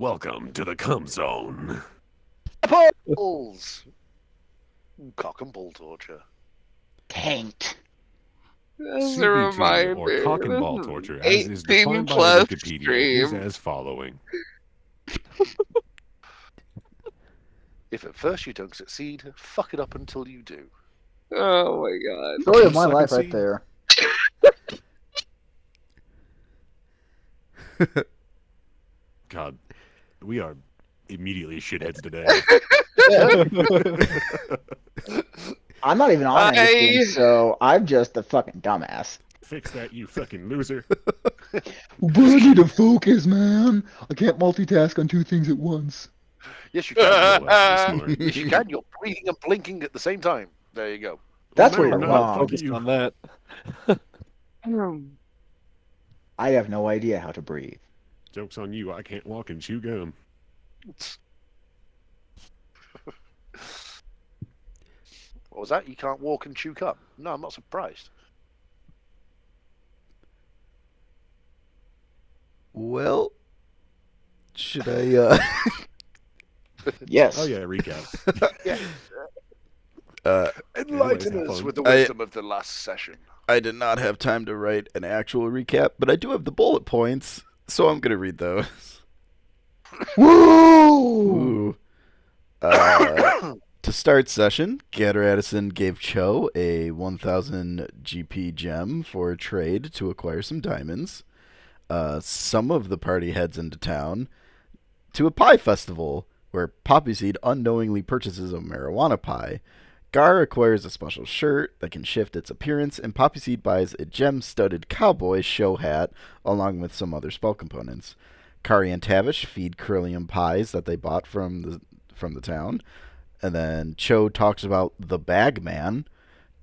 Welcome to the cum zone. Balls! Cock and ball torture. Tanked. As a CBT, or reminder, cock and ball this torture, as is is 18 defined by plus Wikipedia, is stream. as following. If at first you don't succeed, fuck it up until you do. Oh my god. Story of my Suck and life right see. there. God, we are immediately shitheads today. I'm not even on anything, I- so I'm just a fucking dumbass. Fix that, you fucking loser. But I need to focus, man. I can't multitask on two things at once. Yes, you can. Smart. Yes, you can. You're breathing and blinking at the same time. There you go. That's Well, where no, you're not wrong. focused Focused you. on that. I have no idea how to breathe. Joke's on you, I can't walk and chew gum. What was that? You can't walk and chew cum? No, I'm not surprised. Well, should I, Yes. Oh yeah, recap. Yeah. Enlighten Enlighten have us fun. with the wisdom of the last session. I did not have time to write an actual recap, but I do have the bullet points, so I'm going to read those. Woo! Ooh. To start session, Gaddradison gave Chou a 1000 GP gem for a trade to acquire some diamonds. Some of the party heads into town to a pie festival where Poppyseed unknowingly purchases a marijuana pie. Gar acquires a special shirt that can shift its appearance, and Poppyseed buys a gem-studded cowboy show hat along with some other spell components. Kari and Tavish feed Curlium pies that they bought from the town. And then Chou talks about the Bagman.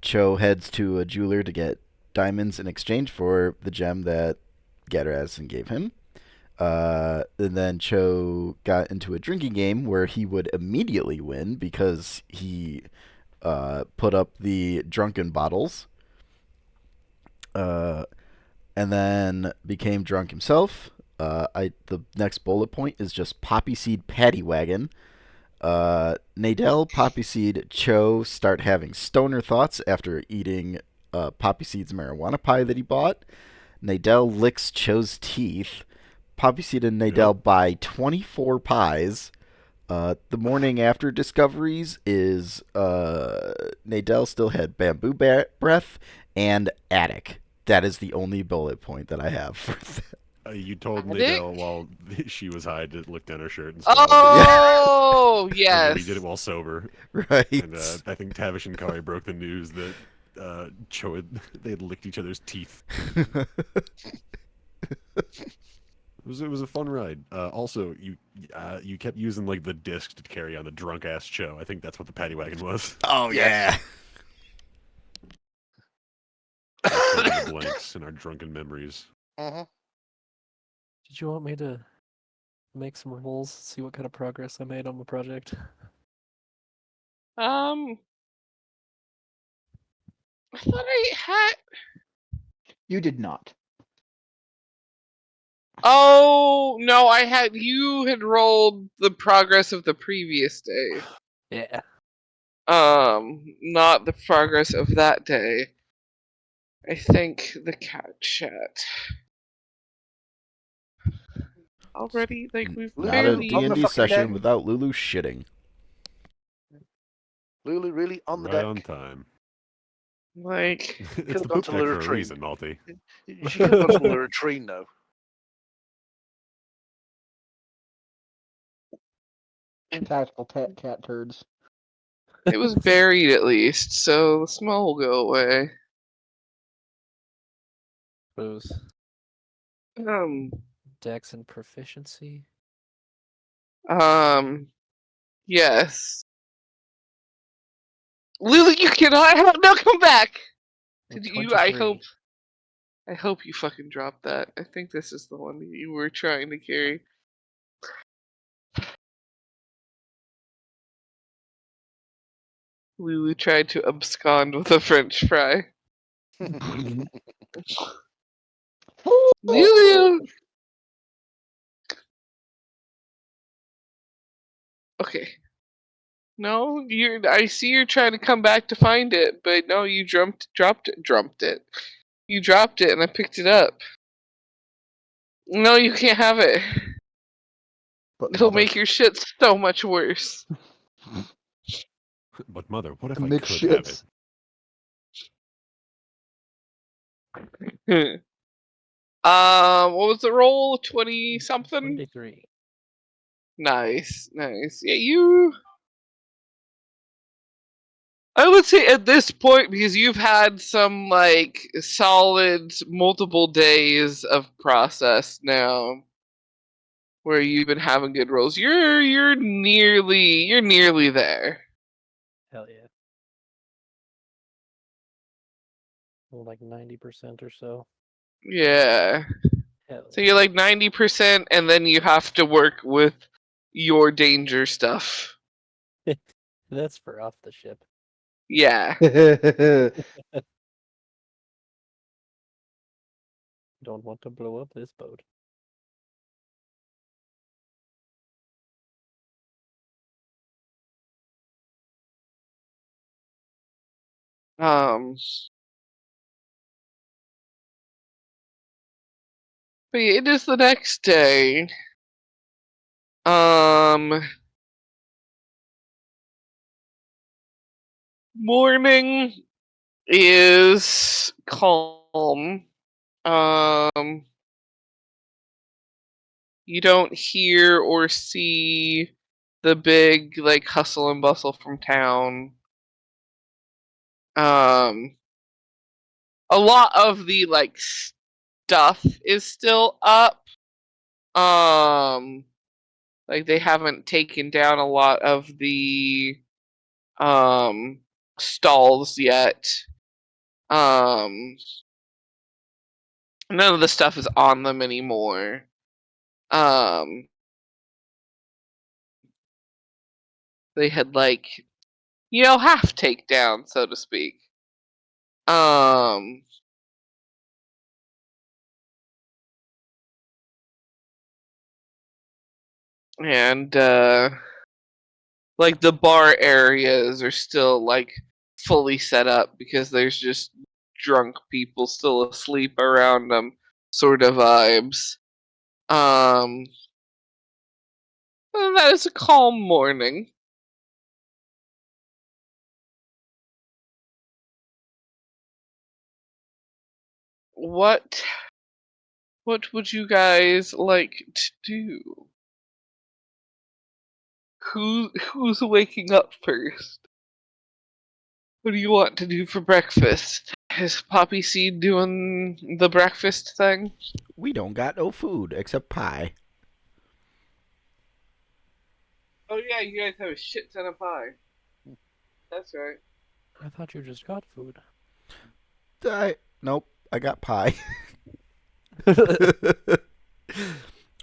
Chou heads to a jeweler to get diamonds in exchange for the gem that Gaddradison gave him. And then Chou got into a drinking game where he would immediately win because he put up the drunken bottles. And then became drunk himself. The next bullet point is just Poppyseed Paddy Wagon. Nadel, Poppyseed, Chou start having stoner thoughts after eating Poppyseed's marijuana pie that he bought. Nadel licks Chou's teeth. Poppyseed and Nadel buy 24 pies. The morning after discoveries is Nadel still had bamboo breath and attic. That is the only bullet point that I have for that. You told I think- Nadel while she was high to look down her shirt and stuff. Oh, And yes. then we did it while sober. Right. And I think Tavish and Kari broke the news that Chou they had licked each other's teeth. It was a fun ride. Also, you kept using like the disc to carry on the drunk ass Chou. I think that's what the paddy wagon was. Oh, yeah. The blanks in our drunken memories. Mm-hmm. Did you want me to make some rolls, see what kind of progress I made on the project? I thought I had. You did not. Oh no, I had. You had rolled the progress of the previous day. Yeah. Not the progress of that day. I think the cat chat. Already, like we've Not a barely. On the D&D fucking session deck. without Lulu shitting. Lulu really on the Right deck. on time. Like, It's Could've the gone poop to deck for a latrine. reason, Malty. She could have gone to a latrine though. Tactical cat turds. it was buried at least, so the smell will go away. Suppose. Um, Dex and proficiency. yes. Lily, you cannot have no come back. And Did you? I 23. hope you fucking dropped that. I think this is the one that you were trying to carry. Lulu tried to abscond with a French fry. Lulu! Okay. No, I see you're trying to come back to find it, but no, you dropped it. You dropped it, and I picked it up. No, you can't have it. But It'll mother, make your shit so much worse. But mother, what if the I mixed could have it? What was the roll? 20 something? 23. Nice, nice. Yeah, you. I would say at this point, because you've had some like solid multiple days of process now, where you've been having good rolls. You're nearly there. Hell yeah. Well, like 90% or so. Yeah. Hell So you're like 90%, and then you have to work with your danger stuff. yeah. That's for off the ship. Yeah. Don't want to blow up this boat. But yeah, it is the next day. Morning is calm. You don't hear or see the big like hustle and bustle from town. A lot of the like stuff is still up. Like they haven't taken down a lot of the stalls yet. Um, None of the stuff is on them anymore. They had like half takedown, so to speak. Um, and like the bar areas are still like fully set up because there's just drunk people still asleep around them, sort of vibes. And that is a calm morning. What would you guys like to do? Who's waking up first? What do you want to do for breakfast? Is Poppyseed doing the breakfast thing? We don't got no food except pie. Oh yeah, you guys have a shit ton of pie. That's right. I thought you just got food. Nope, I got pie. I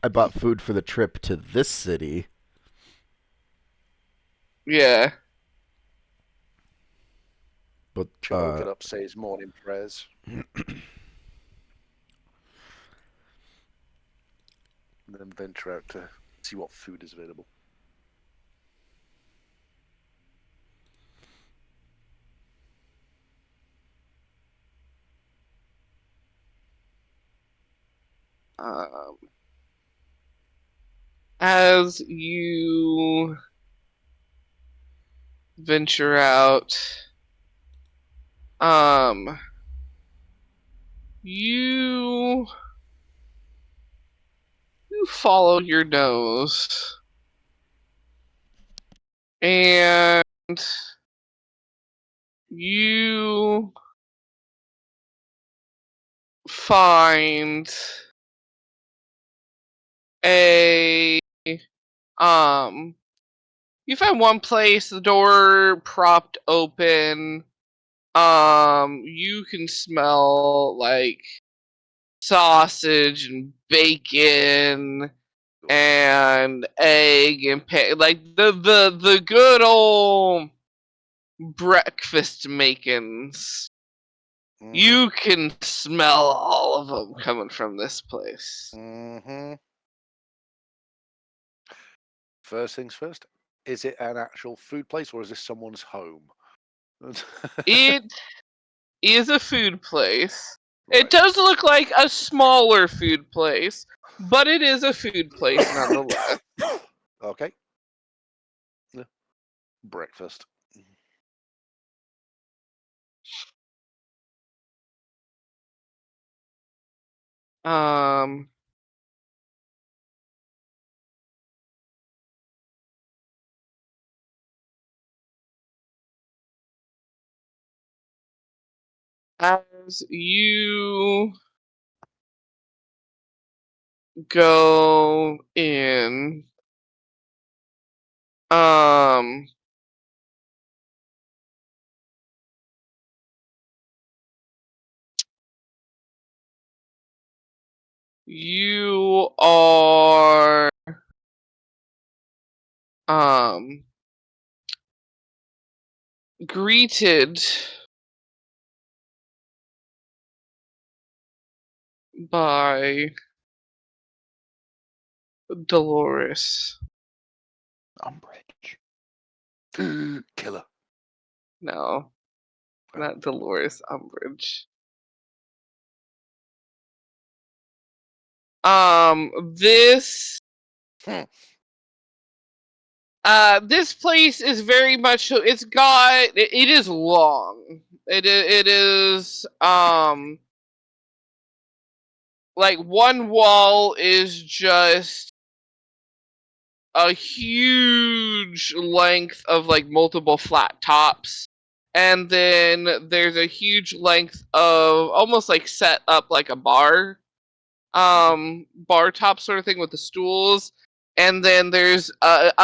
bought food for the trip to this city. Yeah. But Chou get up, say his morning prayers, and then venture out to see what food is available. As you venture out, you follow your nose, and you find a you find one place, the door propped open. You can smell like sausage and bacon and egg and like the good old breakfast makings. Mm-hmm. You can smell all of them coming from this place. Mm-hmm. First things first. Is it an actual food place or is this someone's home? It is a food place. Right. It does look like a smaller food place, but it is a food place nonetheless. Okay. Yeah. Breakfast. Um, as you go in, um, you are greeted by Dolores. Umbridge. Killer. No, not Dolores Umbridge. This Hmm. this place is very much. It is long. It is like one wall is just a huge length of like multiple flat tops, and then there's a huge length of almost like set up like a bar bar top sort of thing with the stools, and then there's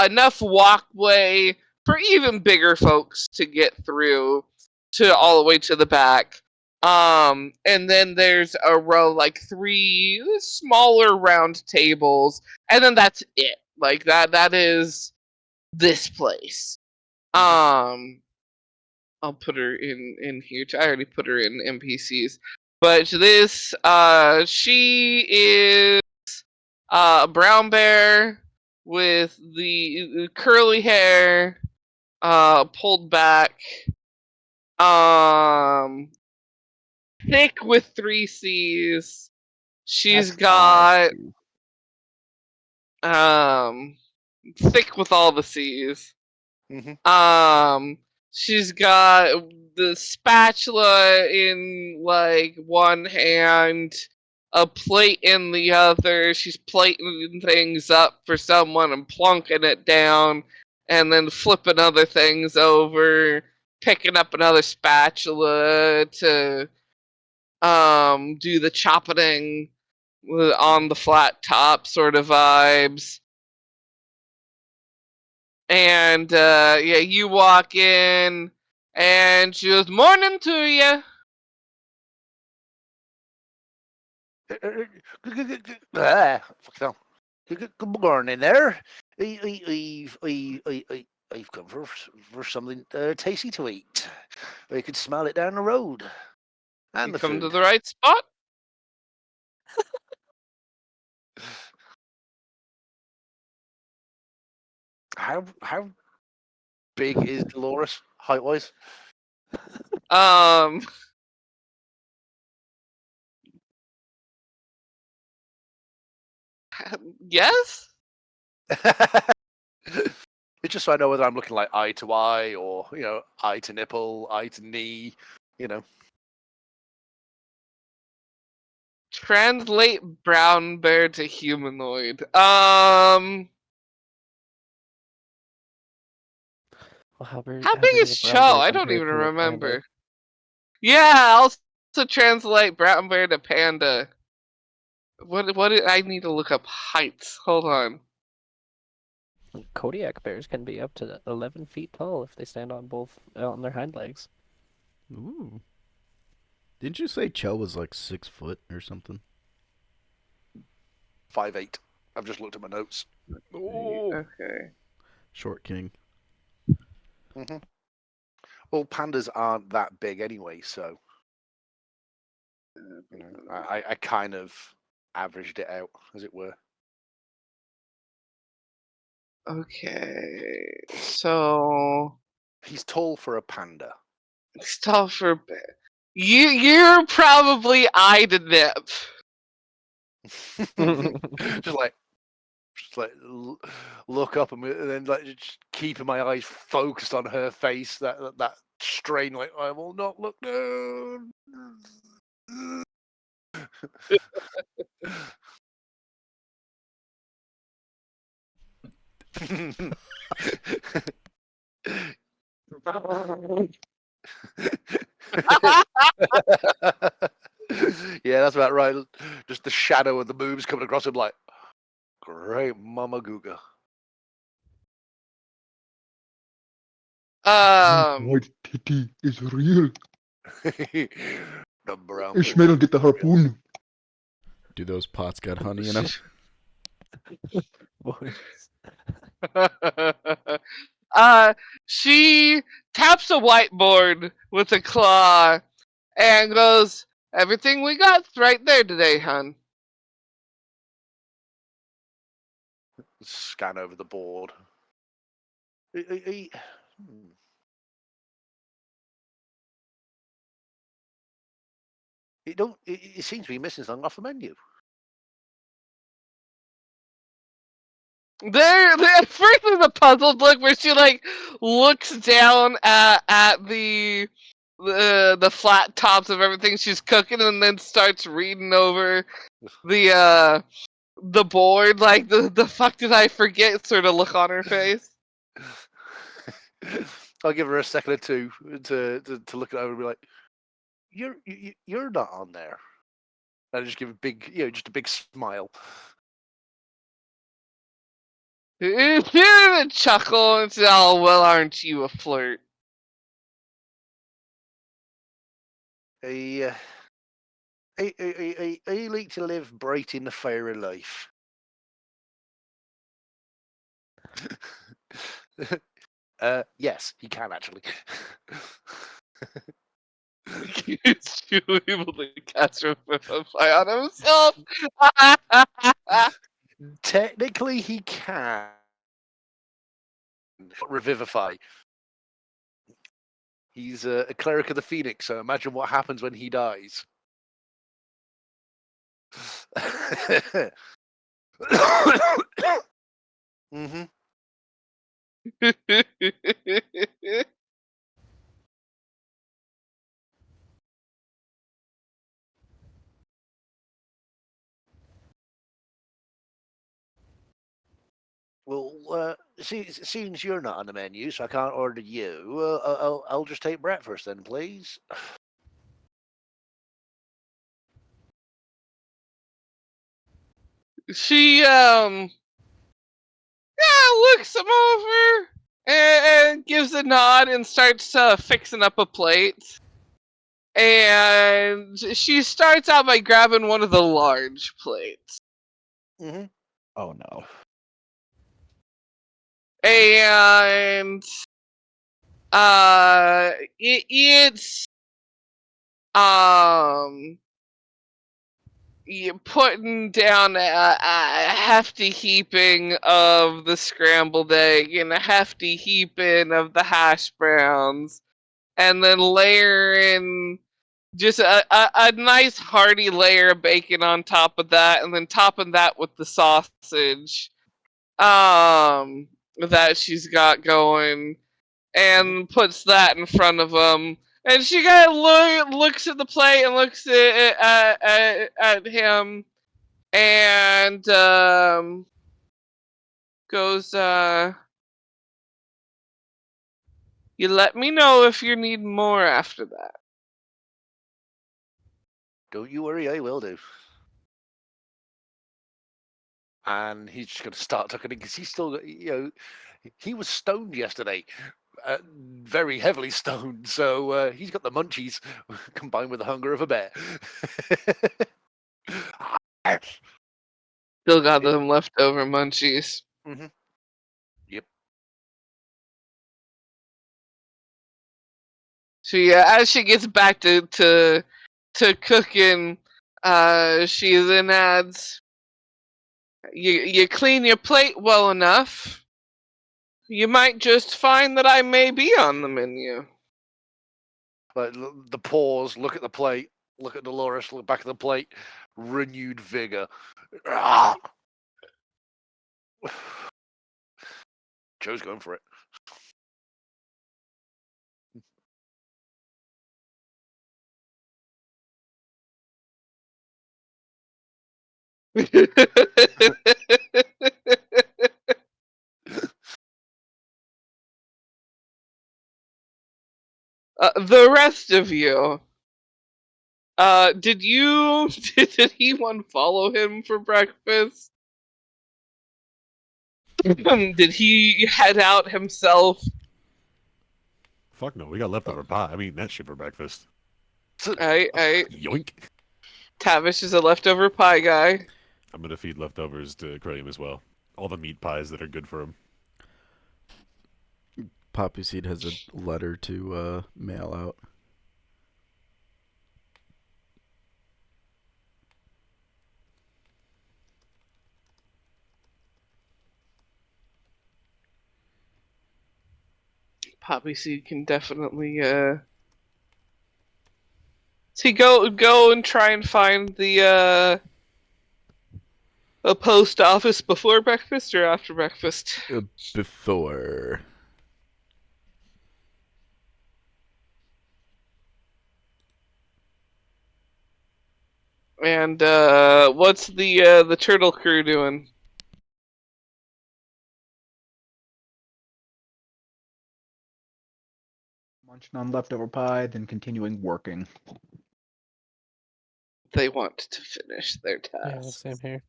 enough walkway for even bigger folks to get through to all the way to the back. And then there's a row like 3 smaller round tables, and then that's it. Like that is this place. I'll put her in here too. I already put her in NPCs. But this she is a brown bear with the curly hair pulled back, um thick with 3 C's. She's got thick with all the C's. Mhm. She's got the spatula in like one hand, a plate in the other. She's plating things up for someone and plunking it down, and then flipping other things over, picking up another spatula to do the chopping on the flat top sort of vibes. And yeah, you walk in, and she goes, "Morning to you." Fucking hell. Good morning there. I've come for something tasty to eat. I could smell it down the road. And You the come food. to the right spot. How big is Dolores height wise? Um, yes. It's just so I know whether I'm looking like eye to eye or eye to nipple, eye to knee. Translate brown bear to humanoid. Well, How big is a Chou? brown bear I don't compared even to a panda? remember. Yeah, I'll also translate brown bear to panda. I need to look up heights. Hold on. Kodiak bears can be up to 11 feet tall if they stand on both on their hind legs. Ooh. Didn't you say Chou was like 6 foot or something? 5'8". I've just looked at my notes. Okay. Short king. hmm Well, pandas aren't that big anyway, so I kind of averaged it out, as it were. Okay, so He's tall for a panda. stop for a bit. You're probably eye to nip. just like look up and then like just keeping my eyes focused on her face. That strain, like I will not look down. Yeah, that's about right. Just the shadow of the boobs coming across him, like great Mama Googa. White titty is real. The brown Ishmael, get the boob. harpoon. Do those pots got honey in them? Boys. She taps a whiteboard with a claw and goes, "Everything we got's right there today, hun." Scan over the board. Hmm. It seems to be missing something off the menu. There, first there's a puzzled look where she like looks down at the flat tops of everything she's cooking, and then starts reading over the board. Like the fuck did I forget? Sort of look on her face. I'll give her a second or two to look it over and be like, "You're not on there." And I just give a big, just a big smile. A chuckle and say, "Oh well, aren't you a flirt?" I like to live bright in the fire of life. Yes, he can actually. Is Chou able to cast Revivify on himself? Technically, he can revivify. He's a cleric of the Phoenix, so imagine what happens when he dies. Mm-hmm. Well, since you're not on the menu, so I can't order you, I'll just take breakfast then, please. She looks him over and gives a nod and starts fixing up a plate. And she starts out by grabbing one of the large plates. Mm-hmm. Oh no. And it's you're putting down a hefty heaping of the scrambled egg and a hefty heaping of the hash browns, and then layering just a nice hearty layer of bacon on top of that, and then topping that with the sausage that she's got going, and puts that in front of him. And she kind of looks at the plate and looks at him, and goes, "You let me know if you need more after that." Don't you worry, I will do. And he's just going to start tucking in because he's still, he was stoned yesterday, very heavily stoned. So he's got the munchies combined with the hunger of a bear. Still got them leftover munchies. Mm-hmm. Yep. So yeah, as she gets back to cooking, she then adds, "You clean your plate well enough. You might just find that I may be on the menu. Like the pause, look at the plate, look at Dolores, look back at the plate, renewed vigor. Ah! Chou's going for it. The rest of you, did you did anyone follow him for breakfast? Did he head out himself? Fuck no, we got leftover pie. I'm eating that shit for breakfast. I Yoink. Tavish is a leftover pie guy. I'm gonna feed leftovers to Kratom as well. All the meat pies that are good for him. Poppyseed has a letter to mail out. Poppyseed can definitely see go and try and find the a post office before breakfast or after breakfast. Before. And what's the turtle crew doing? Munching on leftover pie, then continuing working. They want to finish their Yeah, task. same here.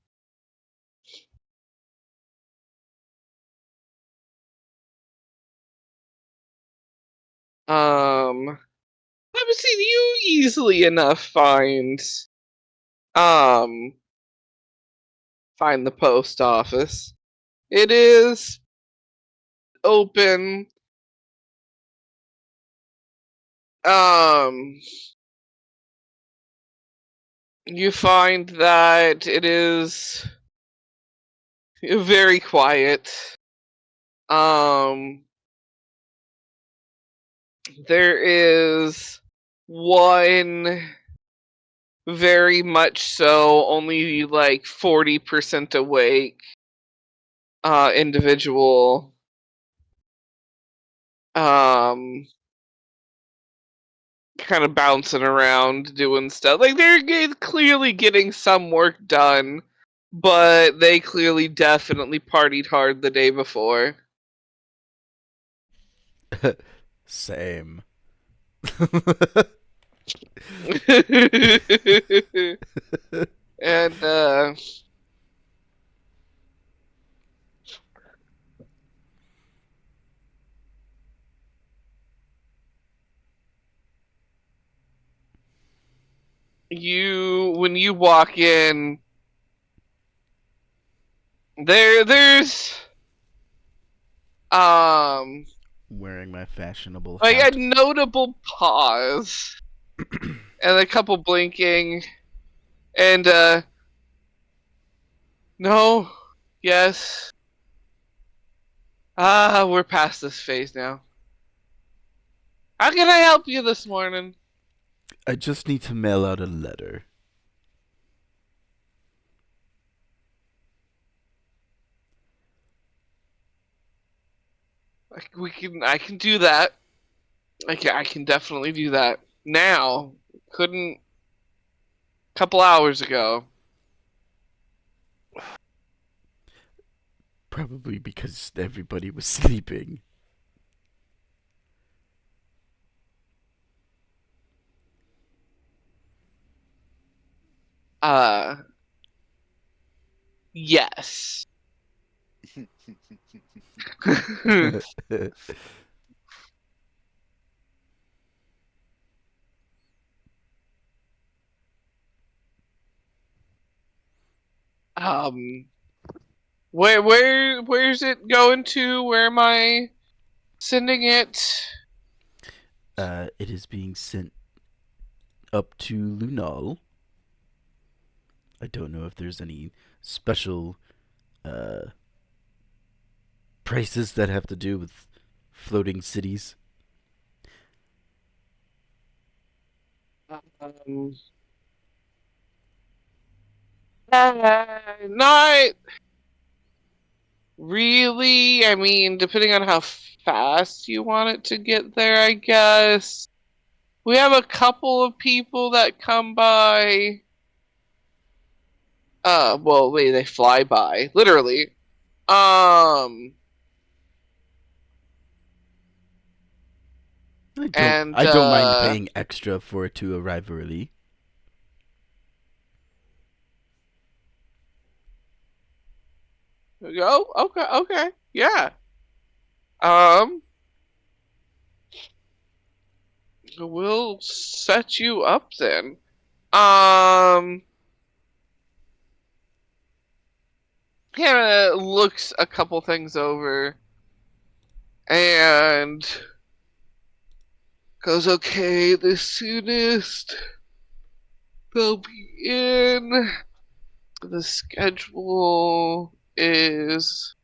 Obviously you easily enough um find the post office. It is open. You find that it is very quiet. There is one very much so, only like 40% awake individual. Kind of bouncing around doing stuff. Like they're clearly getting some work done, but they clearly definitely partied hard the day before. Same. And when you walk in, there's Wearing my fashionable like hat. a notable pause and a couple blinking and no, yes, we're past this phase now. How can I help you this morning? I just need to mail out a letter. I can do that. I can definitely do that now. Couldn't a couple hours ago. Probably because everybody was sleeping. Yes. um, where's it going to? Where am I sending it? It is being sent up to Lunal. I don't know if there's any special prices that have to do with floating cities? Um, not really. I mean, depending on how fast you want it to get there, I guess. We have a couple of people that come by. Well, wait, they fly by, literally. Um, and I don't mind paying extra for it to arrive early. okay, yeah. Um, we'll set you up then. Um, kind of looks a couple things over and goes, okay, the soonest they'll be in. The schedule is.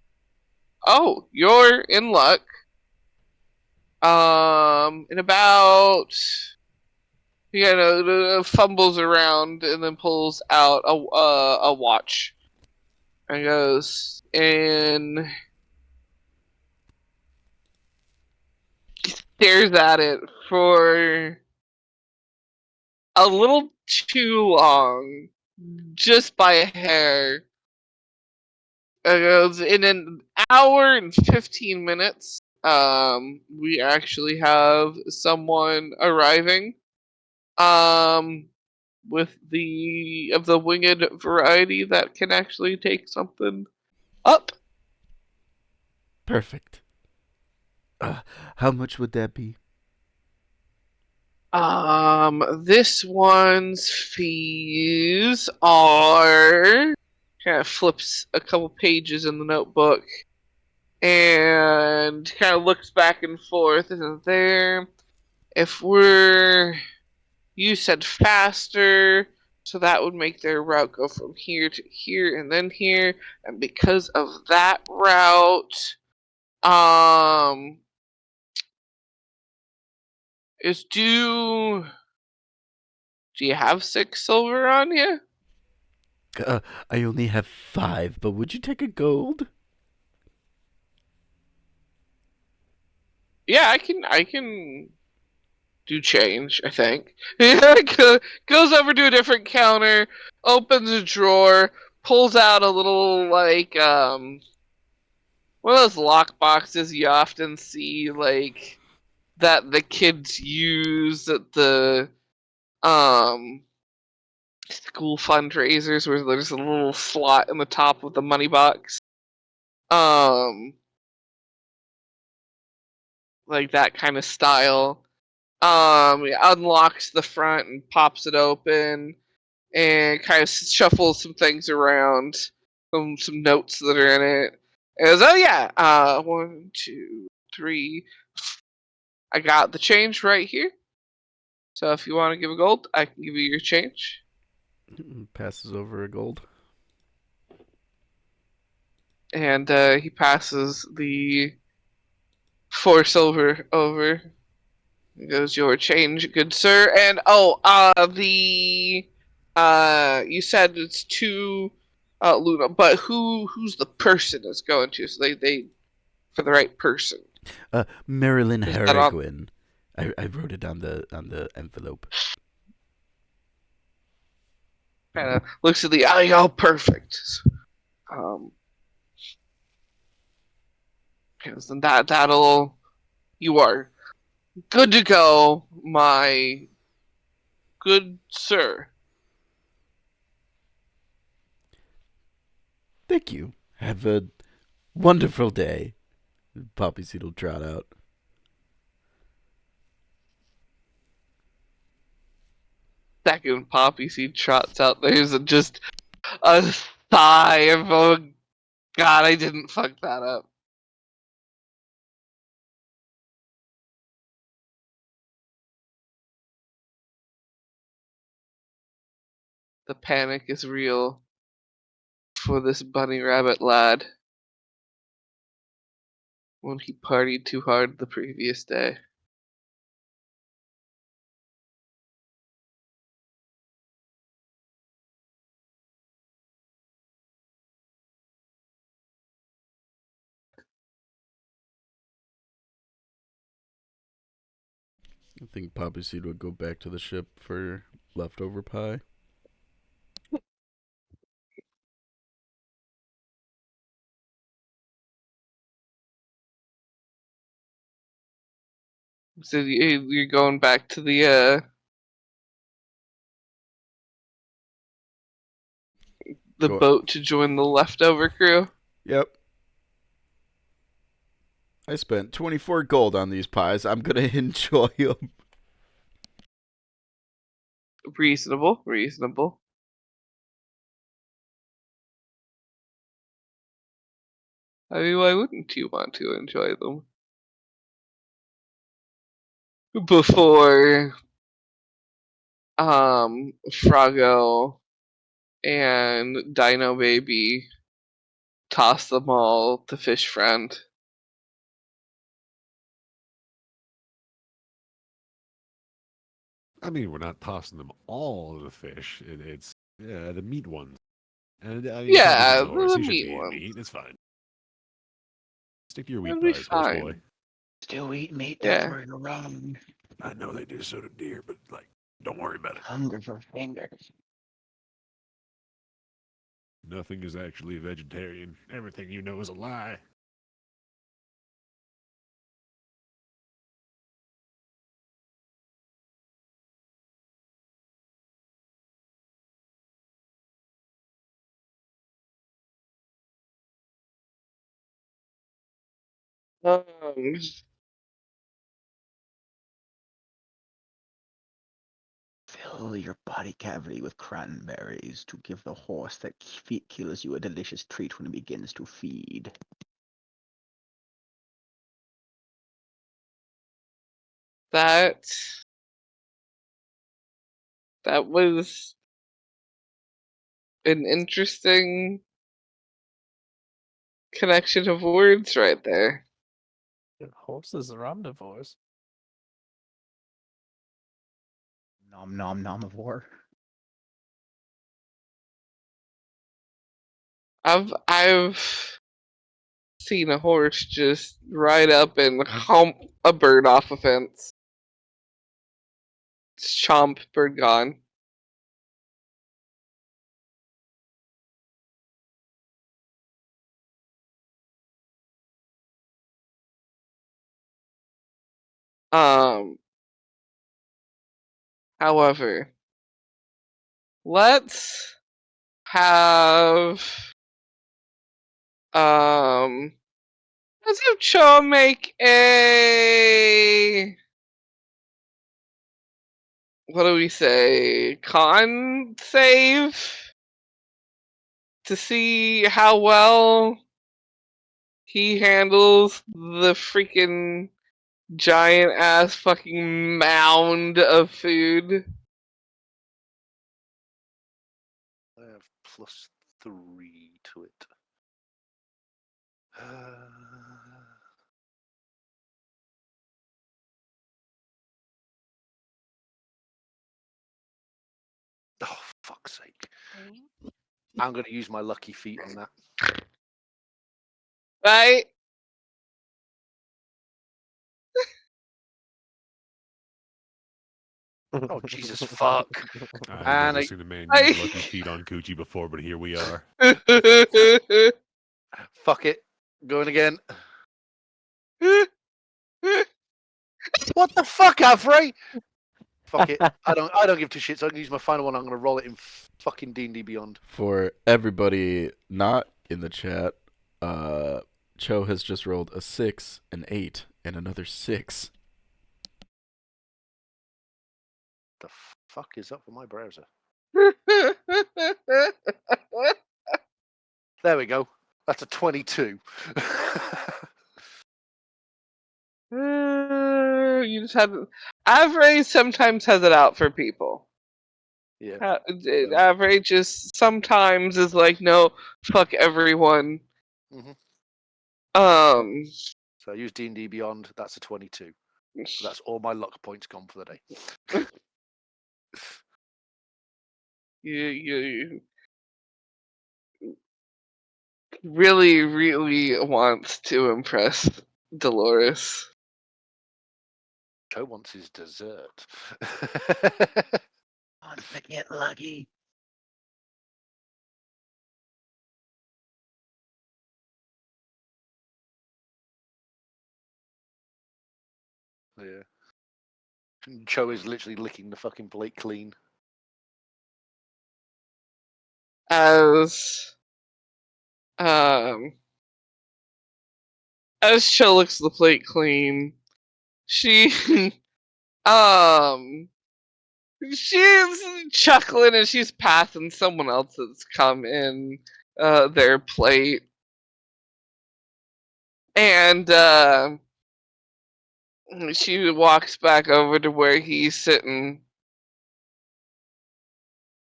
Oh, you're in luck. In about. Fumbles around and then pulls out a watch and goes and stares at it for a little too long, just by a hair. And goes in an hour and 15 minutes. We actually have someone arriving. With the winged variety that can actually take something up. Perfect. How much would that be? This one's fees are kind of flips a couple pages in the notebook and kind of looks back and forth. Isn't there? If you said faster, so that would make their route go from here to here and then here. And because of that route, um, is do you have 6 silver on you? I only have 5, but would you take a gold? Yeah, I can do change, I think. Goes over to a different counter, opens a drawer, pulls out a little one of those lock boxes you often see that the kids use at the um school fundraisers where there's a little slot in the top of the money box. Um like that kind of style. He unlocks the front and pops it open and kind of shuffles some things around, some notes that are in it. And goes, oh yeah, 1, 2, 3. I got the change right here. So if you want to give a gold, I can give you your change. Passes over a gold. And he passes the 4 silver over. He goes, your change, good sir. And you said it's 2 Luna, but who's the person it's going to? So they for the right person. Marilyn Is that on? Harrigan. I wrote it on the envelope. Kind of looks at the eye. Oh, perfect. Um, and that'll you are good to go, my good sir. Thank you. Have a wonderful day. Poppyseed will trot out. Second Poppyseed trots out. There's just a sigh of, oh god, I didn't fuck that up. The panic is real for this bunny rabbit lad. When he partied too hard the previous day. I think Poppyseed would go back to the ship for leftover pie. So you're going back to the Go- boat to join the leftover crew? Yep. I spent 24 gold on these pies. I'm gonna enjoy them. Reasonable, reasonable. I mean, why wouldn't you want to enjoy them? Before Froggo and Dino Baby toss them all to Fish Friend. I mean, we're not tossing them all to the fish. It's the meat ones. And I mean, Yeah, Poppyseed's a horse. the He should meat be ones. meat. It's fine. Stick to your It'll wheat be pies, horse boy. fine. Still eat meat, Yeah. that's where you're wrong. I know they do so to deer, but like, don't worry about it. Hunger for fingers. Nothing is actually vegetarian. Everything you know is a lie. Um, Fill your body cavity with cranberries to give the horse that kills you a delicious treat when it begins to feed. that was an interesting connection of words right there. Horses are omnivores. Nom nom nomivore. I've seen a horse just ride up and hump a bird off a fence. Chomp, bird gone. However, let's have let's have Cho make a, what do we say, con save to see how well he handles the freaking giant ass fucking mound of food. I have +3 to it. Oh, fuck's sake. I'm going to use my lucky feet on that. Right? Oh, Jesus fuck. I've And never I- seen a man I- use lucky feet on Coochie before, but here we are. Fuck it. Going again. What the fuck, Avray? Fuck it. I don't give two shits. I'm gonna use my final one. I'm gonna roll it in fucking D&D Beyond. For everybody not in the chat, Cho has just rolled a 6, an 8, and another 6. The fuck is up with my browser? There we go. That's a 22. You just had Average sometimes has it out for people. Yeah. Average just sometimes is like, no, fuck everyone. Mhm. Um, So I use D&D Beyond. That's a 22. So that's all my luck points gone for the day. You really, really wants to impress Dolores. Chou wants his dessert. Wants to get lucky. Yeah. Chou is literally licking the fucking plate clean. As Chou licks the plate clean, she she's chuckling and she's passing someone else that's come in their plate. And she walks back over to where he's sitting.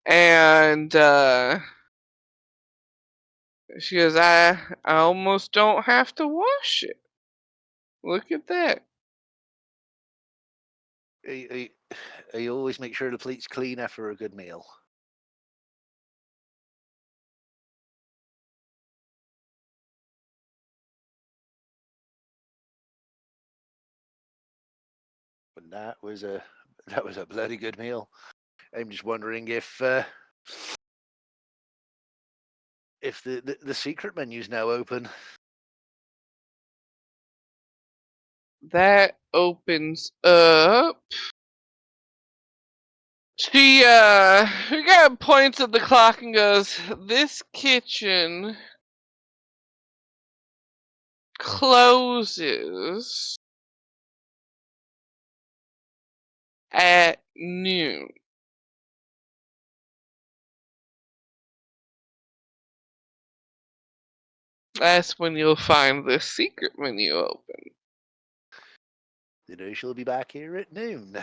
And she goes, I almost don't have to wash it. Look at that. I always make sure the plate's clean after a good meal. But that was a bloody good meal. I'm just wondering if the secret menu's now open. That opens up. She points at the clock and goes, this kitchen closes at noon. That's when you'll find the secret menu open. Then I shall be back here at noon.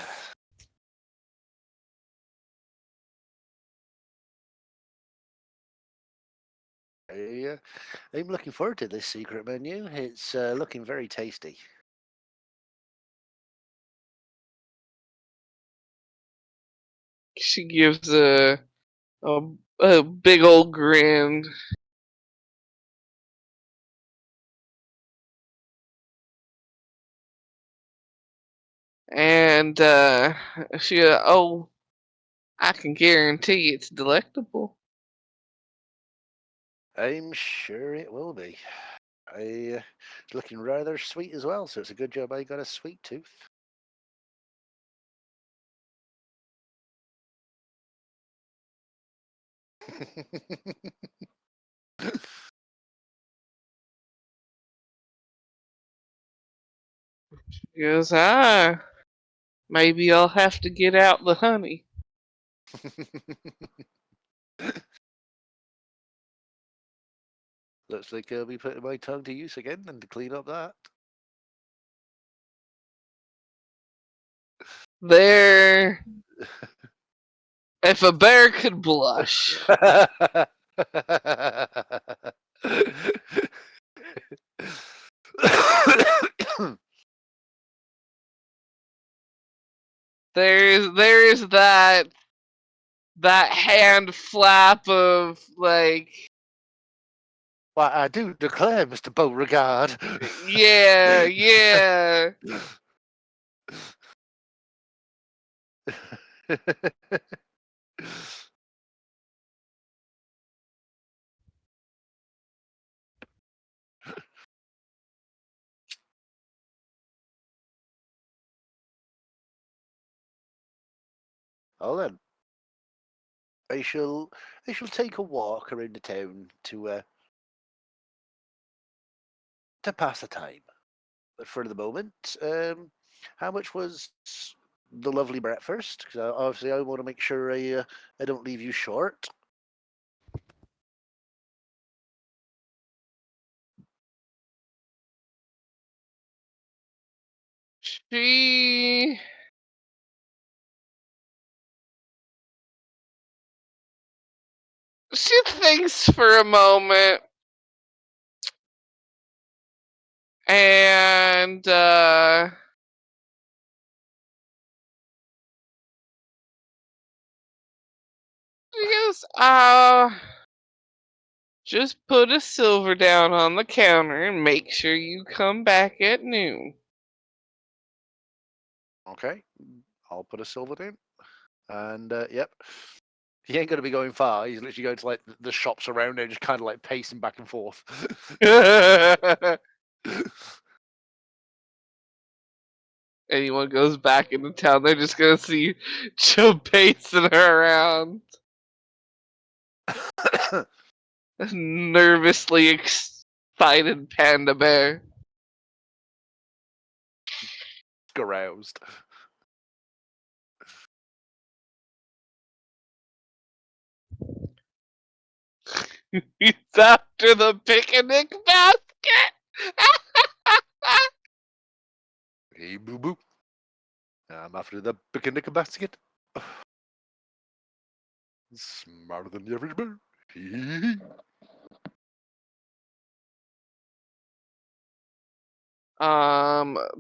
I'm looking forward to this secret menu. It's looking very tasty. She gives a big old grin. And I can guarantee it's delectable. I'm sure it will be. It's looking rather sweet as well, so it's a good job I got a sweet tooth. She goes, maybe I'll have to get out the honey. Looks like I'll be putting my tongue to use again and to clean up that. There. If a bear could blush. there is that hand flap of like, Why, I do declare, Mr. Beauregard. yeah. Well then, I shall take a walk around the town to pass the time. But for the moment, how much was the lovely breakfast? Because obviously I want to make sure I don't leave you short. She thinks for a moment. And he goes, just put a silver down on the counter and make sure you come back at noon. Okay, I'll put a silver down. And yep, he ain't going to be going far. He's literally going to like the shops around there, just kind of like pacing back and forth. Anyone goes back into town, they're just gonna see Chou pacing around, nervously excited panda bear. Aroused. He's after the picnic basket. Hey, boo boo. I'm after the picnic basket. Smarter than the average bear.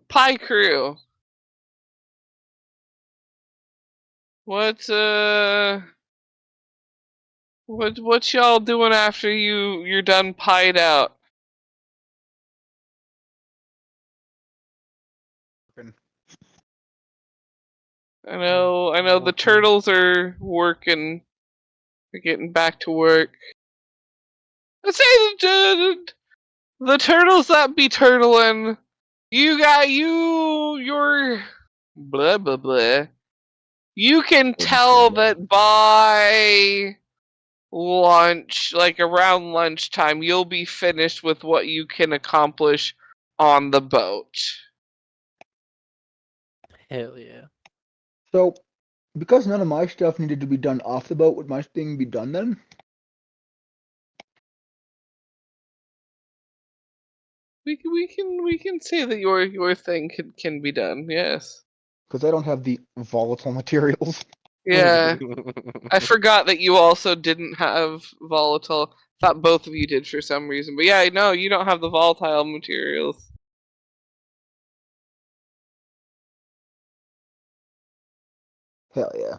Pie crew. What y'all doing after you're done pied out? I know the turtles are working. They're getting back to work. Let's say the turtles that be turtling. You're blah blah blah. You can tell that by lunch, like around lunchtime, you'll be finished with what you can accomplish on the boat. Hell yeah. So, because none of my stuff needed to be done off the boat, would my thing be done then? We can say that your thing can be done. Yes. Because I don't have the volatile materials. Yeah. I forgot that you also didn't have volatile. Thought both of you did for some reason, but yeah, no, you don't have the volatile materials. Hell yeah.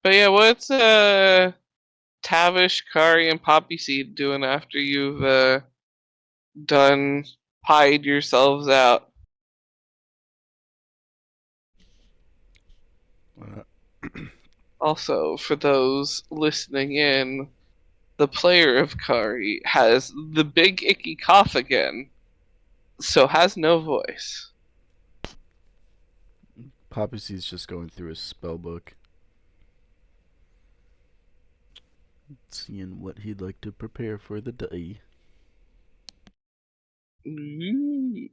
But yeah, what's Tavish, Kari, and Poppyseed doing after you've done pied yourselves out? Also, for those listening in, the player of Kari has the big icky cough again, so has no voice. Poppyseed's just going through his spell book, seeing what he'd like to prepare for the day. Ooh.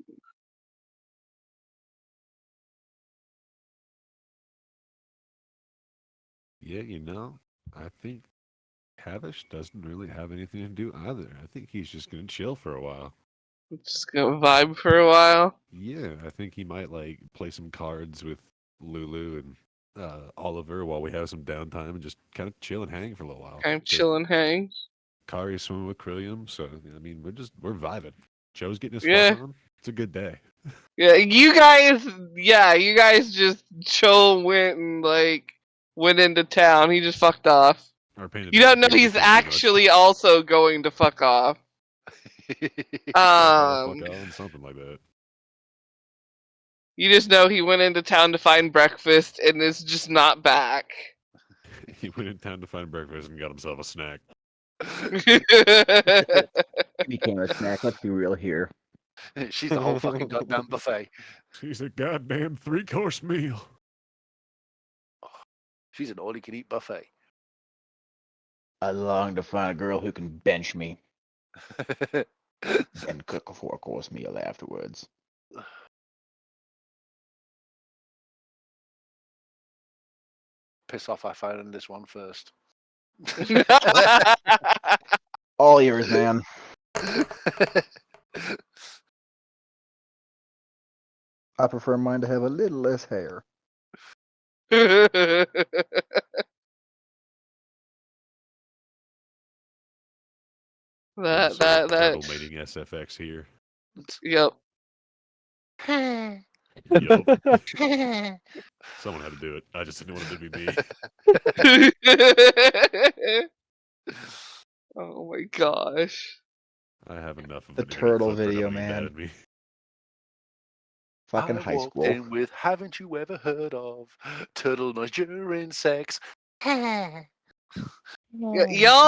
Yeah, I think Tavish doesn't really have anything to do either. I think he's just gonna chill for a while. Just gonna vibe for a while. Yeah, I think he might like play some cards with Lulu and Oliver while we have some downtime and just kind of chill and hang for a little while. Kind of 'Cause chill and hang. Kari's swimming with Krillium, so I mean we're vibing. Joe's getting his Yeah. fuck on. It's a good day. Yeah, you guys just chill went and went into town. He just fucked off. Our Panda You didn't don't know do he's anything too much. actually also going to fuck off. Fuck off, fuck on, something like that. You just know he went into town to find breakfast and is just not back. He went in town to find breakfast and got himself a snack. It became a snack. Let's be real here. She's the whole fucking goddamn buffet. She's a goddamn 3-course meal. She's an all-you-can-eat buffet. I long to find a girl who can bench me and cook a 4-course meal afterwards. Piss off, I found this one first. All yours, man. I prefer mine to have a little less hair. That Sort of that that. turtle mating SFX here. Yep. Yup. Someone had to do it. I just didn't want it to be me. Oh my gosh. I have enough of The an internet turtle footprint video, to be mad man. at me. Fucking I high walked school. in with "Haven't you ever heard of turtle noise during sex?" Y'all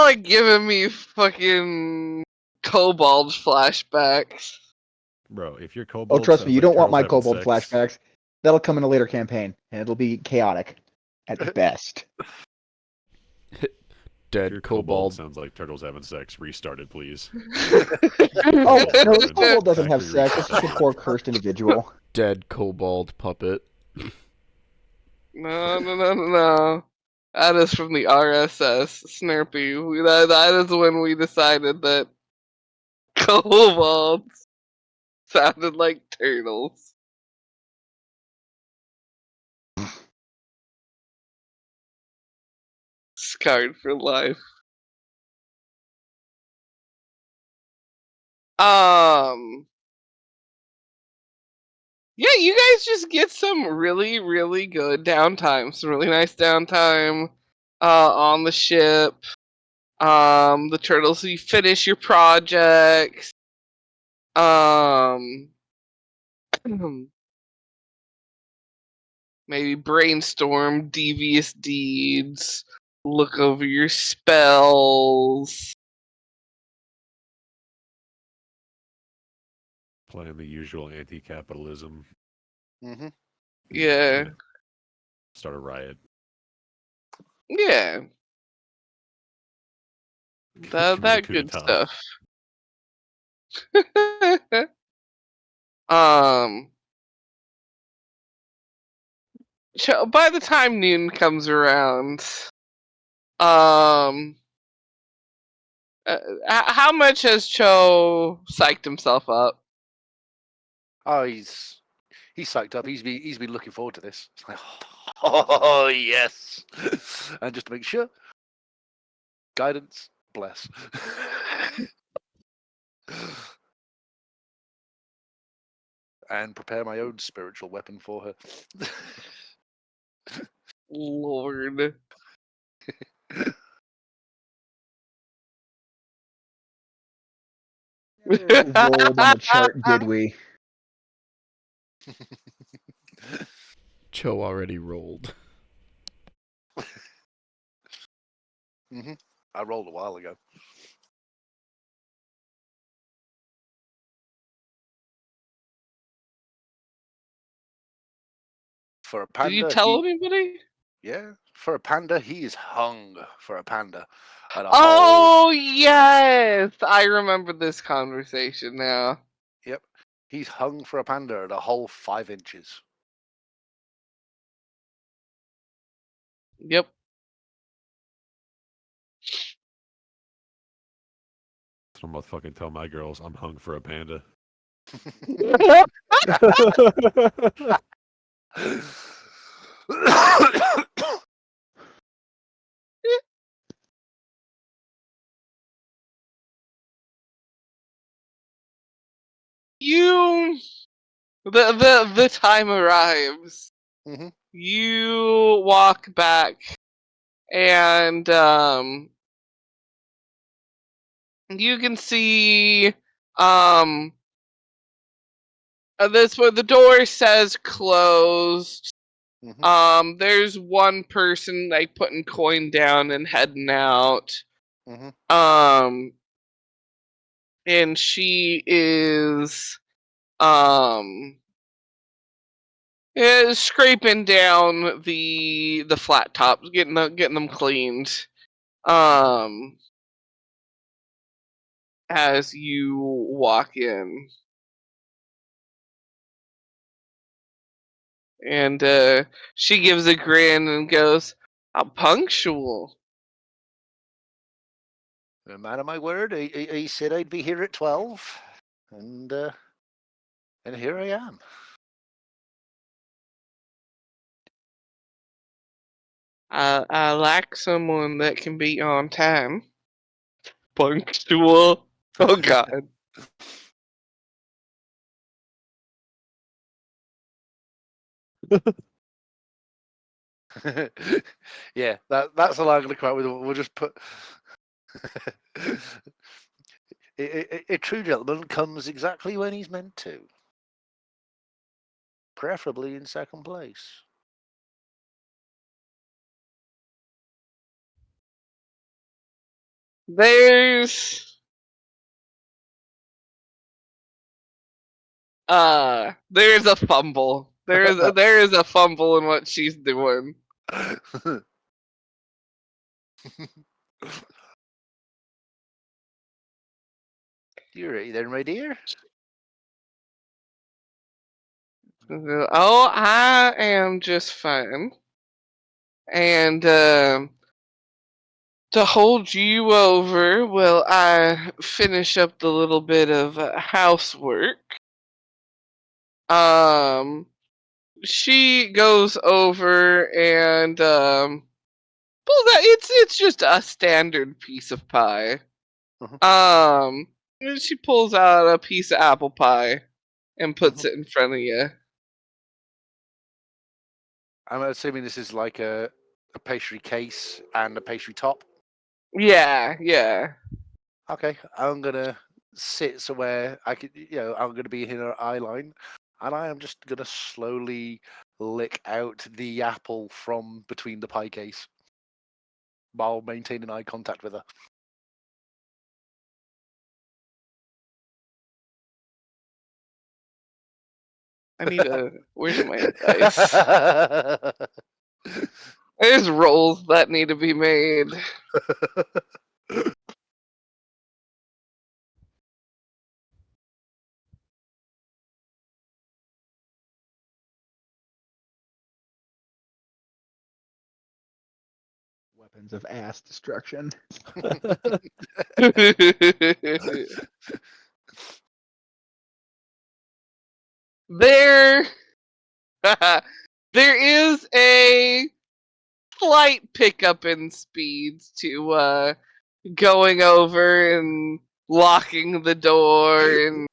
are giving me fucking kobold flashbacks. Bro, if your Oh, kobold trust me, sounds you like don't want turtles my having kobold sex, flashbacks. That'll come in a later campaign, and it'll be chaotic at best. if Dead your kobold kobold. sounds like turtles having sex, restart it, please. Oh, no, this Open. kobold doesn't have Factory sex. reset It's just a that poor shit. cursed individual. Dead kobold puppet. No. That is from the RSS, Snurpy. That is when we decided that kobolds sounded like turtles. Scarred for life. Yeah, you guys just get some really, really good downtime. Some really nice downtime on the ship. The turtles, you finish your projects. Maybe brainstorm devious deeds. Look over your spells. Playing the usual anti-capitalism. Mm-hmm. Yeah. Start a riot. Yeah. Commit a That coup good d'etat. stuff. um by the time noon comes around, um how much has Cho psyched himself up? Oh, he's psyched up. He's been looking forward to this. It's like, oh yes, and just to make sure, guidance, bless, and prepare my own spiritual weapon for her. Lord. Rolled on the chart, did we? Cho already rolled. Mm-hmm. I rolled a while ago. For a Did you panda, tell anybody? for a panda, he is hung for a panda. At a whole, Oh yes, I remember this conversation now. yep, he's hung for a panda at a whole 5 inches. Yep. So I'm gonna fucking tell my girls I'm hung for a panda. You the time arrives. Mhm. You walk back and you can see this where the door says closed. Mhm. There's one person like putting coin down and heading out. Mhm. And she is um scraping down the flat tops, getting them cleaned. Um, as you walk in, and she gives a grin and goes, "How punctual." A man of my word, I said I'd be here at 12, and here I am. I like someone that can be on time. Punctual. Oh God. Yeah, that's all I'm going to come out with. We'll just put. A true gentleman comes exactly when he's meant to. Preferably in second place. There's a fumble. There is a fumble in what she's doing. You ready then, my dear? Oh, I am just fine. And to hold you over while I finish up the little bit of housework. She goes over and pulls out. It's just a standard piece of pie. And she pulls out a piece of apple pie and puts it in front of you. I'm assuming this is like a pastry case and a pastry top. Yeah, yeah. Okay, I'm gonna sit somewhere I could, I'm gonna be in her eye line, and I am just gonna slowly lick out the apple from between the pie case while maintaining eye contact with her. I need a. Where's my dice? There's rolls that need to be made. Weapons of ass destruction. there, there is a slight pickup in speeds to going over and locking the door and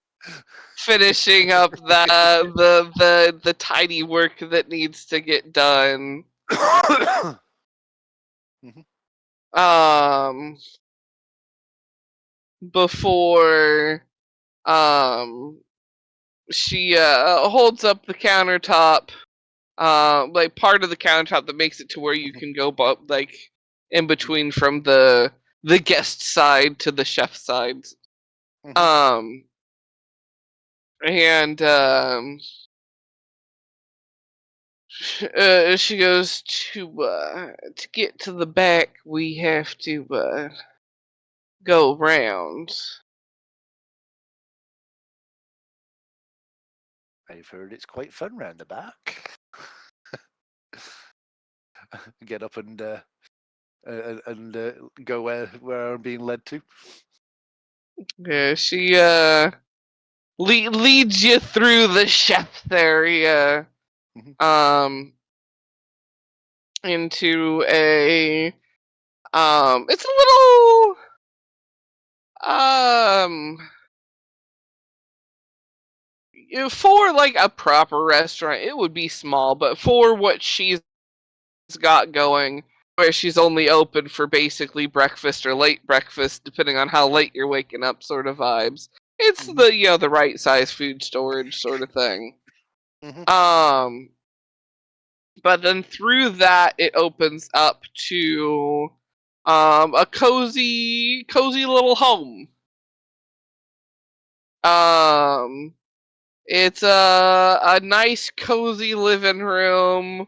finishing up the tidy work that needs to get done. Um, before she holds up the countertop, like part of the countertop that makes it to where you can go, like in between from the guest side to the chef side. Um, and she goes to get to the back. We have to go round. I've heard it's quite fun round the back. Get up and go where I'm being led to. Yeah, she leads you through the chef's area, into a it's a little for like a proper restaurant, it would be small, but for what she's got going, where she's only open for basically breakfast or late breakfast, depending on how late you're waking up, sort of vibes. It's the the right size food storage sort of thing. But then through that, it opens up to a cozy little home. It's a nice cozy living room.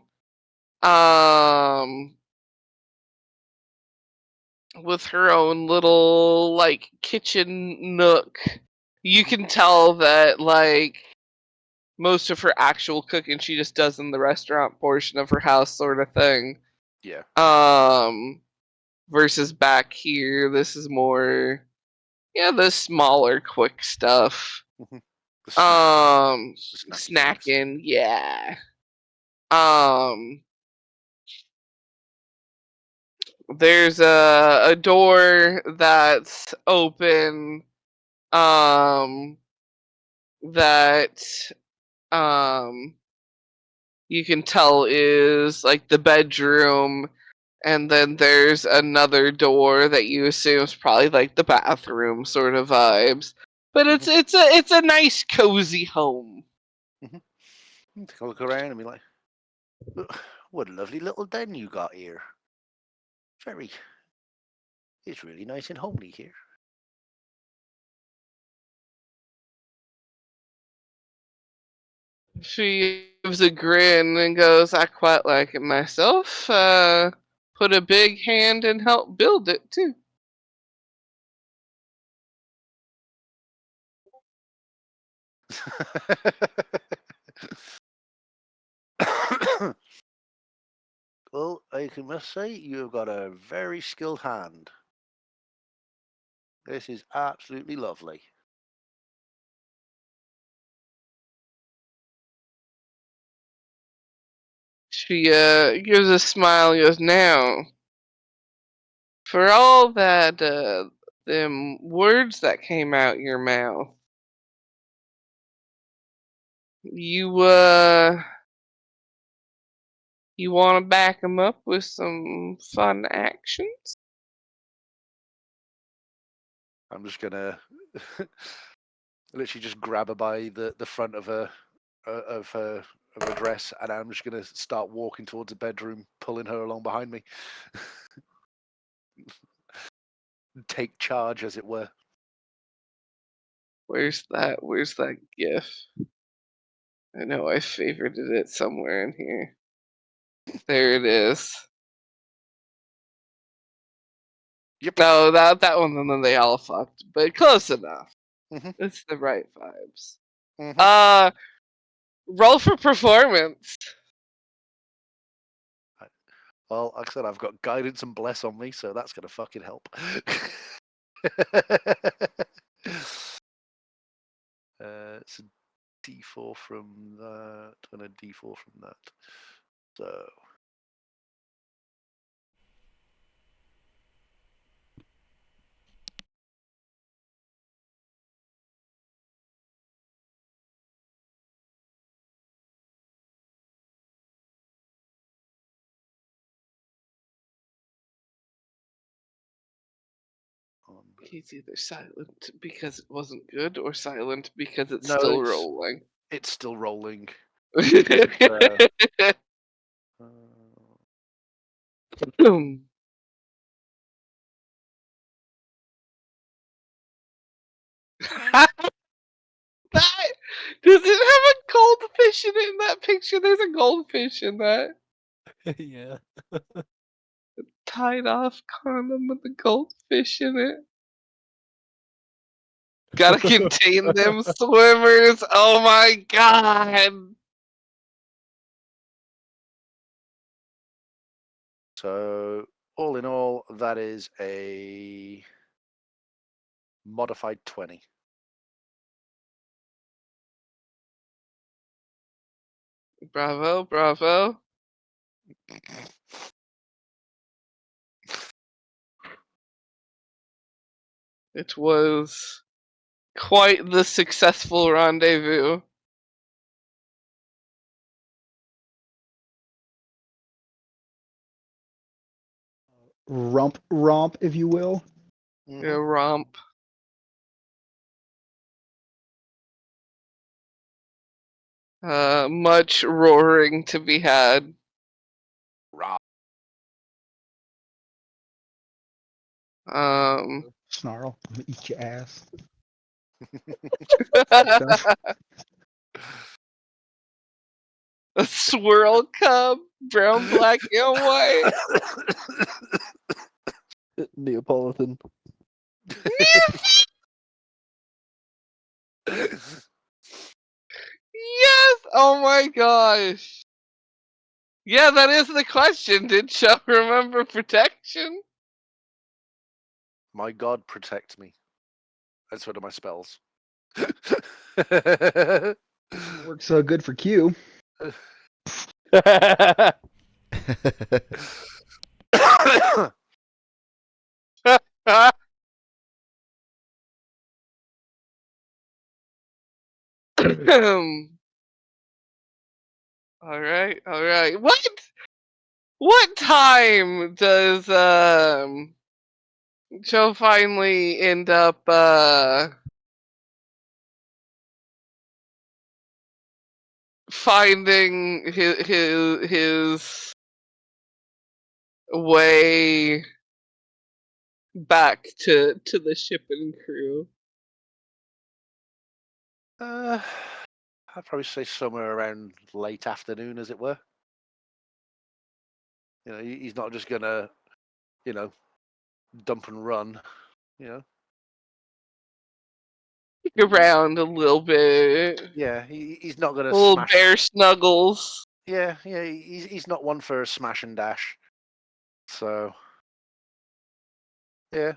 With her own little like kitchen nook. You can tell that like most of her actual cooking she just does in the restaurant portion of her house, sort of thing. Yeah. Versus back here, this is more the smaller quick stuff. The snack. Snacking, yeah. There's a door that's open that you can tell is like the bedroom, and then there's another door that you assume is probably like the bathroom sort of vibes. But it's a nice cozy home. Take a look around and be like, "Look, what a lovely little den you got here. It's really nice and homely here." She gives a grin and goes, "I quite like it myself. Put a big hand and help build it too." Well, I must say, you have got a very skilled hand. This is absolutely lovely. She gives a smile and goes, "Now, for all that them words that came out your mouth, you you want to back them up with some fun actions?" I'm just gonna literally just grab her by the front of her of her dress, and I'm just gonna start walking towards the bedroom, pulling her along behind me. Take charge, as it were. Where's that gif? I know I favorited it somewhere in here. There it is. Yep. No, that one, and then they all fucked, but close enough. Mhm. It's the right vibes. Mhm. Roll for performance. Well, like I said, I've got guidance and bless on me, so that's gonna fucking help. It's a D4 from that, and a D4 from that. So He's either silent because it wasn't good, or silent because it's no, still rolling. it's still rolling. Does it have a goldfish in it in that picture? There's a goldfish in that. Yeah. Tied off condom with a goldfish in it. Gotta contain them swimmers. Oh my god. So all in all, that is a modified 20. Bravo, bravo. It was quite the successful rendezvous. Rump romp, if you will. A romp. Much roaring to be had. Rah. Snarl, I'm gonna eat your ass. A swirl cub, brown, black, and white. Neapolitan. Yes! Oh my gosh. Yeah, that is the question. Did Chou remember protection? My god, protect me. That's one of my spells. Works good for Q. All right, all right. What time does Joe finally end up finding his way back to the ship and crew? I'd probably say somewhere around late afternoon, as it were. You know, he's not just gonna, you know, dump and run. You know. Around a little bit. Yeah, he's not gonna Little smash. bear snuggles. Yeah, he's not one for a smash and dash. So, yeah,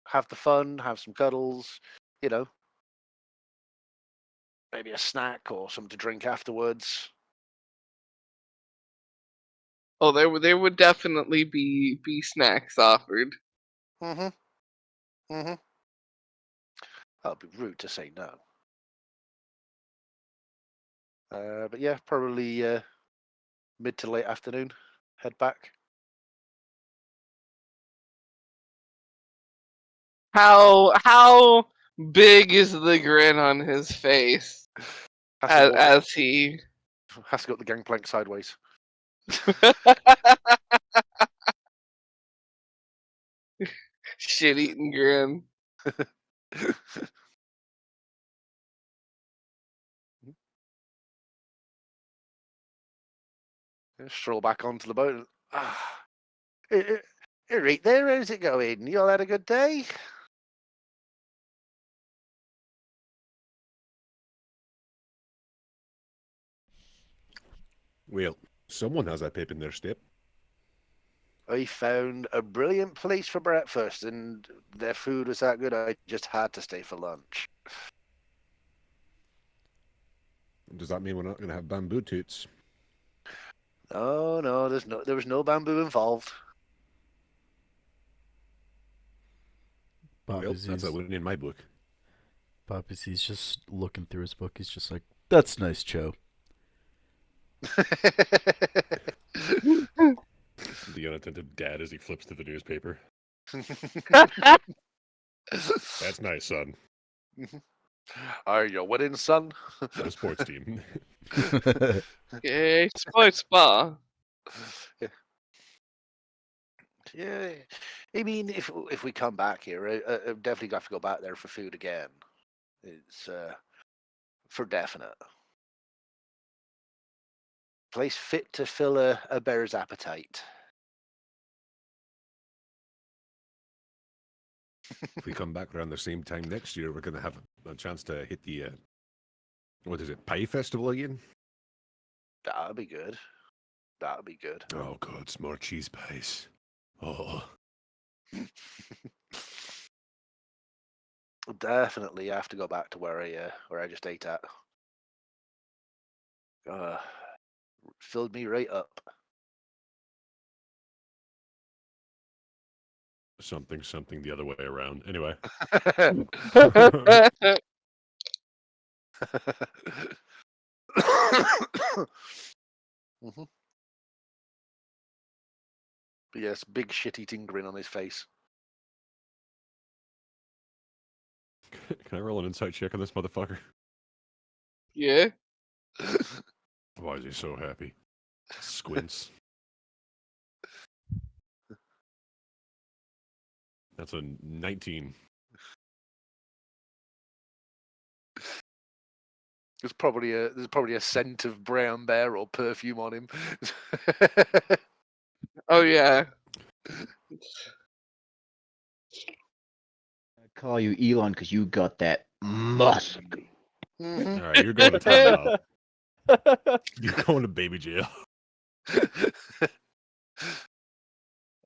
have the fun, have some cuddles, you know, maybe a snack or something to drink afterwards. Oh, there would definitely be snacks offered. Mm-hmm. Mm-hmm. That'd be rude to say no. But yeah, probably mid to late afternoon. Head back. How big is the grin on his face as he Has to go up the gangplank sideways. shit eating grin? Stroll back onto the boat. Ah, right there. How's it going? You all had a good day? Well, someone has that pip in their step. I found a brilliant place for breakfast, and their food was that good I just had to stay for lunch. Does that mean we're not going to have bamboo toots? Oh no, there was no bamboo involved. Well, that's a win in my book. Poppyseed's just looking through his book. He's just like, "That's nice, Chou." The unattentive dad as he flips through the newspaper. That's nice, son. Are you winning, son? The sports team. Okay, sports bar. Yeah, I mean, if we come back here, I definitely got to go back there for food again. It's for definite. Place fit to fill a bear's appetite. If we come back around the same time next year, we're going to have a chance to hit the, what is it, Pie Festival again? That'll be good. That'll be good. Oh, God, some more cheese pies. Oh. Definitely have to go back to where I just ate at. Filled me right up. Something the other way around. Anyway. Mm-hmm. But yes, big shit-eating grin on his face. Can I roll an insight check on this motherfucker? Yeah. Why is he so happy? Squints. That's a 19. There's probably a scent of brown bear or perfume on him. Oh yeah. I call you Elon because you got that musk. Mhm. All right, you're going to timeout. You're going to baby jail.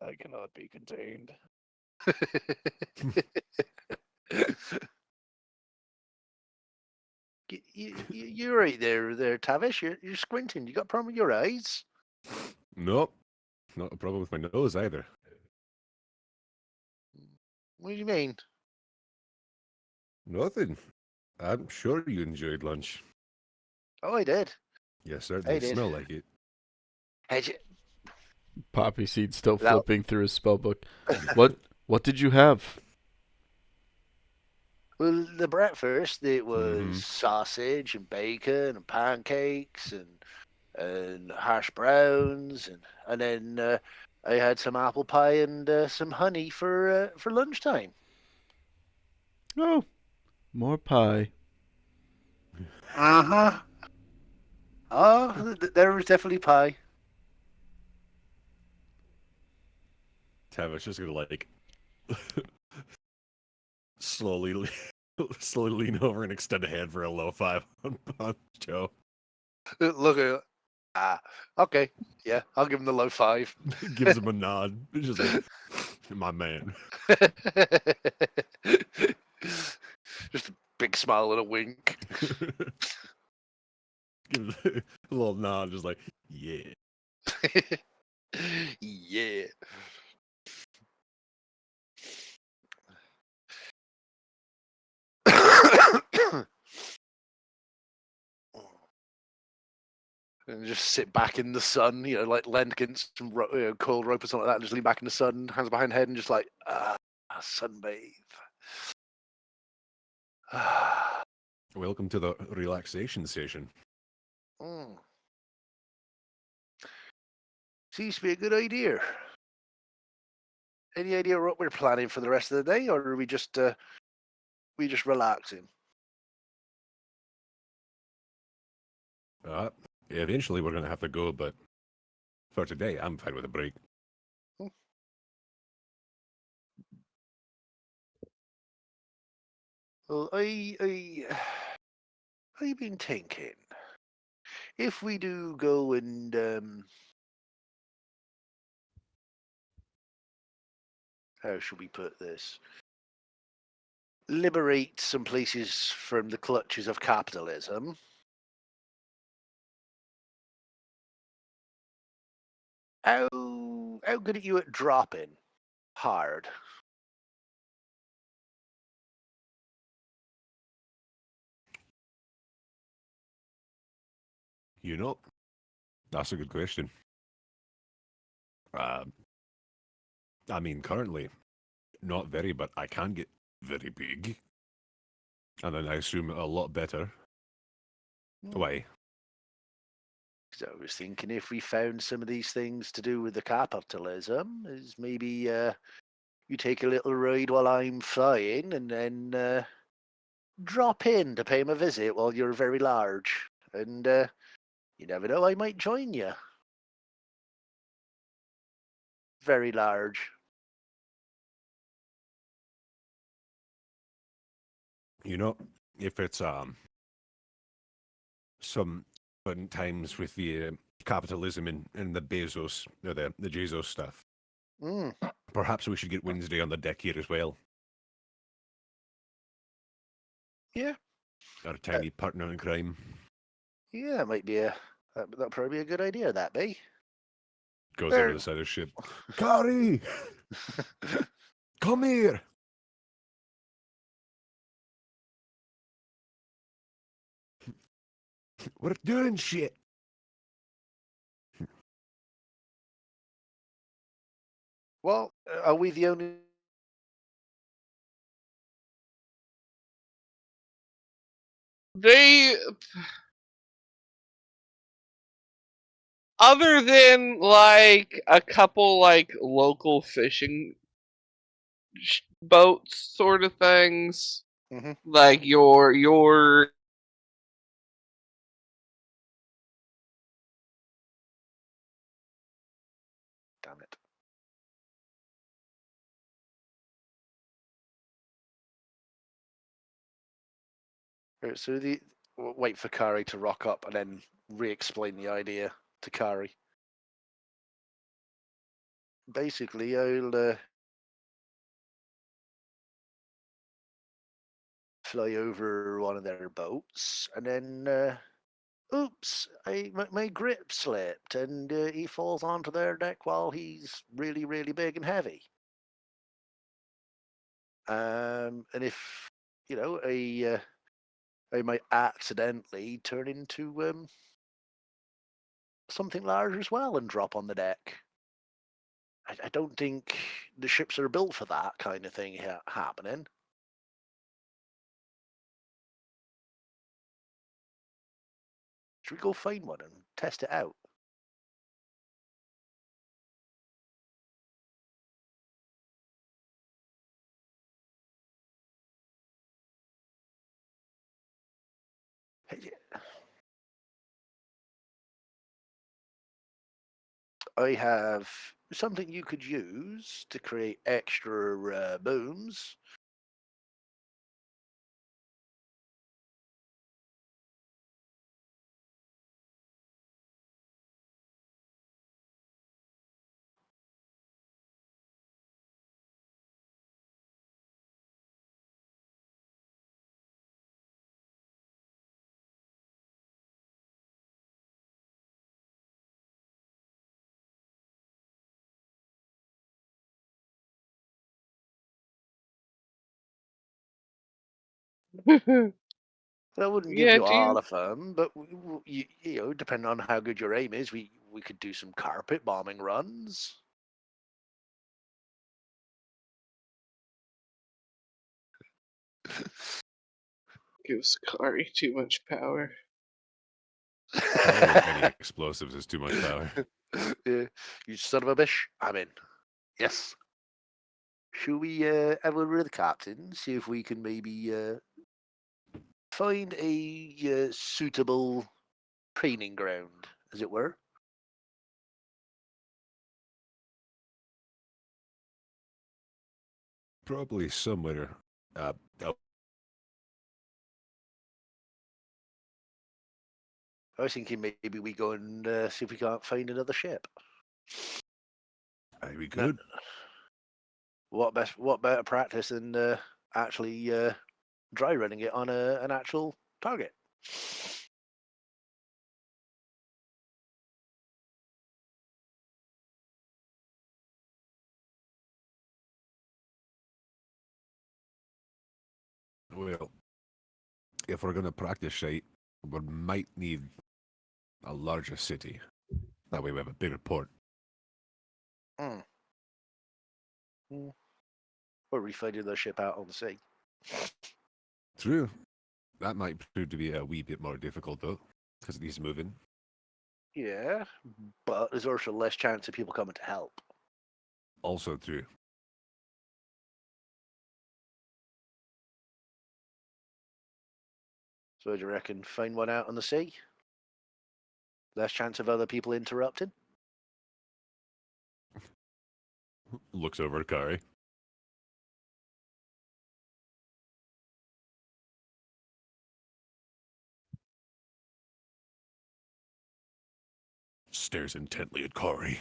I cannot be contained. You're right there, Tavish. You're squinting. You got a problem with your eyes? Nope. Not a problem with my nose either. What do you mean? Nothing. I'm sure you enjoyed lunch. Oh, I did. Yeah, certainly did. smell like it. Had you... Poppyseed still Now- flipping through his spellbook. What did you have? Well, the breakfast, it was Mhm. sausage and bacon and pancakes and hash browns and then I had some apple pie and some honey for lunchtime. Oh, more pie. Uh-huh. Oh, there was definitely pie. Tavish just gonna like slowly lean over and extend a hand for a low five on Joe. Look at okay. Yeah, I'll give him the low five. Gives him a nod. He's just like, my man. Just a big smile and a wink. Gives a little nod, just like, yeah. Yeah. And just sit back in the sun, like leaned against some coiled rope or something like that, and just lean back in the sun, hands behind head, and just like, sunbathe. Welcome to the relaxation session. Seems to be a good idea. Any idea what we're planning for the rest of the day, or are we just relaxing? Eventually we're gonna have to go, but for today, I'm fine with a break. Well, I've been thinking, if we do go and how should we put this? Liberate some places from the clutches of capitalism. How good are you at dropping hard? You know, that's a good question. I mean, currently, not very, but I can get very big. And then I assume a lot better. Why? So I was thinking if we found some of these things to do with the capitalism, is maybe you take a little ride while I'm flying and then drop in to pay him a visit while you're very large. And you never know, I might join you. Very large. You know, if it's some fun times with the capitalism and the Bezos or the Jesus stuff, perhaps we should get Wednesday on the deck here as well. Yeah. Our tiny partner in crime. Yeah, it might be that'll probably be a good idea, that be. Goes over the side of the ship. Kari! Come here! We're doing shit. Well, are we the only... They, other than like a couple like local fishing boats sort of things, like your Damn it. Right, so we'll wait for Kari to rock up and then re-explain the idea to Kari. Basically, I'll fly over one of their boats, and then, oops, my grip slipped, and he falls onto their deck while he's really, really big and heavy. And if, they might accidentally turn into something large as well and drop on the deck. I don't think the ships are built for that kind of thing happening. Should we go find one and test it out? I have something you could use to create extra booms. I wouldn't give Yeah, you do you? all of them, but you know, depending on how good your aim is, we could do some carpet bombing runs. Gives Kari too much power. All of any explosives is too much power. Yeah, you son of a bitch. I'm in. Yes. Should we have a word with the captain, see if we can maybe find a suitable training ground, as it were? Probably somewhere. Oh, I was thinking maybe we go and see if we can't find another ship. we could. What better practice than actually dry running it on an actual target? Well, if we're going to practice right, we might need a larger city. That way we have a bigger port. Mm. Or refitting the ship out on the sea. True. That might prove to be a wee bit more difficult, though, because it needs moving. Yeah, but there's also less chance of people coming to help. Also true. So do you reckon find one out on the sea? Less chance of other people interrupting? Looks over at Kari. Stares intently at Kari.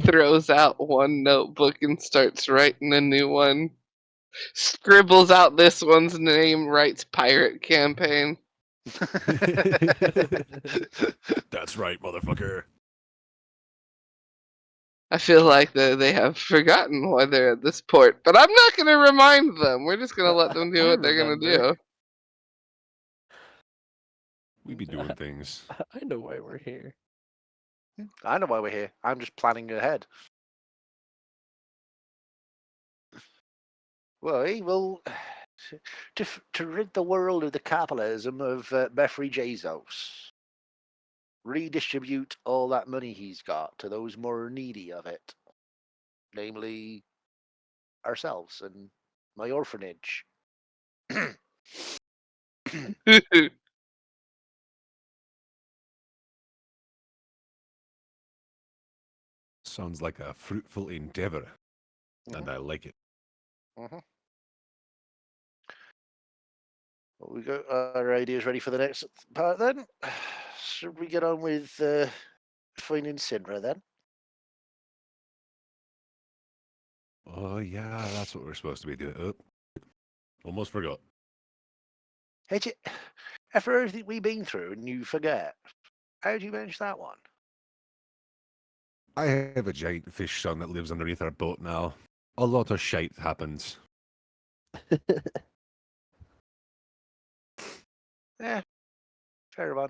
Throws out one notebook and starts writing a new one. Scribbles out this one's name, writes pirate campaign. That's right, motherfucker. I feel like they have forgotten why they're at this port, but I'm not going to remind them. We're just going to let them do I what they're going to remember. do. We be doing things. I know why we're here. I know why we're here. I'm just planning ahead. Well, to rid the world of the capitalism of Beffrey Jesus. Redistribute all that money he's got to those more needy of it. Namely, ourselves and my orphanage. Sounds like a fruitful endeavor, and I like it. Mm-hmm. Well, we got our ideas ready for the next part then. Should we get on with finding Sinra then? Oh, yeah, that's what we're supposed to be doing. Oh, almost forgot. Hey, after everything we've been through and you forget, how do you manage that one? I have a giant fish son that lives underneath our boat now. A lot of shite happens. Fair one.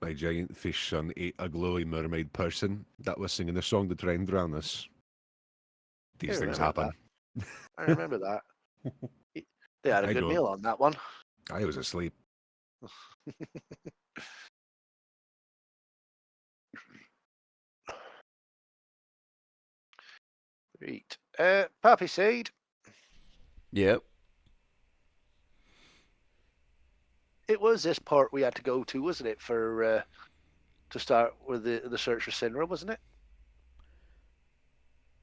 My giant fish son ate a glowy mermaid person that was singing the song that drowned us. These I things remember happen. I remember that. They had a I good don't. meal on that one. I was asleep. Right. Poppyseed, Yep. it was this part we had to go to, wasn't it, for to start with the search for Sinra, wasn't it?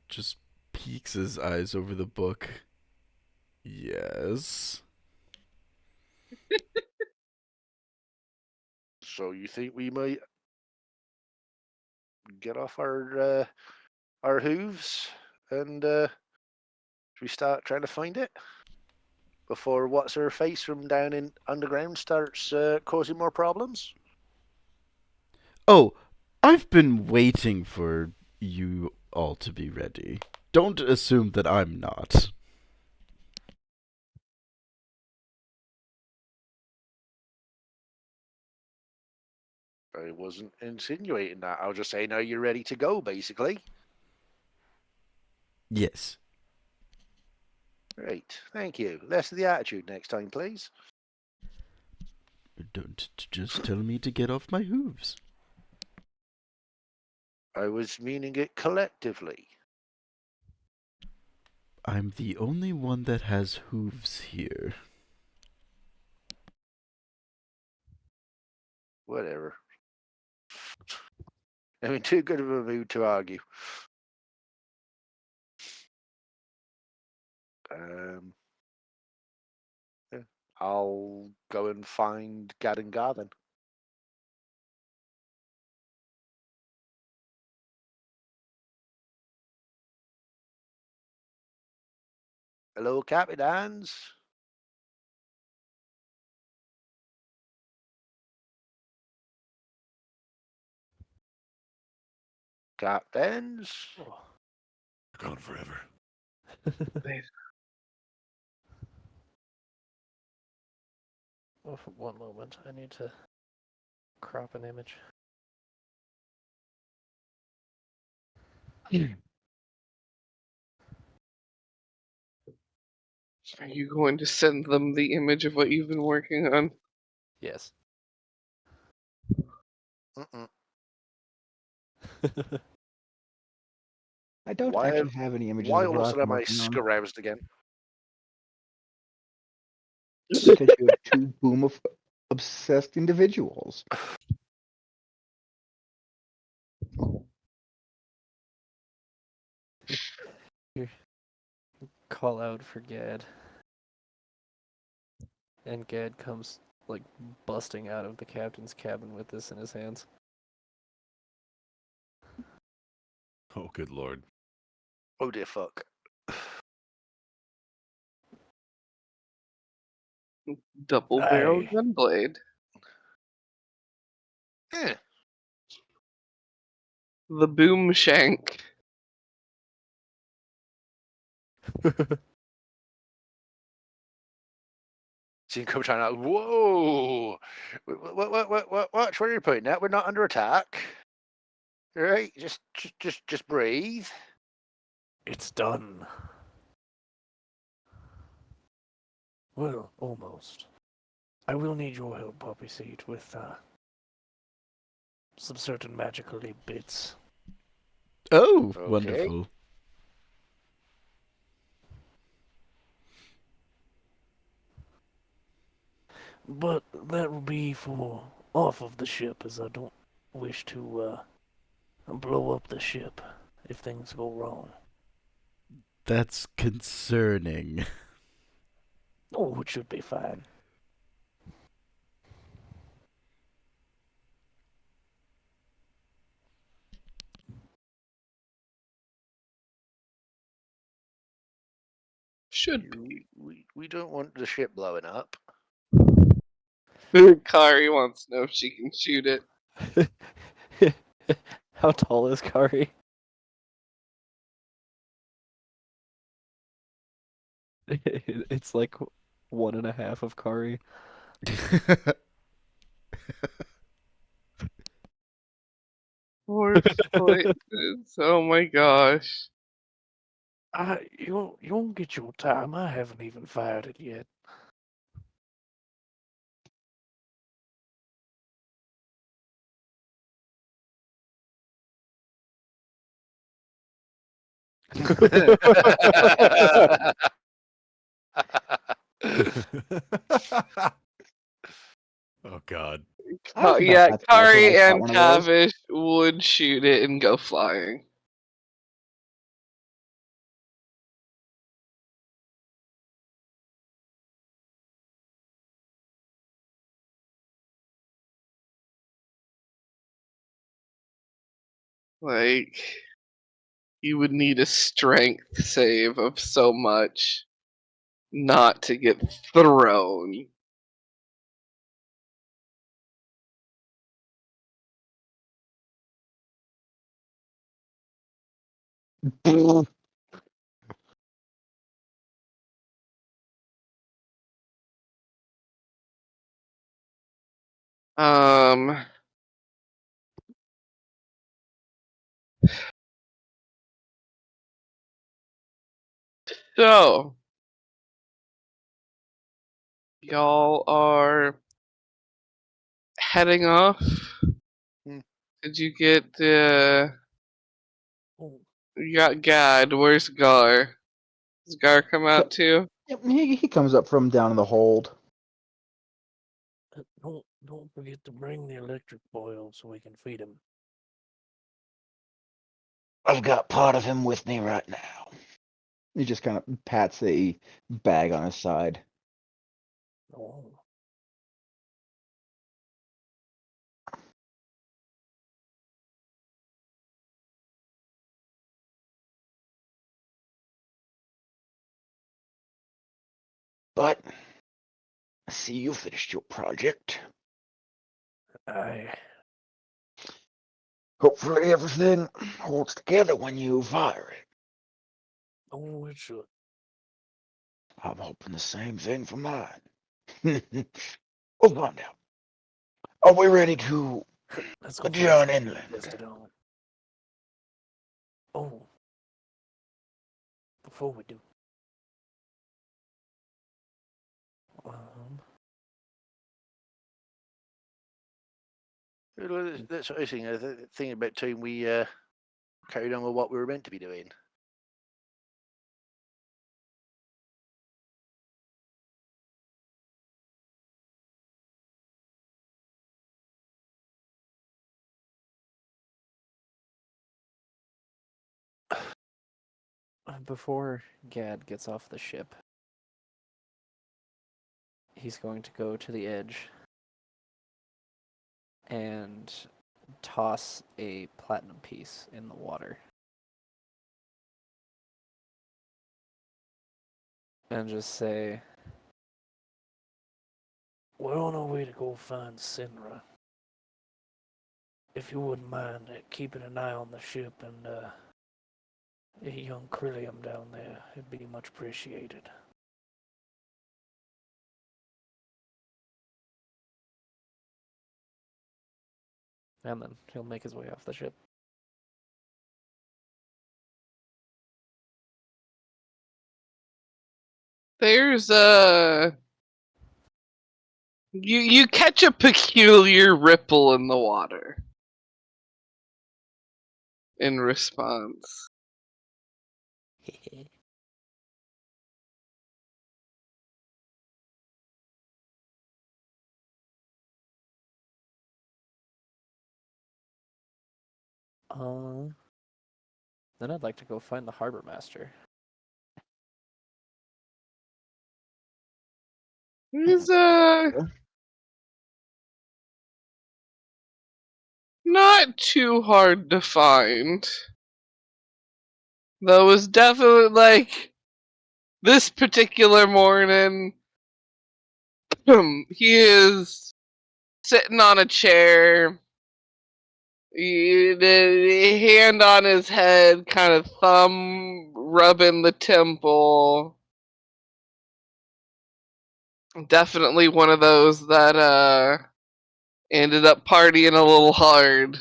Just peeks his eyes over the book. Yes. So you think we might get off our hooves and should we start trying to find it before what's her face from down in underground starts causing more problems? Oh, I've been waiting for you all to be ready. Don't assume that I'm not. I wasn't insinuating that. I was just saying, are you ready to go, basically? Yes. Right, thank you. Less of the attitude next time, please. Don't just tell me to get off my hooves. I was meaning it collectively. I'm the only one that has hooves here. Whatever. I'm in too good of a mood to argue. Yeah, I'll go and find Gad and Gar then. Hello, Captains. Captains. Oh. Gone forever. Oh, for one moment, I need to crop an image. Are you going to send them the image of what you've been working on? Yes. Mm-mm. I don't Why- actually have any images Why of all of a what sudden I'm am I working on. scaroused again? Because you're two boom of obsessed individuals. Call out for Gad. And Gad comes, like, busting out of the captain's cabin with this in his hands. Oh, good lord. Oh dear fuck. Double barrel Aye. gunblade. Eh, The boom shank. so you come trying out. Whoa! What? Watch where you're putting that. We're not under attack. All right, just breathe. It's done. Well, almost. I will need your help, Poppyseed, with some certain magical bits. Oh, Okay. wonderful. But that will be for off of the ship, as I don't wish to blow up the ship if things go wrong. That's concerning. Oh, it should be fine. Should be. We don't want the ship blowing up. Kari wants to know if she can shoot it. How tall is Kari? It's like 1.5 of Kari. Four places. Oh my gosh. You won't get your time. I haven't even fired it yet. Oh God. I don't know if Yeah, that's also Kari like and one of those. Tavish would shoot it and go flying. Like, you would need a strength save of so much not to get thrown. Um, so y'all are heading off. Hmm. Did you get Oh, you got Gad? Where's Gar? Does Gar come out too? Yep, he comes up from down in the hold. don't forget to bring the electric boil so we can feed him. I've got part of him with me right now. He just kind of pats a bag on his side. Oh, But I see you finished your project. Hopefully everything holds together when you fire it. oh, it should. I'm hoping the same thing for mine. We'll find out. Are we ready to Let's go find adjourn something to inland? test it on. Oh, before we do, um, That's what I was thinking about time we carried on with what we were meant to be doing. Before Gad gets off the ship, he's going to go to the edge and toss a platinum piece in the water. And just say, we're on our way to go find Sinra. If you wouldn't mind keeping an eye on the ship and a young Krillium down there, it'd be much appreciated. and then he'll make his way off the ship. There's you catch a peculiar ripple in the water in response. Then I'd like to go find the harbor master. He's not too hard to find. Though it's definitely like this particular morning he is sitting on a chair, the hand on his head, kind of thumb rubbing the temple. Definitely one of those that ended up partying a little hard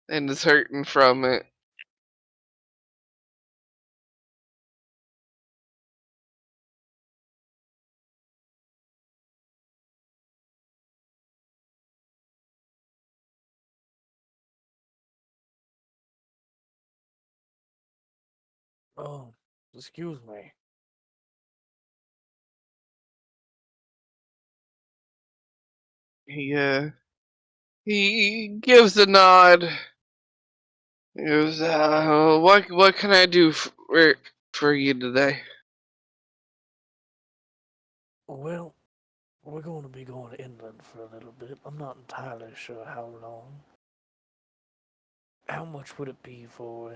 and is hurting from it. Oh, excuse me. He gives a nod. He goes, what can I do for you today? Well, we're going to be going inland for a little bit. I'm not entirely sure how long. How much would it be for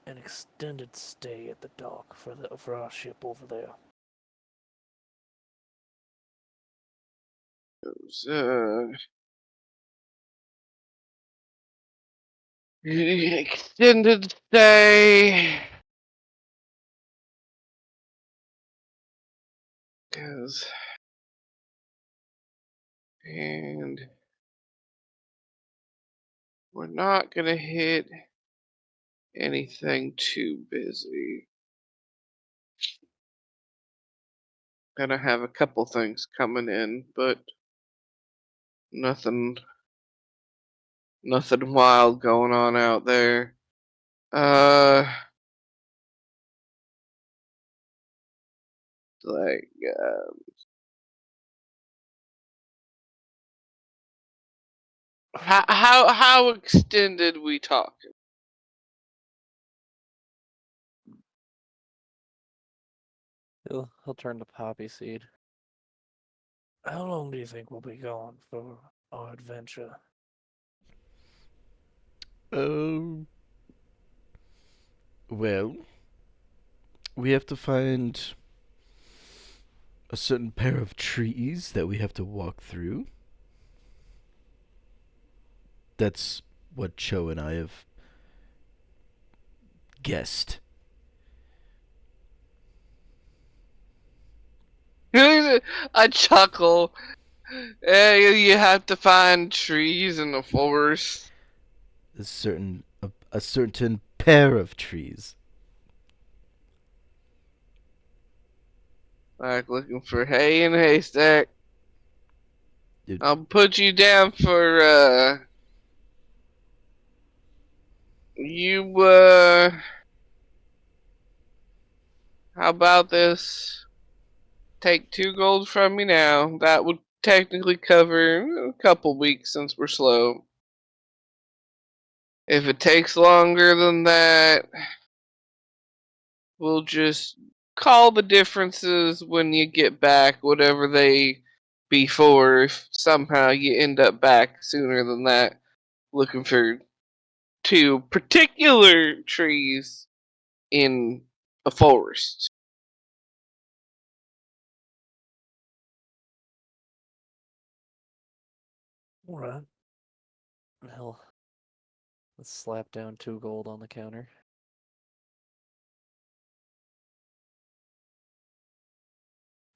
an extended stay at the dock for our ship over there? Extended stay. And we're not gonna hit anything too busy. Gonna have a couple things coming in, but nothing wild going on out there. Like how extended we talking? He'll turn to Poppyseed. How long do you think we'll be gone for our adventure? Oh, well, we have to find a certain pair of trees that we have to walk through. That's what Chou and I have guessed. I chuckle. You have to find trees in the forest. A certain pair of trees. Like looking for hay in a haystack. It- I'll put you down for you how about this? Take 2 gold from me now. That would technically cover a couple weeks since we're slow. If it takes longer than that, we'll just call the differences when you get back, whatever they be for. If somehow you end up back sooner than that, looking for 2 particular trees in a forest. All right. Let's slap down 2 gold on the counter.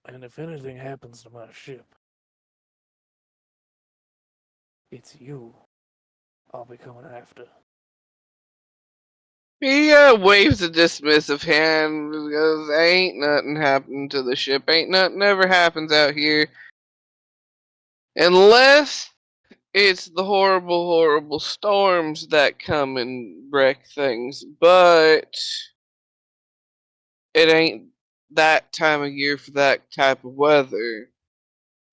And if anything happens to my ship, it's you I'll be coming after. He waves a dismissive hand and goes, ain't nothing happened to the ship. Ain't nothing ever happens out here. Unless it's the horrible, horrible storms that come and wreck things. But it ain't that time of year for that type of weather.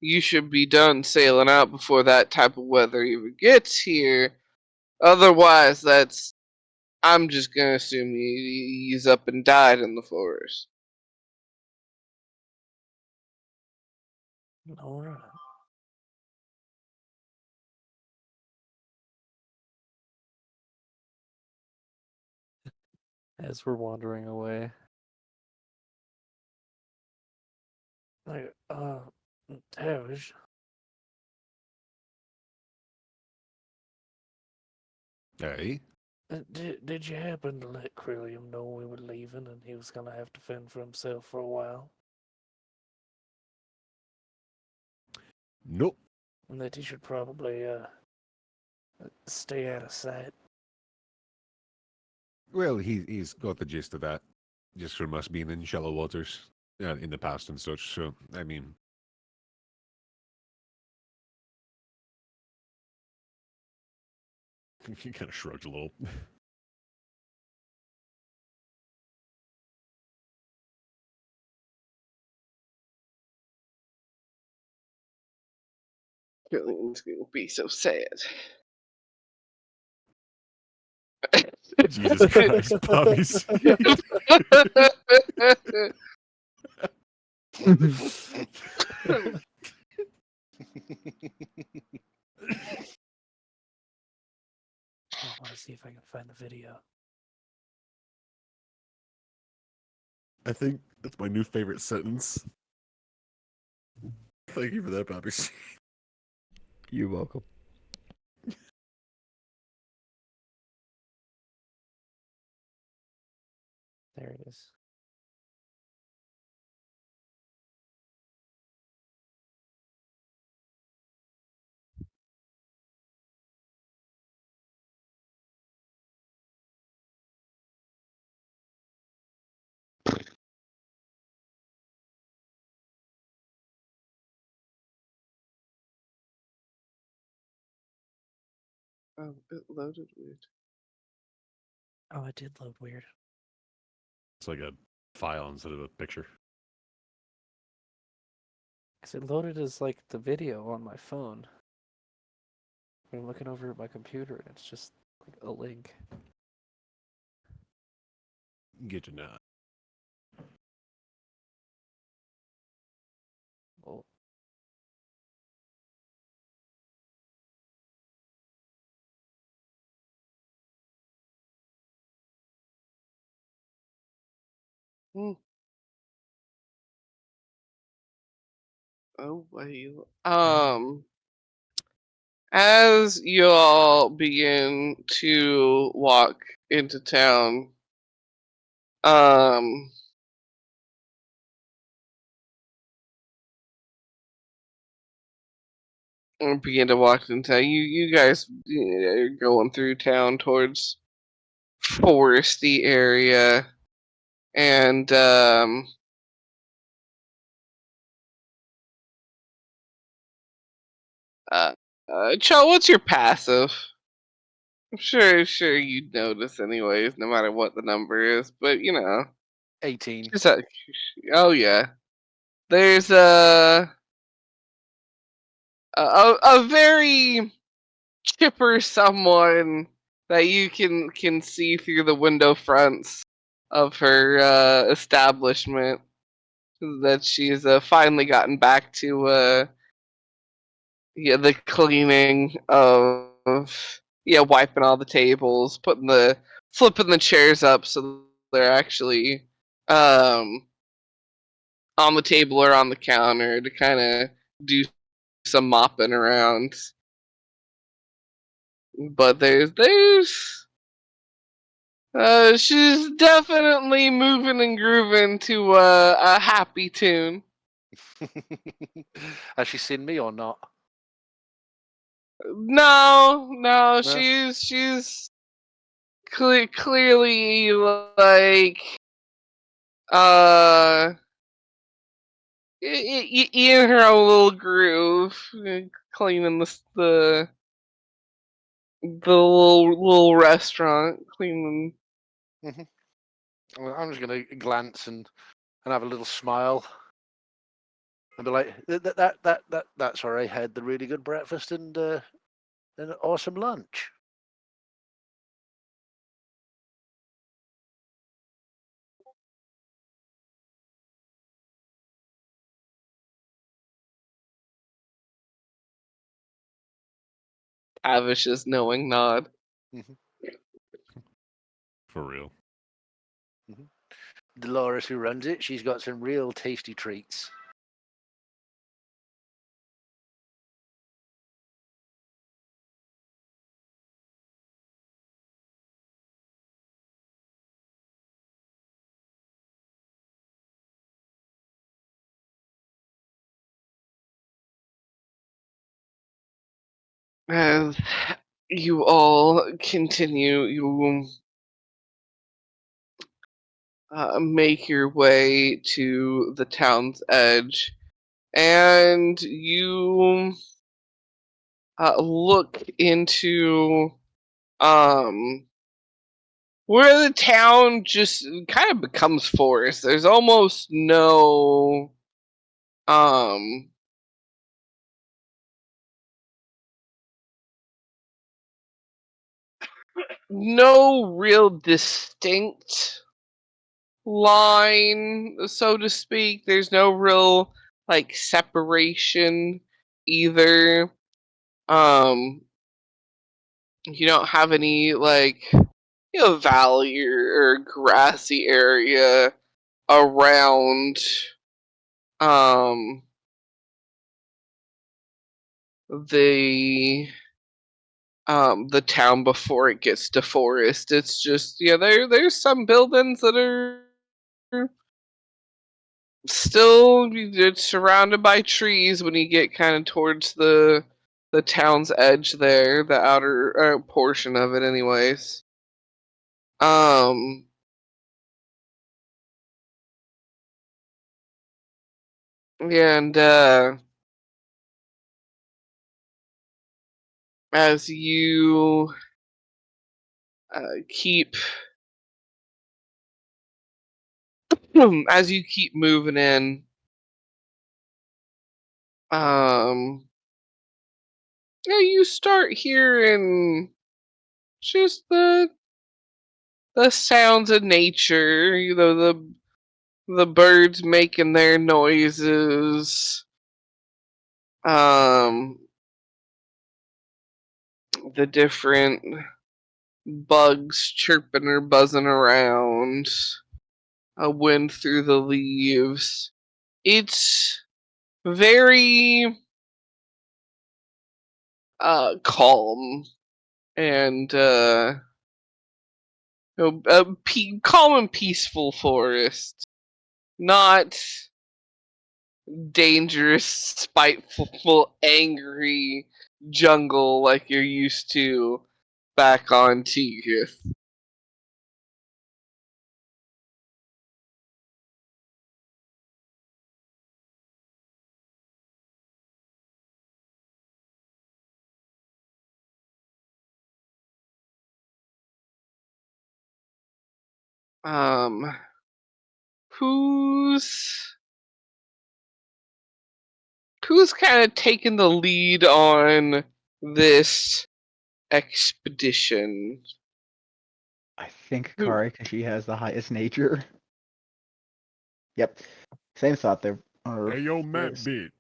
You should be done sailing out before that type of weather even gets here. Otherwise, I'm just gonna assume he's up and died in the forest. All right. As we're wandering away, Like, Tavish, Aye. did you happen to let Krillium know we were leaving and he was gonna have to fend for himself for a while? Nope. And that he should probably stay out of sight. Well, he's got the gist of that, just from us being in shallow waters in the past and such. So, I mean, he kind of shrugged a little. Killian's gonna be so sad. Jesus Christ, Poppyseed. I want to see if I can find the video. I think that's my new favorite sentence. Thank you for that, Poppyseed. You're welcome. There it is. Oh, it loaded weird. Oh, it did load weird. It's like a file instead of a picture. Because it loaded as like the video on my phone. I'm looking over at my computer and it's just like a link. Get to know. Well, Oh, wait. As you all begin to walk into town, or begin to walk into town, you guys are going through town towards foresty area, and Chou, what's your passive? I'm sure you'd notice anyways, no matter what the number is. But 18. just oh yeah, there's a very chipper someone that you can see through the window fronts of her establishment that she's finally gotten back to the cleaning of wiping all the tables, flipping the chairs up so they're actually um on the table or on the counter to kind of do some mopping around. But she's definitely moving and grooving to a happy tune. Has she seen me or not? No, No? she's clearly like uh in her own little groove, cleaning the little restaurant, cleaning. Well, I'm just going to glance and have a little smile and be like, that's where I had the really good breakfast and an awesome lunch. Tavish's knowing nod. For real. Dolores, who runs it, she's got some real tasty treats. As you all continue, you make your way to the town's edge, and you look into where the town just kind of becomes forest. There's almost um no real distinct line, so to speak. There's no real like separation either. Um, you don't have any like valley or grassy area around um the the town before it gets to forest. It's just there's some buildings that are still it's surrounded by trees when you get kind of towards the town's edge there, the outer portion of it anyways. Um and as you keep as you keep moving in, um you start hearing just the sounds of nature, the birds making their noises, um the different bugs chirping or buzzing around, a wind through the leaves. It's very calm and calm and peaceful forest. Not dangerous, spiteful, angry jungle like you're used to back on Teeth. Um, who's who's kind of taking the lead on this expedition? I think Who? Kari, because she has the highest nature. Yep. Same thought there. Hey, yo, Matt Yes. beat.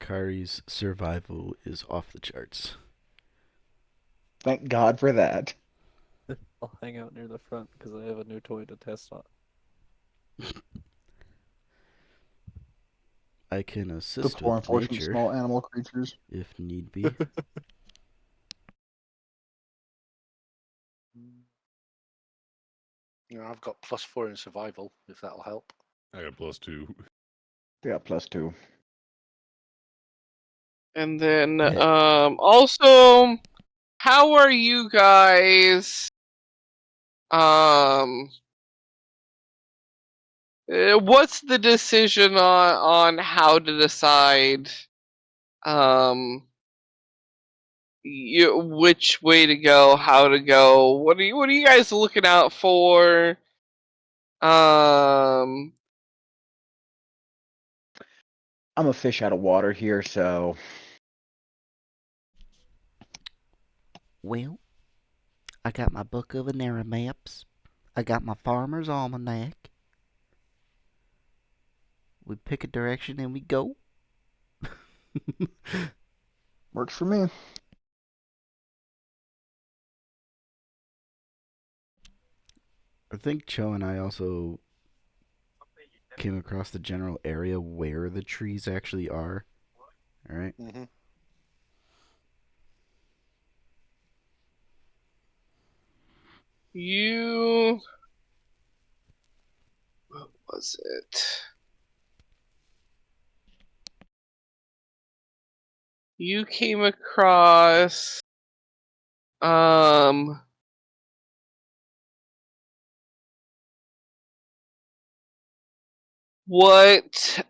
Kari's survival is off the charts. Thank God for that. I'll hang out near the front because I have a new toy to test on. I can The assist poor, with unfortunate nature small animal creatures. if need be. I've got +4 in survival, if that'll help. I got +2. They got +2. And then Hey. also, how are you guys what's the decision on how to decide which way to go, how to go? What are you guys looking out for? Um I'm a fish out of water here, so Well, I got my book of Venera maps. I got my farmer's almanac. We pick a direction and we go. works for me. I think Chou and I also came across the general area where the trees actually are. Alright? Mm-hmm. what was it? you came across what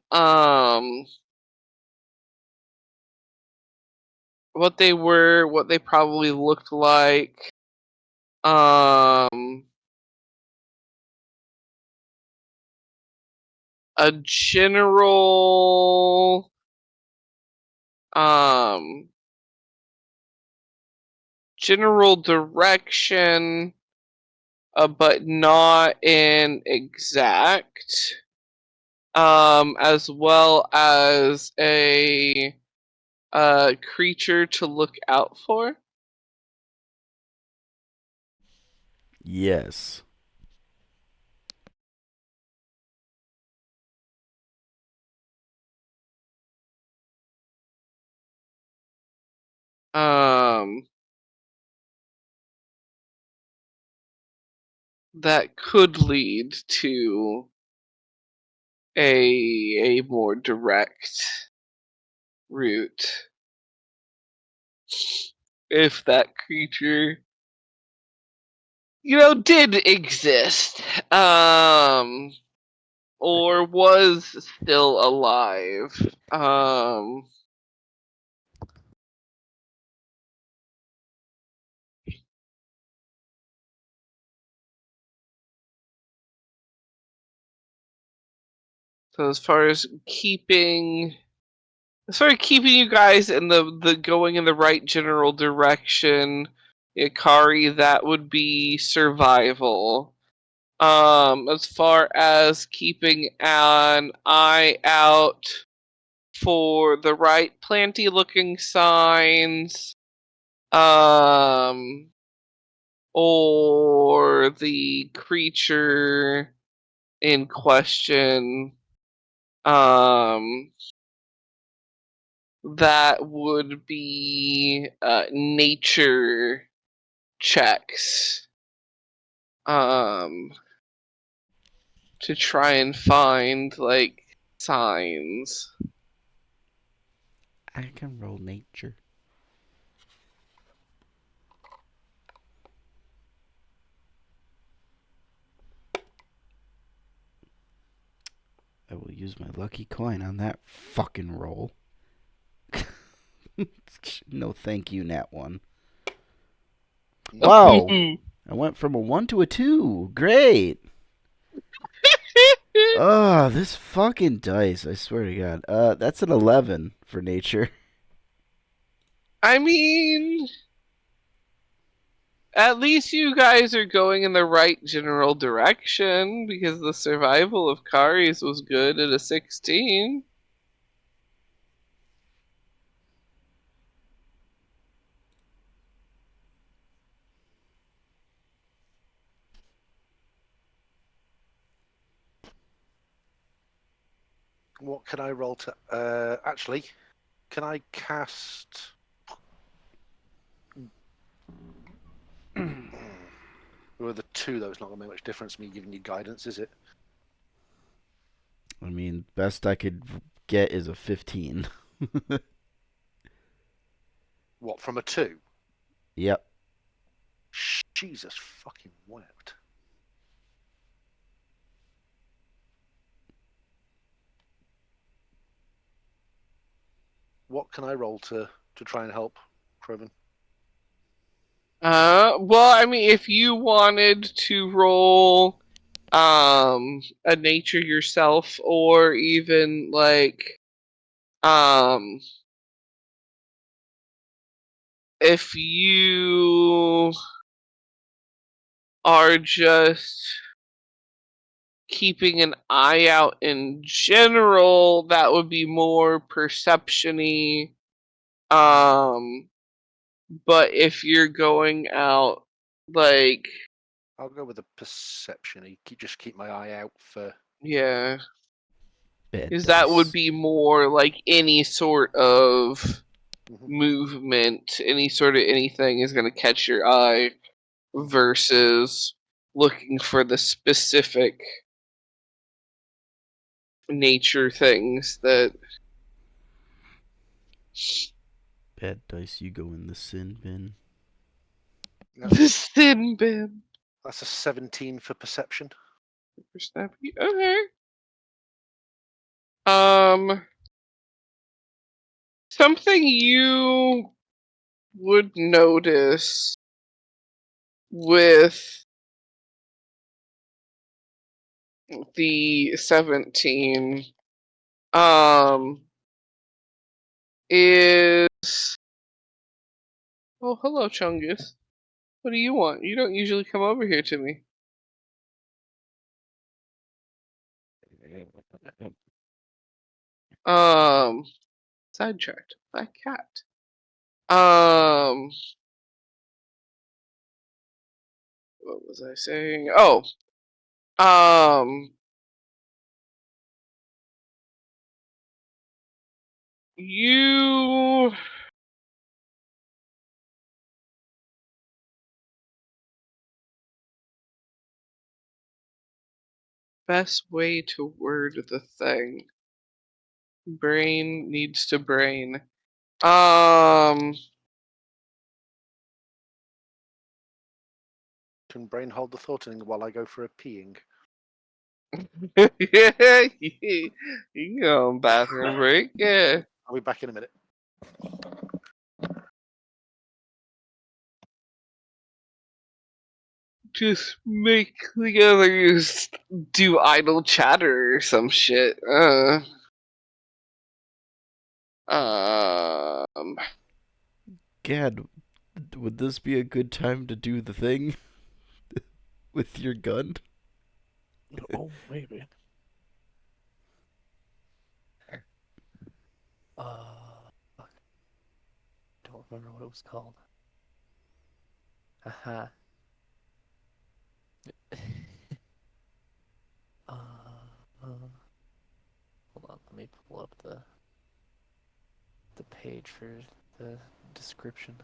what they probably looked like. A general general direction, but not an exact, as well as a creature to look out for. Yes. That could lead to a more direct route if that creature, did exist, or was still alive. So as far as keeping you guys in the going in the right general direction, Kari, that would be survival. As far as keeping an eye out for the right planty looking signs, or the creature in question, that would be nature checks, to try and find like signs. I can roll nature. I will use my lucky coin on that fucking roll. No thank you, Nat 1. Wow! I went from a 1 to a 2. Great! Oh, this fucking dice, I swear to God. That's an 11 for nature. I mean, at least you guys are going in the right general direction, because the survival of Kari's was good at a 16. What can I roll to? Actually, can I cast? With the 2, though, it's not going to make much difference to me giving you guidance, is it? I mean, best I could get is a 15. What, from a 2? Yep. Jesus fucking wept. What can I roll to try and help, Croven? Well, I mean, if you wanted to roll a nature yourself, or even like if you are just keeping an eye out in general, that would be more perception-y. But if you're going out, like, I'll go with the perception. Just keep my eye out for. yeah, Bad because that would dice. be more like any sort of Mhm. movement, any sort of anything is going to catch your eye, versus looking for the specific nature things that Bad dice, you go in the sin bin. The sin bin. That's a 17 for perception. For snappy. Okay. Something you would notice with the 17 is oh, hello Chungus. What do you want? You don't usually come over here to me. Sidetracked by cat. What was I saying? Oh, you best way to word the thing. Brain needs to brain. Can brain hold the thought in while I go for a peeing? Yeah, you can go on bathroom break. Yeah. I'll be back in a minute. Just make the others do idle chatter or some shit. Gad, would this be a good time to do the thing with your gun? Oh, maybe. Don't remember what it was called. Haha. Hold on, let me pull up the page for the description.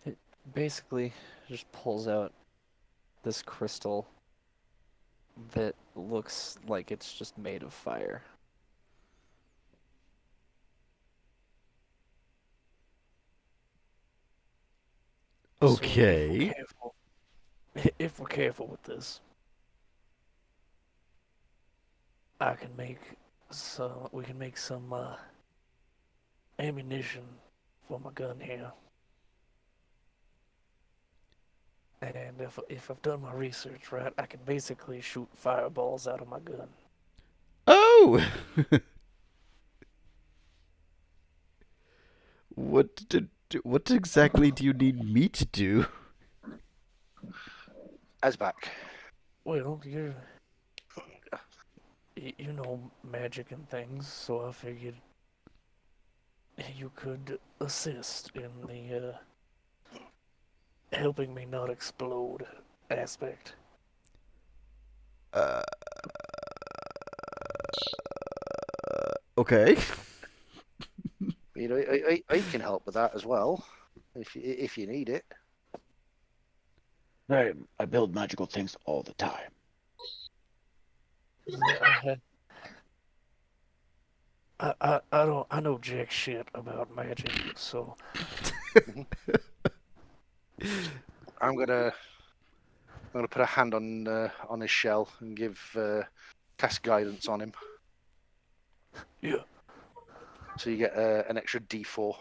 It basically just pulls out this crystal that looks like it's just made of fire. Okay. So if we're careful with this, we can make some ammunition for my gun here. And if I've done my research right, I can basically shoot fireballs out of my gun. Oh! What exactly do you need me to do? As back. Well, you know magic and things, so I figured you could assist in the helping me not explode aspect. Okay. You know, I can help with that as well, if you need it. I build magical things all the time. I know jack shit about magic, so I'm gonna put a hand on his shell and cast guidance on him. yeah. So you get an extra D4.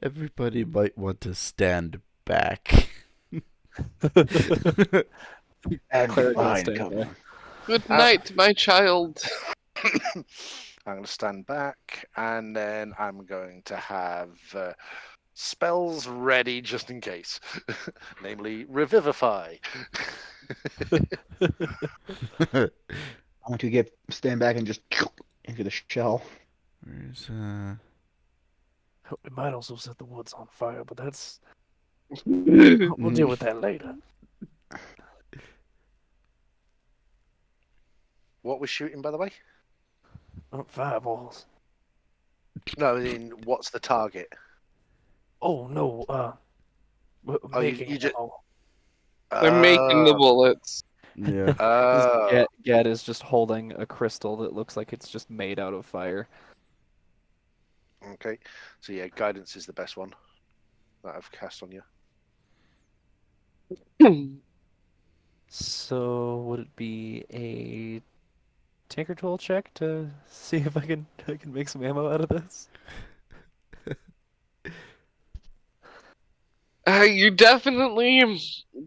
Everybody might want to stand back. And Cleric will divine stand cover. there. Good night, my child. I'm going to stand back, and then I'm going to have spells ready just in case, namely Revivify. I want to stand back and just into the shell. Where's We might also set the woods on fire, but that's Good we'll deal with that later. What was shooting, by the way? Fireballs. No, I mean, what's the target? Oh no. Oh, Making you just. ammo. They're making the bullets. Yeah. Gad is just holding a crystal that looks like it's just made out of fire. Okay. So yeah, guidance is the best one that I've cast on you. So would it be a Tinker Tool check to see if I can make some ammo out of this? You're definitely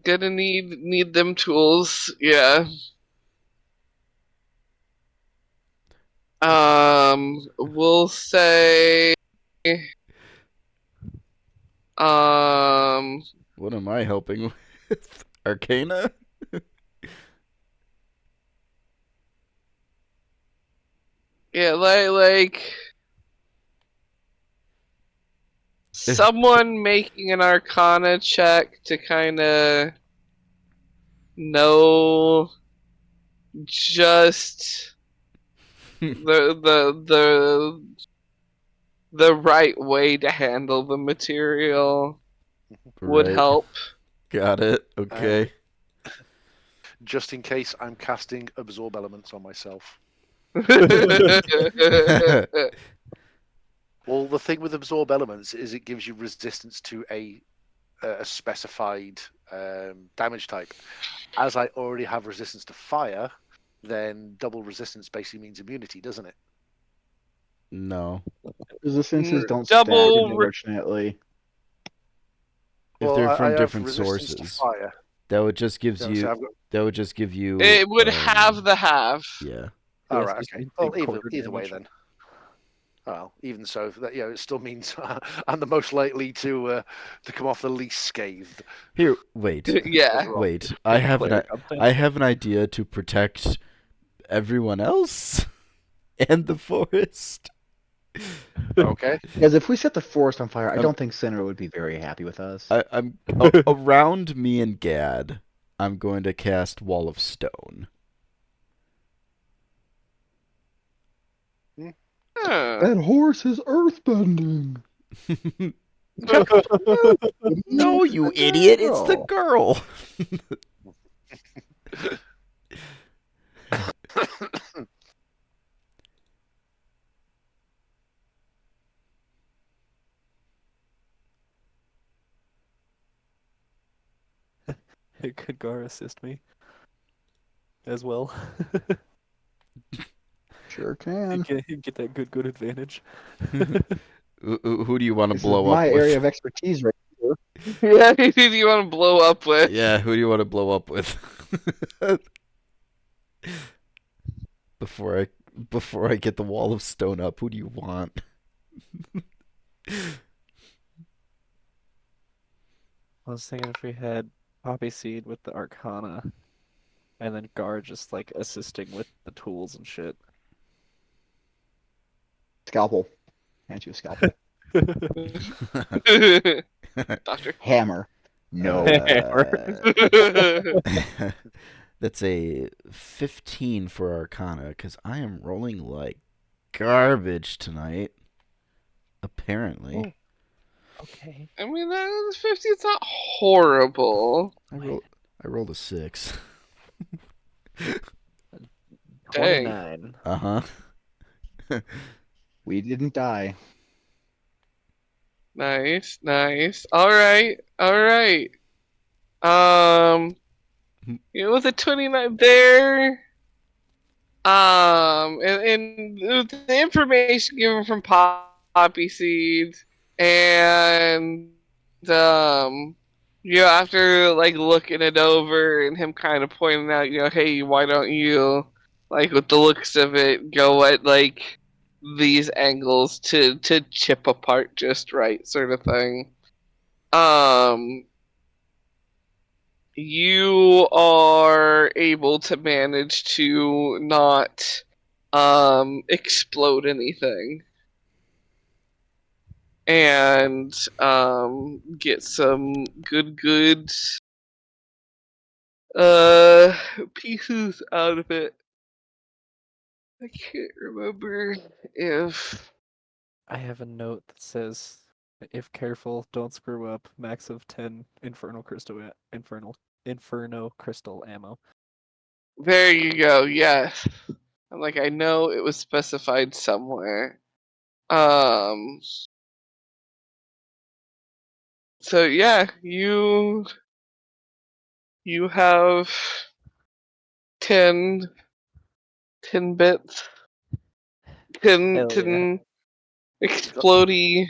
gonna need them tools. Yeah. We'll say. What am I helping with? Arcana? Yeah, like someone making an Arcana check to kind of know just the right way to handle the material would Right. help. Got it. Okay. Just in case I'm casting absorb elements on myself. Well, the thing with absorb elements is it gives you resistance to a specified damage type. As I already have resistance to fire, then double resistance basically means immunity, doesn't it? No. Resistances don't stack, Double unfortunately. If Well, they're I from have different resistance to sources, fire. that would just gives So you. I've got... That would just give you. It would have the have. Yeah. Oh, Yes, right, just okay. take Well, quarter either way damage. then. Well, even so, that it still means I'm the most likely to come off the least scathed. Here, wait. Yeah. Wait. I have an Cleric up there. I have an idea to protect everyone else and the forest. Okay. Because if we set the forest on fire, I I'm- don't think Centaur would be very happy with us. I'm around me and Gad. I'm going to cast Wall of Stone. Huh. That horse is earthbending. No, you idiot! It's the girl. Could Gar assist me as well? Sure can. Get that good advantage. Who do you want to This blow is my up area with? of expertise right here. Yeah, who do you want to blow up with? Yeah, who do you want to blow up with? Before I get the Wall of Stone up, who do you want? I was thinking if we had Poppyseed with the Arcana, and then Gar just like assisting with the tools and shit. Scalpel. Hand you a scalpel. Doctor. Hammer. No. That's a 15 for Arcana, because I am rolling like garbage tonight. Apparently. Okay. I mean, that 50. It's not horrible. I rolled a 6. Dang. 29. Uh-huh. We didn't die. Nice. All right. With a 29 there. And the information given from Poppyseed, and after like looking it over and him kind of pointing out, hey, why don't you, like, with the looks of it, go at like these angles to chip apart just right, sort of thing. You are able to manage to not explode anything, and get some good pieces out of it. I can't remember if I have a note that says, "If careful, don't screw up. Max of 10 Inferno Crystal ammo." there you go. Yes, I'm like I know it was specified somewhere. So yeah, you have 10 bits, 10 Hell yeah. 10 explodey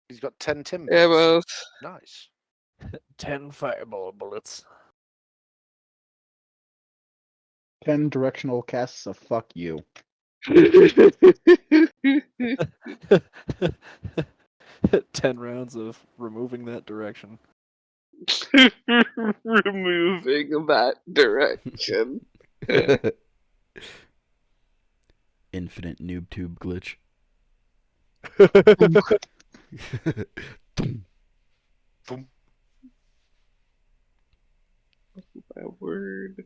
He's got 10 timbits. ammos. Nice. 10 fireball bullets. 10 directional casts of fuck you. 10 rounds of removing that direction. Removing that direction. Infinite noob tube glitch. My word.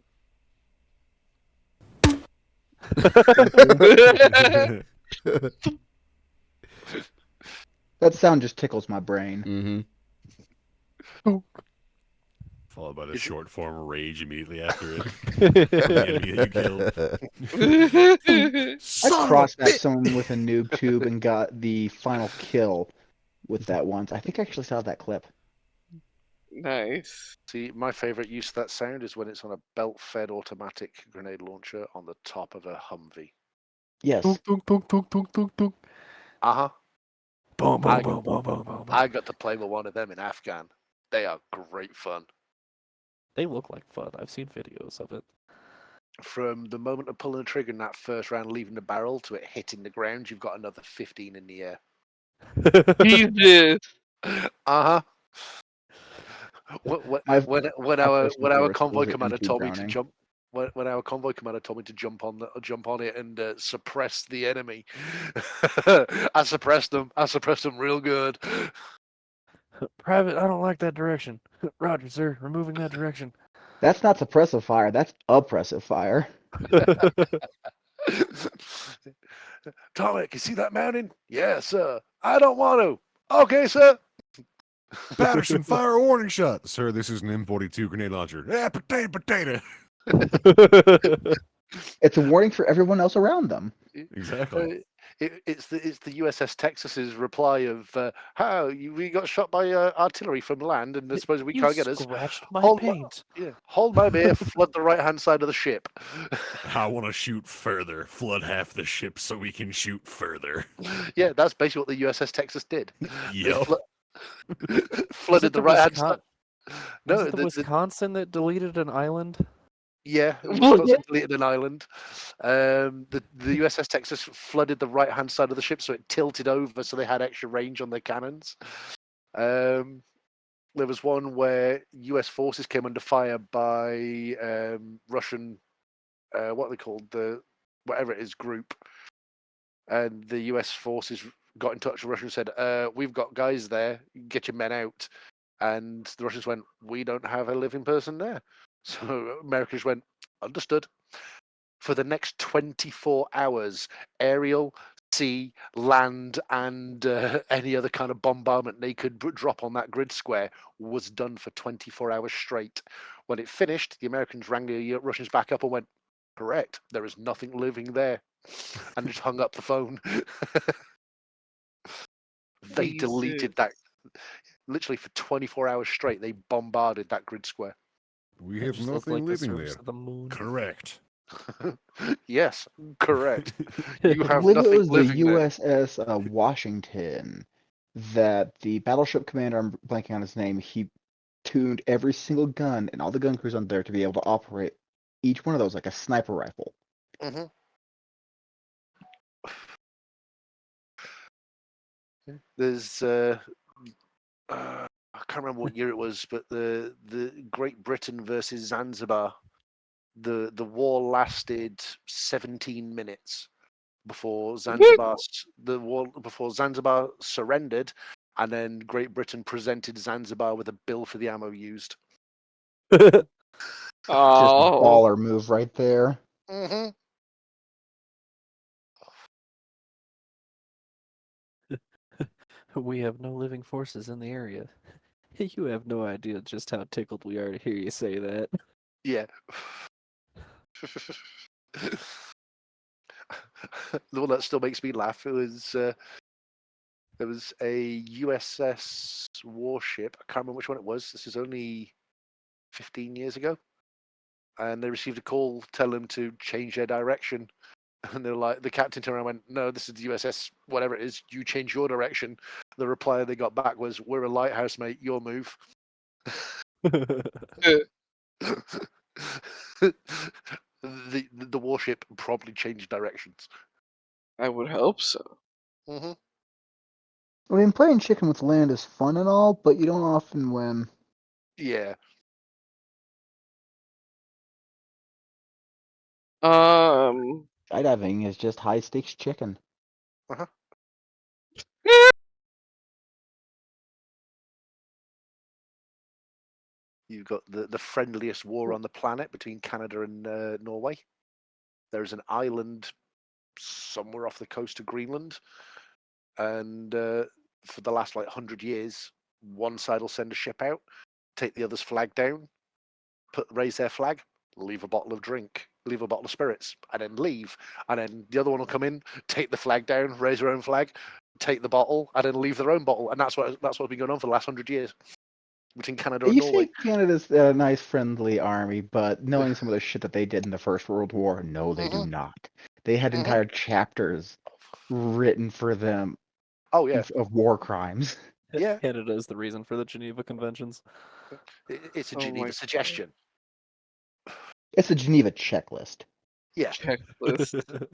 That sound just tickles my brain. Mm-hmm. Followed by the Is it- short form rage immediately after it. The enemy that you killed. I crossed someone with a noob tube and got the final kill with that once. I think I actually saw that clip. Nice. See, my favorite use of that sound is when it's on a belt-fed automatic grenade launcher on the top of a Humvee. Yes. Uh-huh. Boom, boom, I- boom, boom, boom, boom, boom. I got to play with one of them in Afghan. They are great fun. They look like fun. I've seen videos of it. From the moment of pulling the trigger in that first round, leaving the barrel, to it hitting the ground, you've got another 15 in the air. Jesus. Uh-huh. When My our first endurance convoy was an commander M2 told me to drowning. jump, when our convoy commander told me to jump on it and suppress the enemy, I suppressed them. I suppressed them real good. Private, I don't like that direction. Roger, sir. Removing that direction. That's not suppressive fire. That's oppressive fire. Tomek, you see that mountain? Yes, sir. I don't want to. Okay, sir. Patterson, fire a warning shot. Sir, this is an M42 grenade launcher. Yeah, potato. It's a warning for everyone else around them. Exactly. It's the USS Texas's reply of how we got shot by artillery from land, and I suppose we You can't get us. scratched my Hold paint. hold my beer, flood the right hand side of the ship. I want to shoot further. Flood half the ship so we can shoot further. Yeah, that's basically what the USS Texas did. They Yep. flooded the right hand side. No, Was it the Wisconsin that deleted an island? yeah, Wisconsin deleted an island. The USS Texas flooded the right hand side of the ship, so it tilted over, so they had extra range on their cannons. There was one where US forces came under fire by Russian, what are they called, the whatever it is group, and the US forces got in touch with Russia and said, "We've got guys there. Get your men out." And the Russians went, "We don't have a living person there." So Americans went, "Understood." For the next 24 hours, aerial, sea, land, and any other kind of bombardment they could drop on that grid square was done for 24 hours straight. When it finished, the Americans rang the Russians back up and went, "Correct, there is nothing living there," and just hung up the phone. They deleted that. Literally for 24 hours straight, they bombarded that grid square. We It have just looked nothing like the living surface there. of the moon. Correct. Yes, correct. You I have believe it nothing was the living there. USS Washington that the battleship commander, I'm blanking on his name, he tuned every single gun and all the gun crews on there to be able to operate each one of those like a sniper rifle. Mm-hmm. There's I can't remember what year it was, but the Great Britain versus Zanzibar, the war lasted 17 minutes before Zanzibar surrendered, and then Great Britain presented Zanzibar with a bill for the ammo used. Just Oh, baller move right there. Mm-hmm. We have no living forces in the area. You have no idea just how tickled we are to hear you say that. Yeah. The one that still makes me laugh was there was a USS warship. I can't remember which one it was. This is only 15 years ago, and they received a call telling them to change their direction. And they're like, the captain turned around and went, "No, this is the USS, whatever it is. You change your direction." The reply they got back was, "We're a lighthouse, mate. Your move." The warship probably changed directions. I would hope so. Mm-hmm. I mean, playing chicken with land is fun and all, but you don't often win. Yeah. Skydiving is just high stakes chicken. You've got the friendliest war on the planet between Canada and Norway. There's an island somewhere off the coast of Greenland, and for the last 100 years, one side will send a ship out, take the other's flag down, raise their flag, leave a bottle of drink, leave a bottle of spirits, and then leave. And then the other one will come in, take the flag down, raise their own flag, take the bottle, and then leave their own bottle. And that's what's been going on for the last 100 years between Canada and You Norway. say Canada's a nice, friendly army, but knowing some of the shit that they did in the First World War, no, they do not. They had entire chapters written for them Oh yeah, of war crimes. yeah. Canada is the reason for the Geneva Conventions. It's a Oh Geneva my suggestion. It's a Geneva checklist. Yeah. Checklist.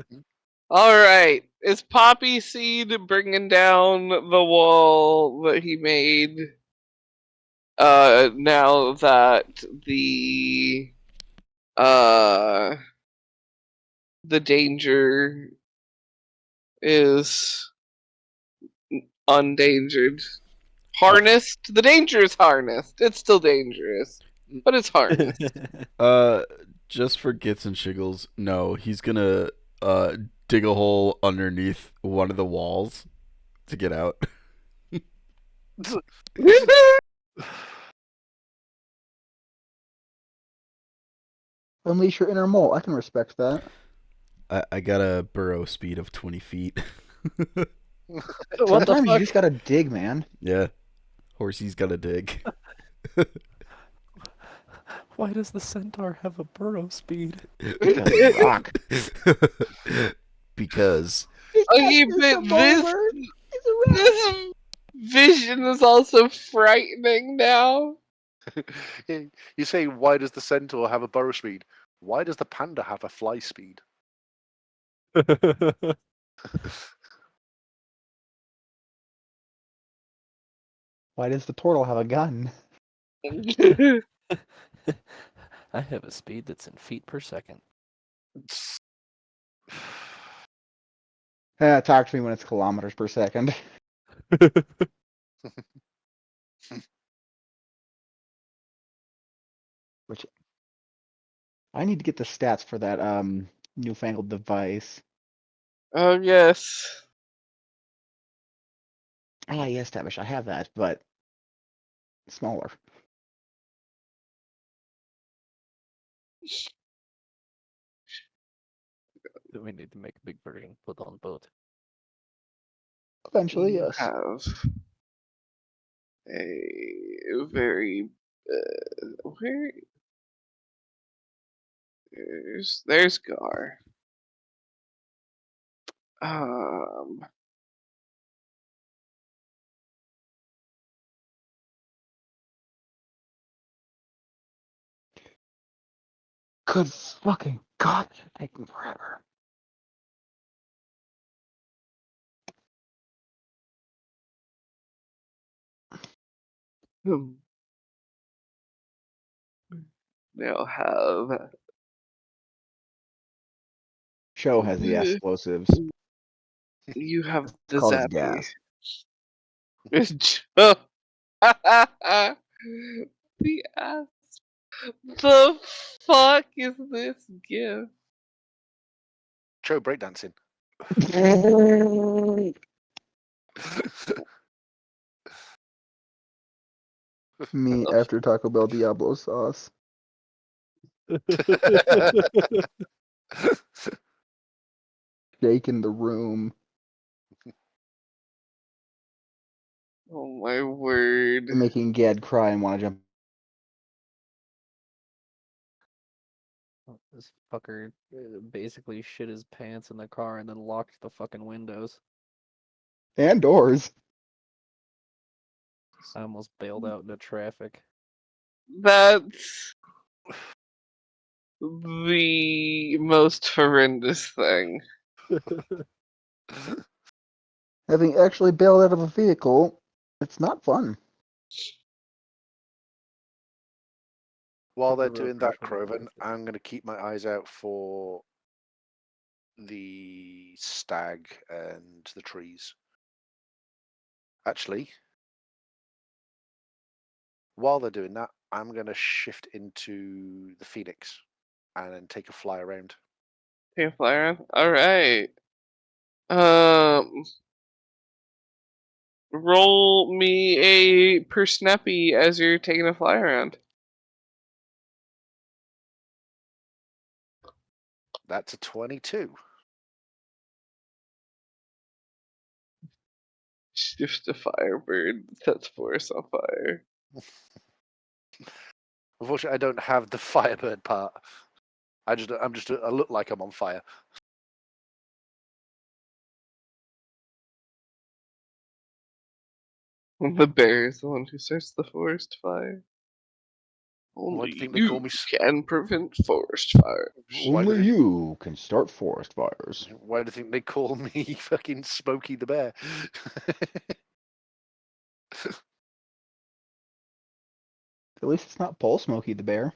All right, is Poppyseed bringing down the wall that he made? Now that the danger is undangered. Harnessed. The danger is harnessed. It's still dangerous, but it's harnessed. Just for gits and shiggles, no, he's gonna dig a hole underneath one of the walls to get out. Unleash your inner mole. I can respect that. I got a burrow speed of 20 feet. What the Sometimes you fuck? just gotta dig, man. Yeah, horsey's gotta dig. Why does the Centaur have a burrow speed? Because rock. Because Okay, but this vision is also frightening now. You say, why does the Centaur have a burrow speed? Why does the Panda have a fly speed? Why does the Tortle have a gun? I have a speed that's in feet per second. Talk to me when it's kilometers per second. Which I need to get the stats for that newfangled device. Oh yes. Ah, yes, Tavish, I have that, but smaller. Do we need to make a big version put on boat? Eventually, You yes. have a very where there's Gar. Good fucking God, it's taking forever. They'll have Chou has the explosives. you have the Called his zappy. gas. The ass. The fuck is this gift? Chou breakdancing. Me after Taco Bell Diablo sauce. Jake in the room. Oh my word. Making Gad cry and want to jump. This fucker basically shit his pants in the car and then locked the fucking windows. And doors. I almost bailed out into traffic. That's the most horrendous thing. Having actually bailed out of a vehicle, it's not fun. While they're The road doing that, crash would've been Croven, worth it. I'm going to keep my eyes out for the stag and the trees. Actually, while they're doing that, I'm going to shift into the Phoenix and then take a fly around. Take a fly around? Alright. Um, roll me a persnappy as you're taking a fly around. That's a 22. Shift a firebird, sets forest on fire. Unfortunately, I don't have the Firebird part. I look like I'm on fire. The bear is the one who starts the forest fire. Why do Only you think they you call me? can prevent forest fires. Why do Only they? you can start forest fires. Why do you think they call me fucking Smokey the Bear? At least it's not Paul Smokey the Bear.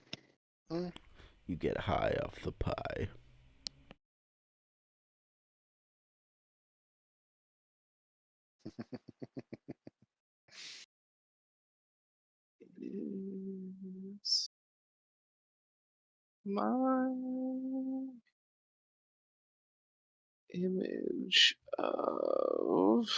You get high off the pie. Is my image of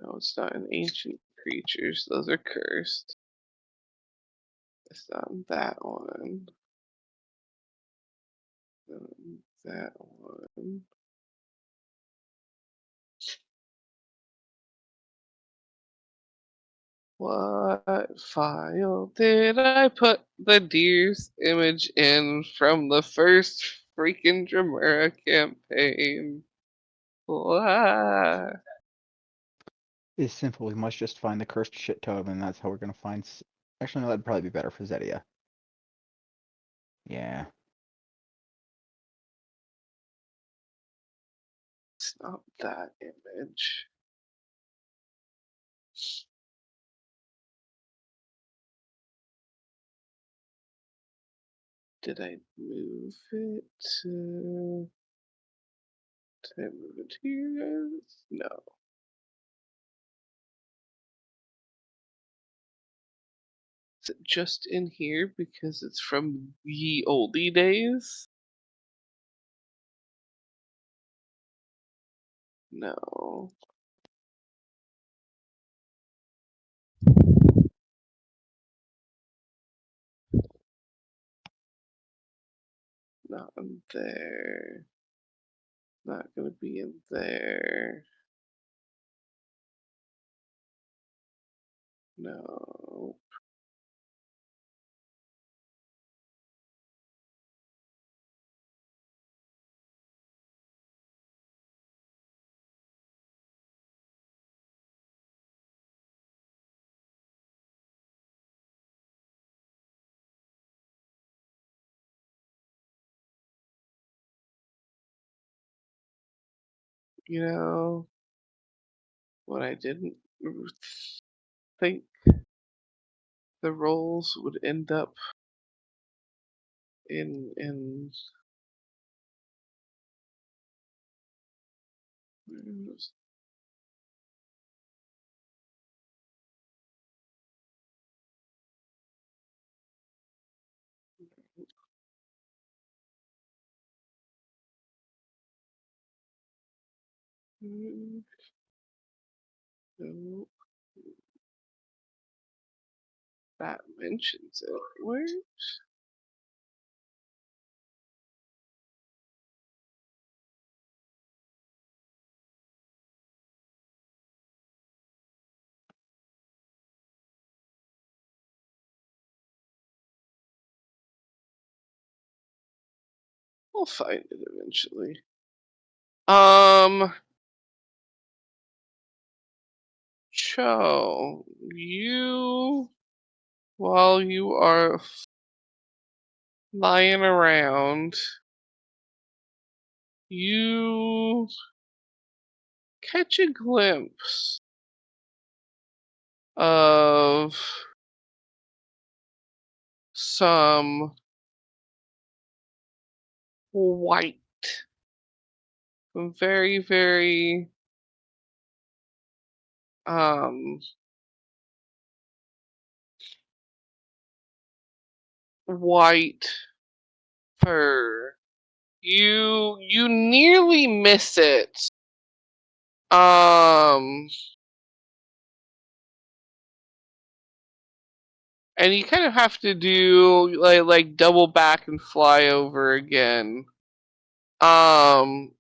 no, it's not an ancient creatures. Those are cursed. It's not that one. That one. What file did I put the deer's image in from the first freaking Dremura campaign? What? It's simple. We must just find the cursed shit tome, and that's how we're gonna find. Actually, no, that'd probably be better for Zedia. Yeah. It's not that image. Did I move it? Did I move it here? No. Is it just in here because it's from ye oldie days? No. Not in there. Not gonna be in there. No. You know what I didn't think the roles would end up in No. That mentions it. Where? I'll find it eventually. Chou, you, while you are lying around, you catch a glimpse of some white, very, very white fur. You nearly miss it. And you kind of have to do like double back and fly over again. And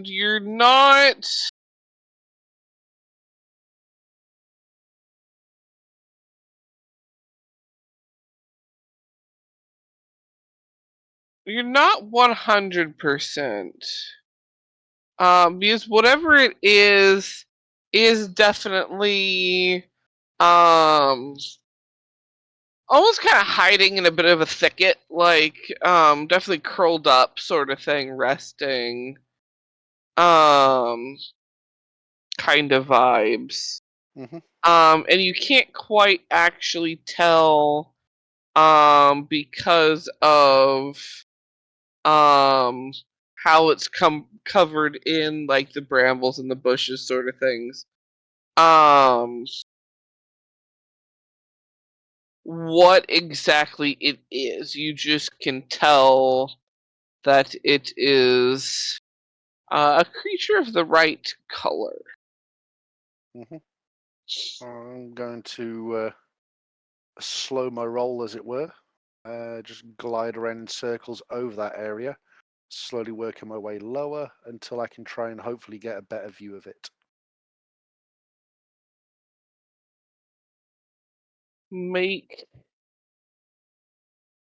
you're not you're not 100%. Because whatever it is definitely almost kind of hiding in a bit of a thicket, like definitely curled up sort of thing, resting. Kind of vibes. Mhm. And you can't quite actually tell because of how it's covered in like the brambles and the bushes sort of things. What exactly it is. You just can tell that it is a creature of the right color. Mhm. I'm going to slow my roll, as it were. Just glide around in circles over that area, slowly working my way lower until I can try and hopefully get a better view of it. Make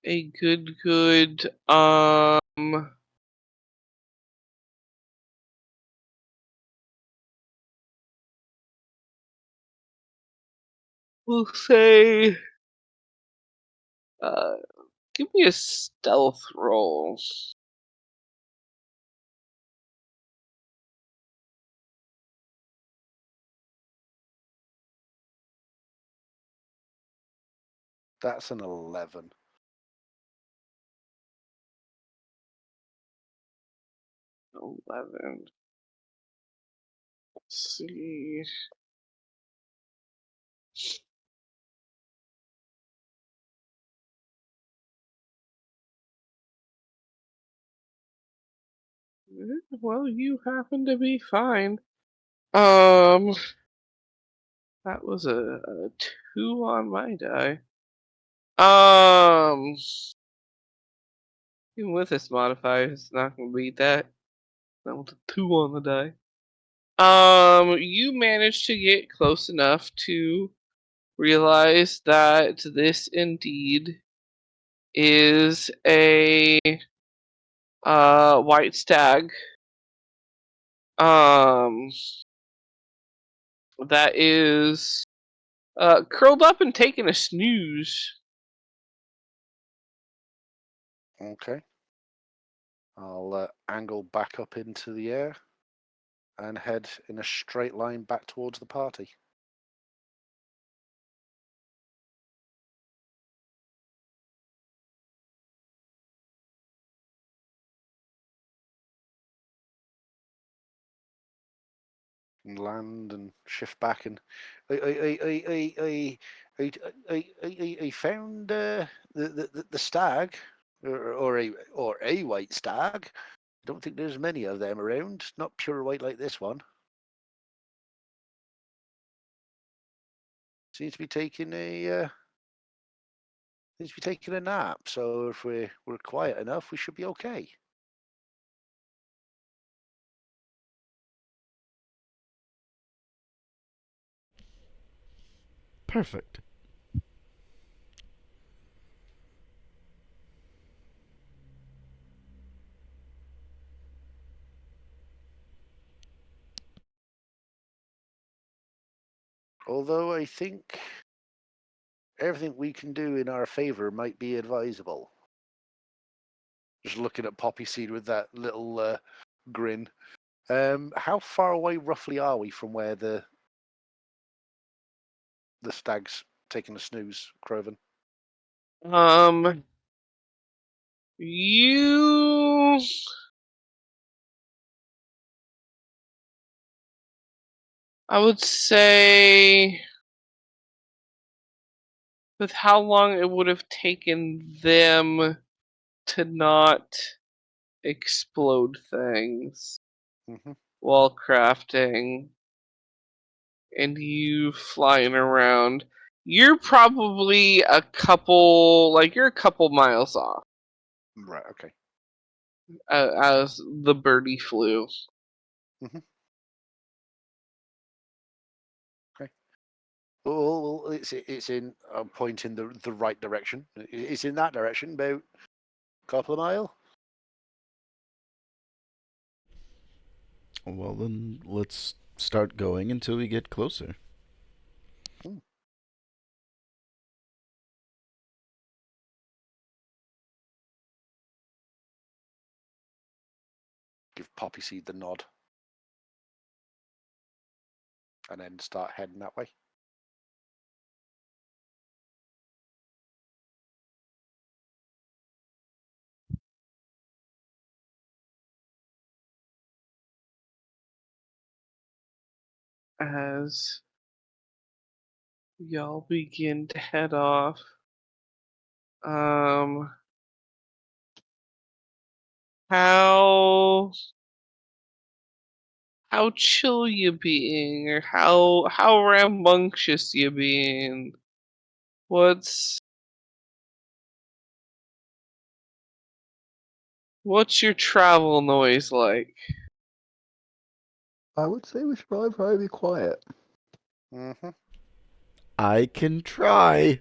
a good we'll say give me a stealth roll. That's an 11. 11. Let's see. Well, you happen to be fine. That was a 2 on my die. Even with this modifier, it's not gonna beat that. That was a 2 on the die. You managed to get close enough to realize that this indeed is a white stag. That is curled up and taking a snooze. Okay. I'll angle back up into the air and head in a straight line back towards the party. And land and shift back, and I found the stag, or a white stag. Don't think there's many of them around. Not pure white like this one. Seems to be taking a nap. So if we're quiet enough, we should be okay. Perfect. Although I think everything we can do in our favor might be advisable. Just looking at Poppyseed with that little grin. How far away roughly are we from where the stag's taking a snooze, Croven? You. I would say, with how long it would have taken them to not explode things Mm-hmm. while crafting, and you flying around, you're probably a couple miles off Right. Okay. as the birdie flew. Mm-hmm. Okay. Well, it's in a point in the right direction. It's in that direction, about a couple of mile. Well, then let's start going until we get closer. Give Poppyseed the nod, and then start heading that way. As y'all begin to head off, how chill you being, or how rambunctious you being? What's your travel noise like? I would say we should probably be quiet. Mm-hmm. I can try.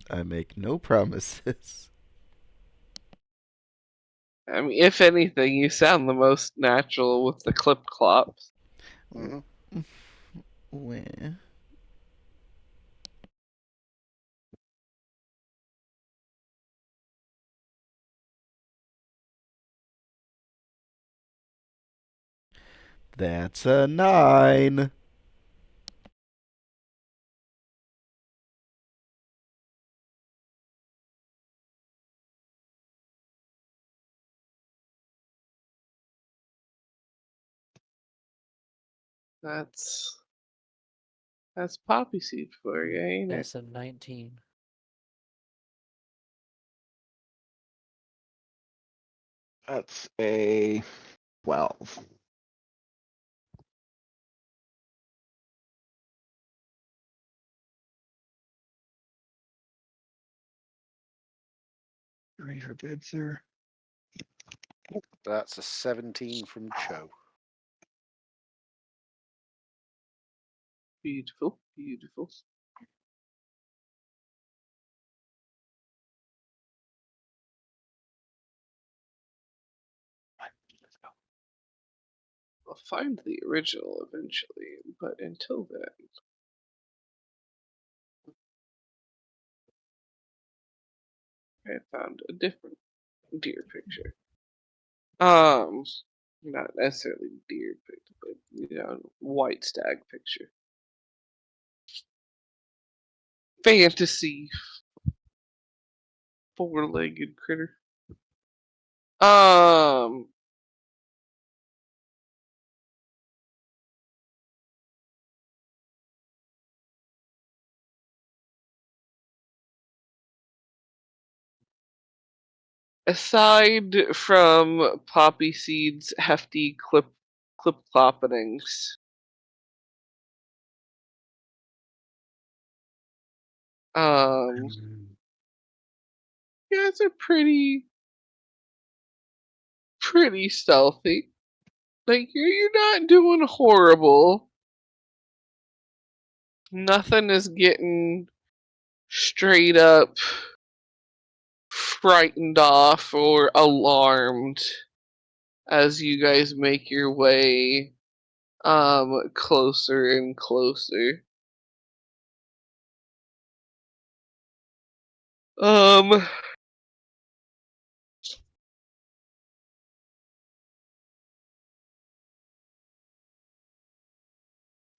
I make no promises. I mean, if anything, you sound the most natural with the clip clops. Mm-hmm. Where? That's a 9. That's Poppyseed for you, ain't it? That's a 19. That's a 12. You ready for bed, sir? That's a 17 from Chou. Beautiful, beautiful. Let's go. I'll find the original eventually, but until then, I found a different deer picture. Not necessarily deer picture, but white stag picture. Fantasy four-legged critter. Aside from Poppyseed's hefty clip cloppenings, you guys are pretty stealthy. Like you're not doing horrible. Nothing is getting straight up frightened off or alarmed as you guys make your way closer and closer.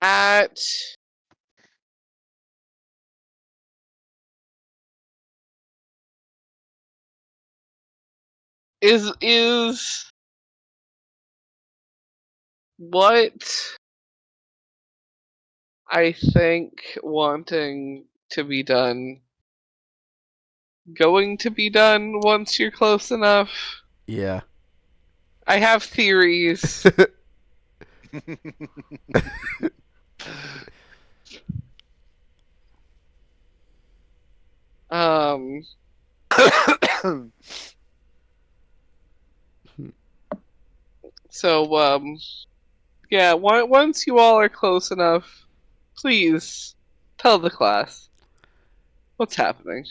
At is what I think wanting to be done going to be done once you're close enough? Yeah. I have theories. Um so yeah, once you all are close enough, please tell the class what's happening.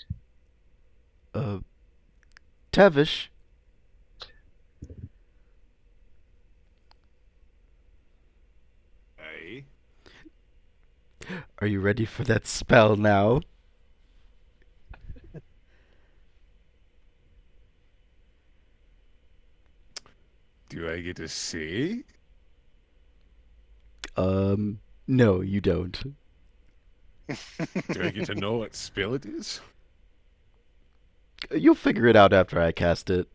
Tavish. Hey. Are you ready for that spell now? Do I get to say? No, you don't. Do I get to know what spell it is? You'll figure it out after I cast it.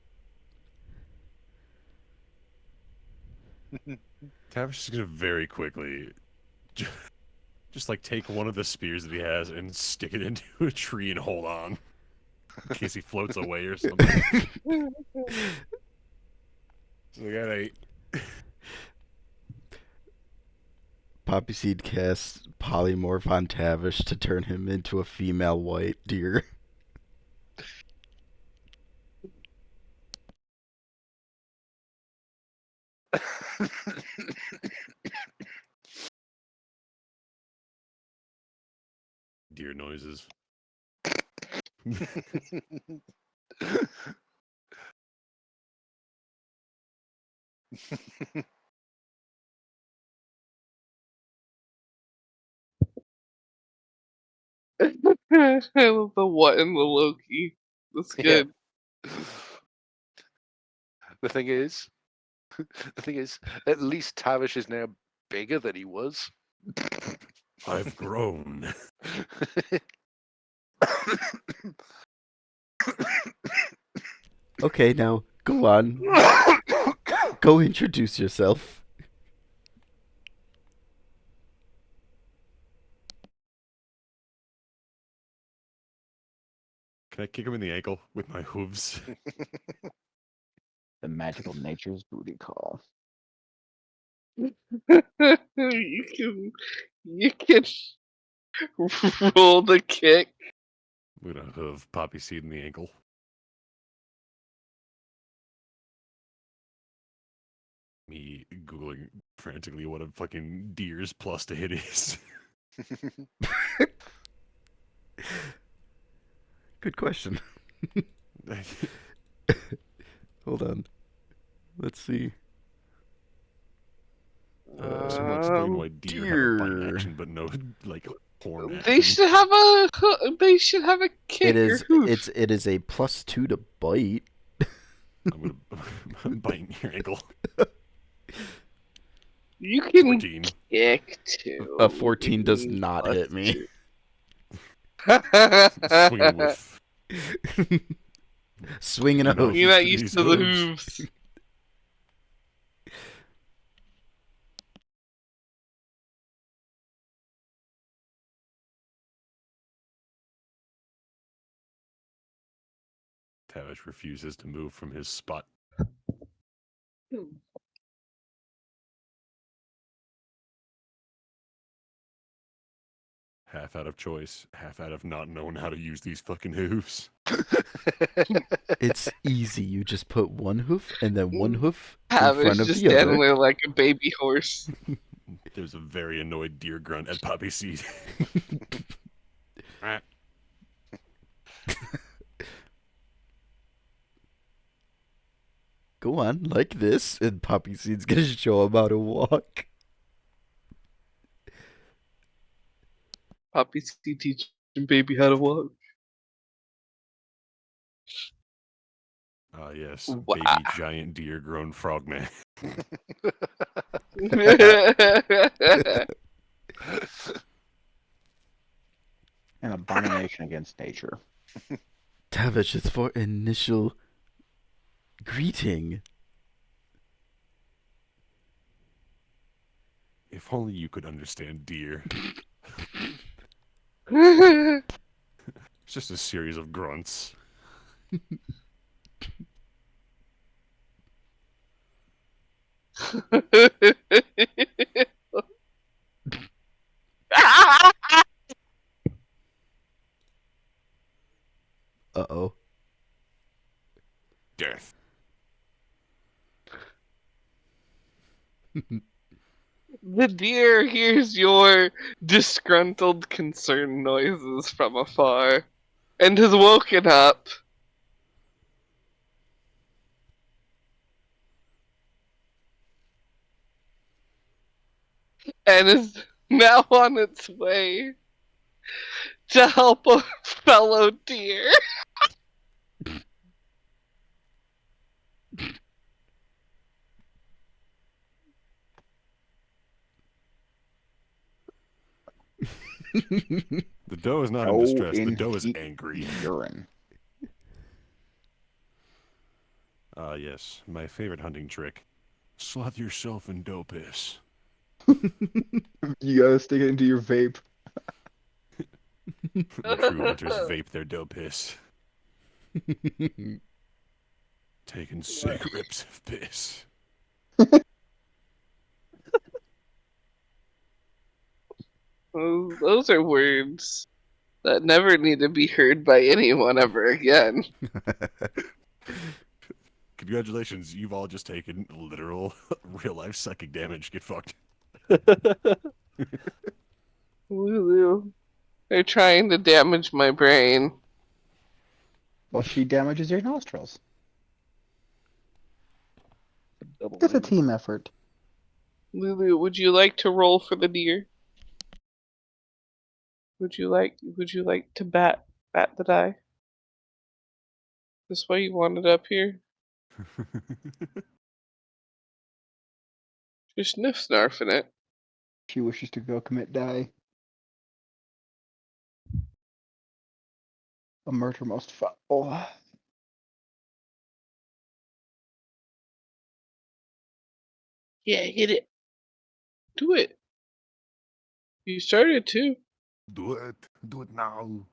Tavish is gonna very quickly just like take one of the spears that he has and stick it into a tree and hold on. In case he floats away or something. So we got 8. Poppyseed casts Polymorph on Tavish to turn him into a female white deer. Deer noises. I love the what in the Loki. That's Yeah. good. The thing is, at least Tavish is now bigger than he was. I've grown. Okay, now go on. Go introduce yourself. Can I kick him in the ankle with my hooves? The magical nature's booty call. you can roll the kick. I'm gonna hoof Poppyseed in the ankle. Me googling frantically what a fucking deer's plus to hit is. Good question. Hold on. Let's see. Someone explain why deer have a bite action but no like horn action. They should have a kick or hoof. It is a +2 to bite. I'm biting your ankle. You can 14. kick too. A 14 does not hit me. Swinging with. Swinging a hoof. You're not used to the hooves. Tavish refuses to move from his spot. Half out of choice, half out of not knowing how to use these fucking hooves. It's easy. You just put one hoof and then one hoof in Tavish front of just the standing other. there like a baby horse. There's a very annoyed deer grunt at Poppyseed. Go on, like this, and Poppyseed's gonna show him how to walk. Poppyseed teaching baby how to walk. Ah, yes. Wow. Baby giant deer grown frogman. An abomination against nature. Tavish, it's for initial greeting. If only you could understand deer. Oh, It's just a series of grunts. Uh-oh. Death. The deer hears your disgruntled, concerned noises from afar and has woken up. And is now on its way to help a fellow deer. The doe is not in Oh, distress. The in doe is heat angry. urine. Ah, yes. My favorite hunting trick. Slothe yourself in doe piss. You gotta stick it into your vape. The true hunters vape their doe piss. Taking sick rips of piss. Those are words that never need to be heard by anyone ever again. Congratulations, you've all just taken literal, real-life psychic damage. Get fucked. Lulu. They're trying to damage my brain. Well, she damages your nostrils. It's a team effort. Lulu, would you like to roll for the deer? Would you like to bat the die? This why you wanted up here? Just sniff snarfing it. She wishes to go commit die. A murder most foul. Yeah, hit it. Do it. You started to. Do it. Do it now.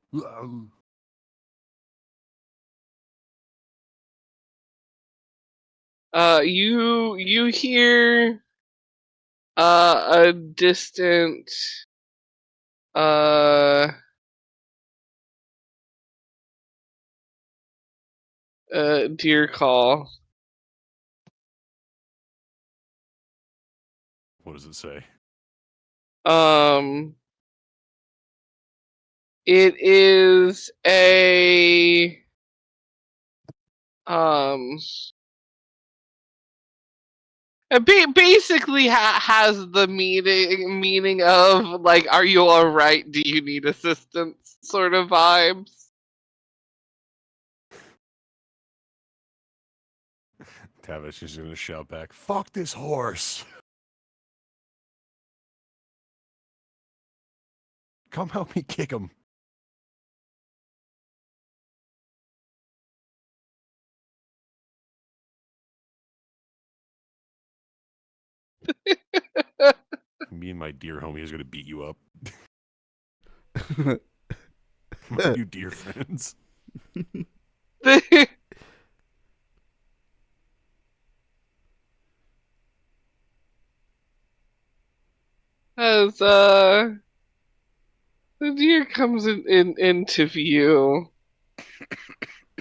You hear a distant deer call. What does it say? It is a basically has the meaning of like, are you all right? Do you need assistance? Sort of vibes. Tavish is gonna shout back, "Fuck this horse! Come help me kick him." Me and my deer homie is gonna beat you up. My new deer friends. as the deer comes into view.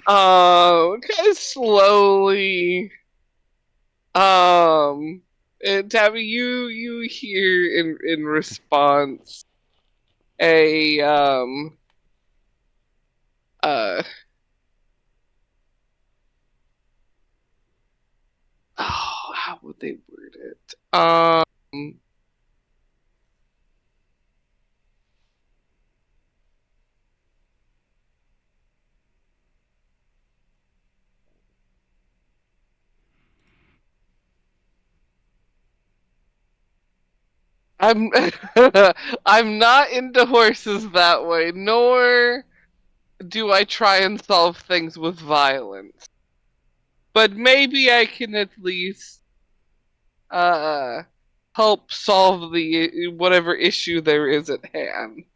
Kind of slowly. And Tabby, you hear in response a how would they word it? I'm I'm not into horses that way, nor do I try and solve things with violence. But maybe I can at least help solve the whatever issue there is at hand.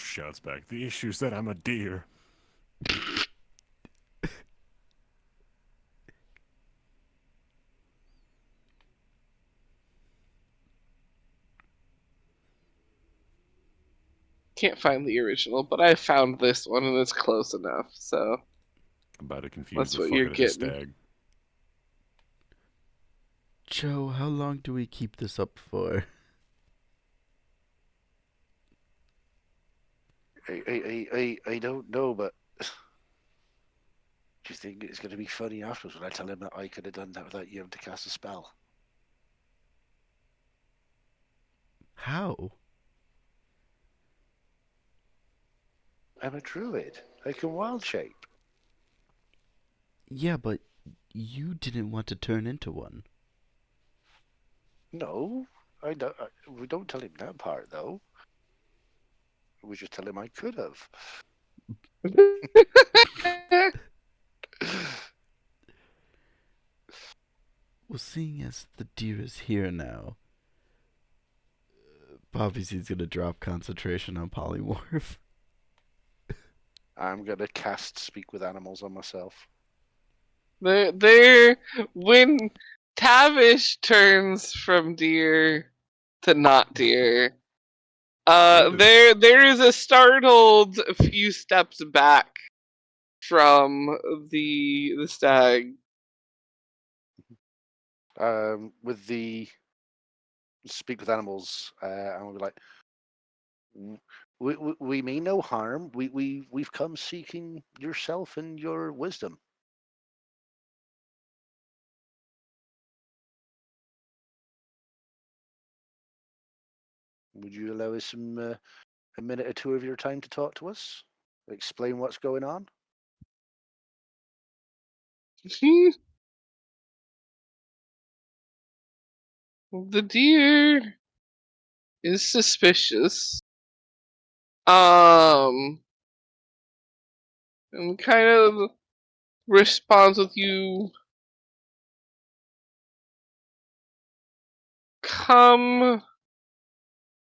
Shouts back. The issue's that I'm a deer. Can't find the original, but I found this one and it's close enough, so I'm about to confuse that's the what fuck you're out of his getting. stag. Chou, how long do we keep this up for? I don't know, but do you think it's going to be funny afterwards when I tell him that I could have done that without you having to cast a spell? How? I'm a druid. I can wild shape. Yeah, but you didn't want to turn into one. No, I don't. We don't tell him that part, though. We just tell him I could have. Well, seeing as the deer is here now, Poppyseed's gonna drop concentration on polymorph. I'm gonna cast Speak with Animals on myself. There, when Tavish turns from deer to not deer, there is a startled few steps back from the stag. With the Speak with Animals, I'm gonna be like, we mean no harm. We've come seeking yourself and your wisdom. Would you allow us some a minute or two of your time to talk to us? Explain what's going on? The deer is suspicious. And kind of responds with you come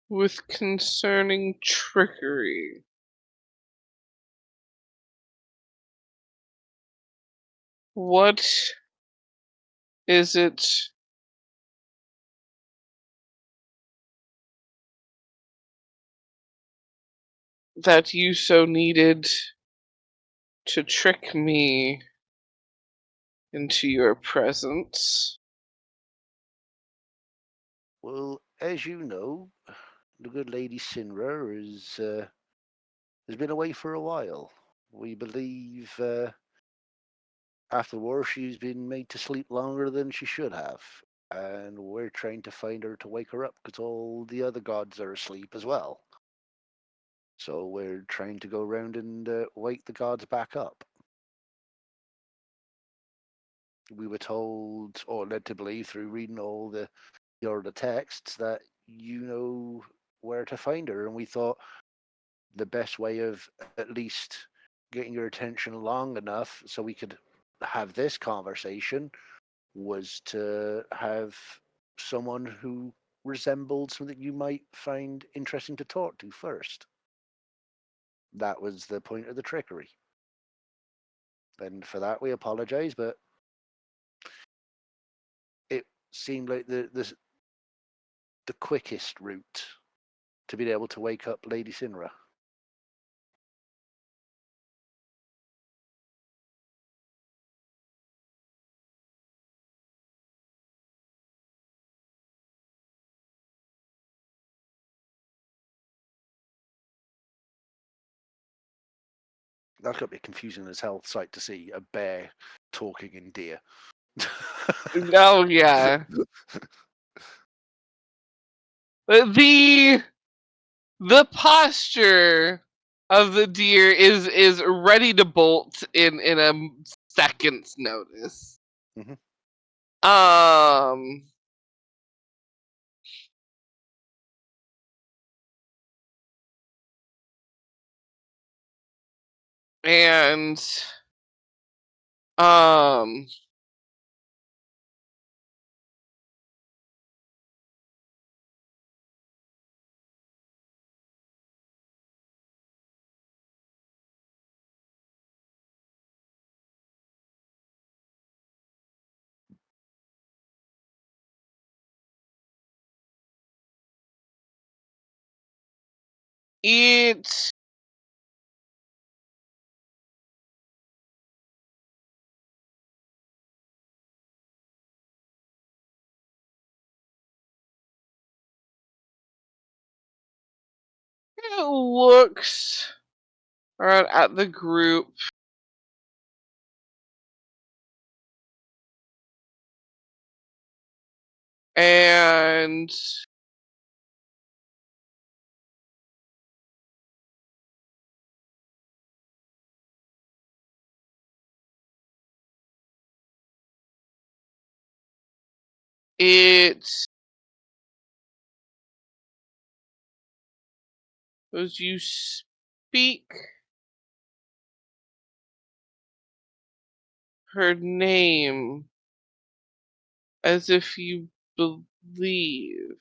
with concerning trickery. What is it that you so needed to trick me into your presence? Well, as you know, the good lady Sinra has been away for a while. We believe after the war she's been made to sleep longer than she should have, and we're trying to find her to wake her up because all the other gods are asleep as well. So we're trying to go around and wake the gods back up. We were told, or led to believe through reading all the texts, that you know where to find her, and we thought the best way of at least getting your attention long enough so we could have this conversation was to have someone who resembled something you might find interesting to talk to first. That was the point of the trickery. And for that, we apologize, but it seemed like the quickest route to be able to wake up Lady Sinra? That's got to be confusing as hell sight to see a bear talking in deer. Oh yeah. But the posture of the deer is ready to bolt in a second's notice. Mhm. Um and um it looks around at the group and it as you speak her name as if you believe.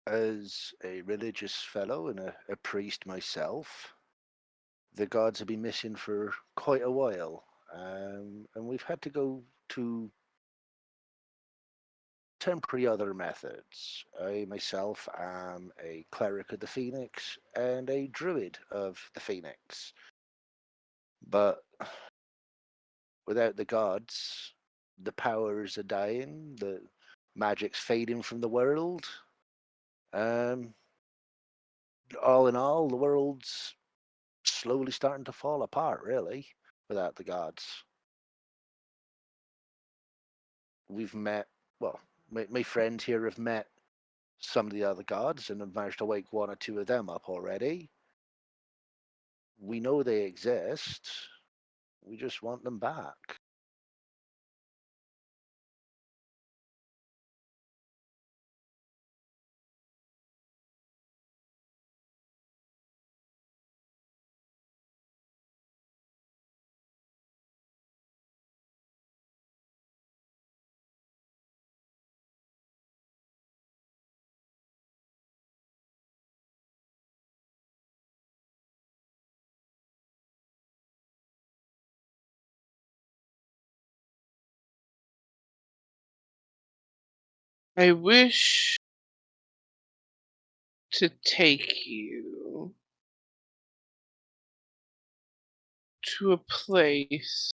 As a religious fellow and a priest myself, the gods have been missing for quite a while, and we've had to go to temporary other methods. I myself am a cleric of the Phoenix and a druid of the Phoenix. But without the gods, the powers are dying, the magic's fading from the world. Um, all in all, the world's slowly starting to fall apart, really, without the gods. We've met, well, my friends here have met some of the other gods and have managed to wake one or two of them up already. We know they exist. We just want them back. I wish to take you to a place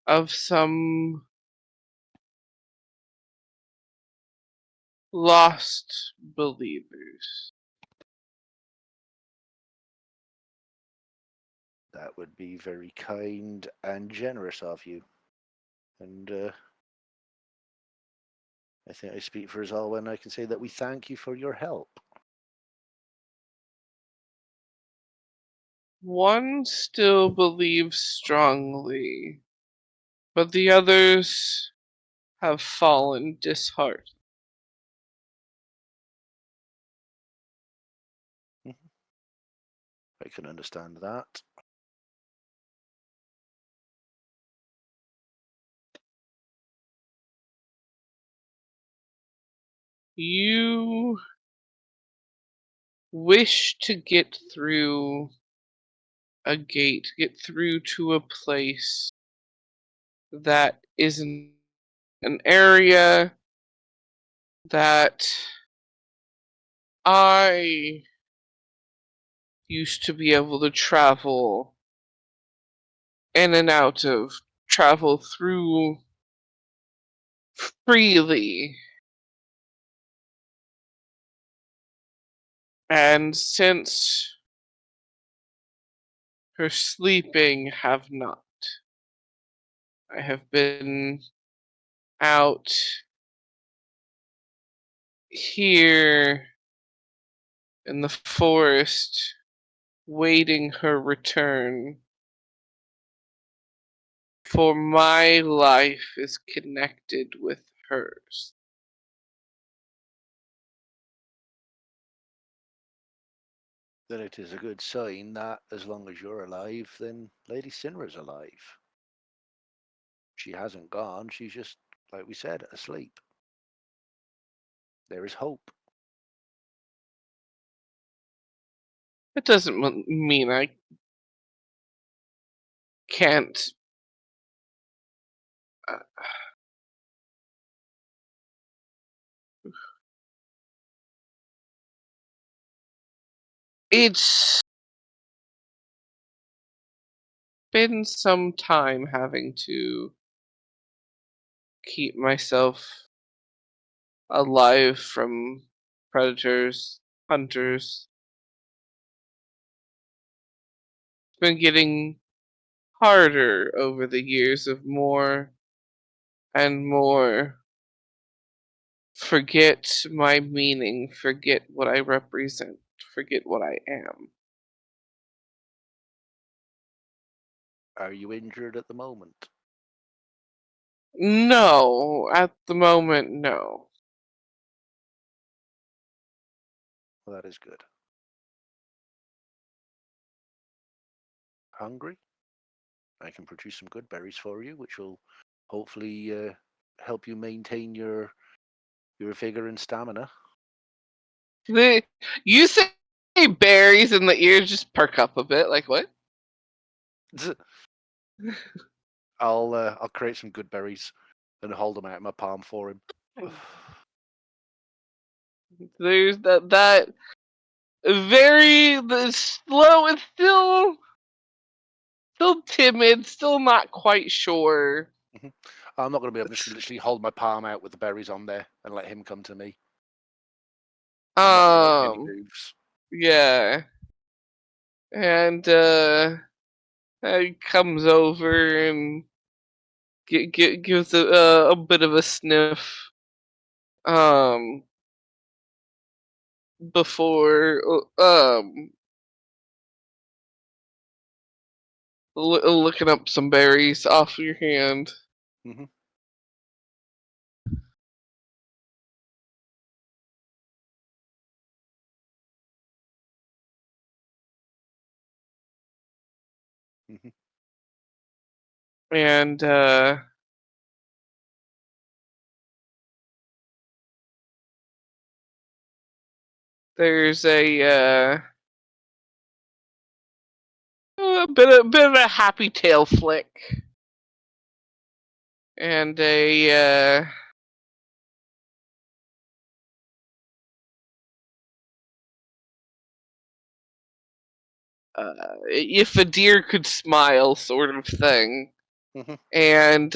of some lost believers. That would be very kind and generous of you. And I think I speak for us all when I can say that we thank you for your help. One still believes strongly, but the others have fallen disheartened. I can understand that. You wish to get through a gate, get through to a place that isn't an area that I used to be able to travel in and out of, travel through freely. And since her sleeping have not, I have been out here in the forest waiting her return. For my life is connected with hers. Then it is a good sign that as long as you're alive, then Lady Sinra's alive. She hasn't gone, she's just, like we said, asleep. There is hope. It doesn't mean I can't. Uh, it's been some time having to keep myself alive from predators, hunters. It's been getting harder over the years of more and more. Forget my meaning, forget what I represent, forget what I am. Are you injured at the moment? No, at the moment, no. Well, that is good. Hungry? I can produce some good berries for you, which will hopefully help you maintain your vigor and stamina. You say berries and the ears just perk up a bit, like what? I'll create some good berries and hold them out in my palm for him. There's that very slow and still timid, still not quite sure. I'm not going to be able to just literally hold my palm out with the berries on there and let him come to me. I'm not going to make any moves. Yeah. And he comes over and gives a bit of a sniff. Before looking up some berries off your hand. Mm-hmm. Mm-hmm. And there's a bit of a happy tail flick, and if a deer could smile sort of thing. Mm-hmm. And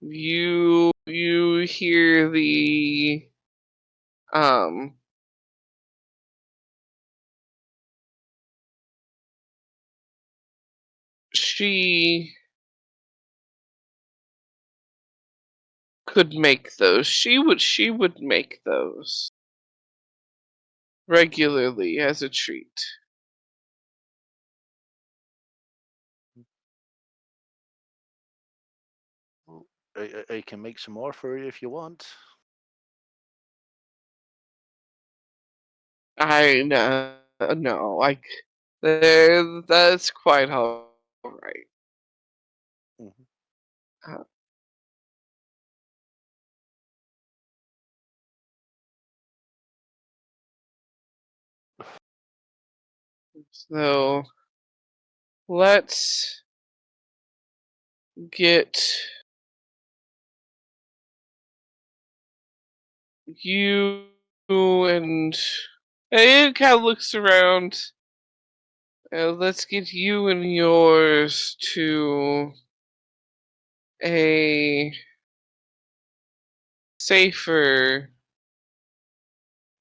you hear the she could make those. She would make those regularly as a treat. Well, I can make some more for you if you want. I know, no, like there. That's quite all right. Mm-hmm. Uh, So let's get you and it kind of looks around. Let's get you and yours to a safer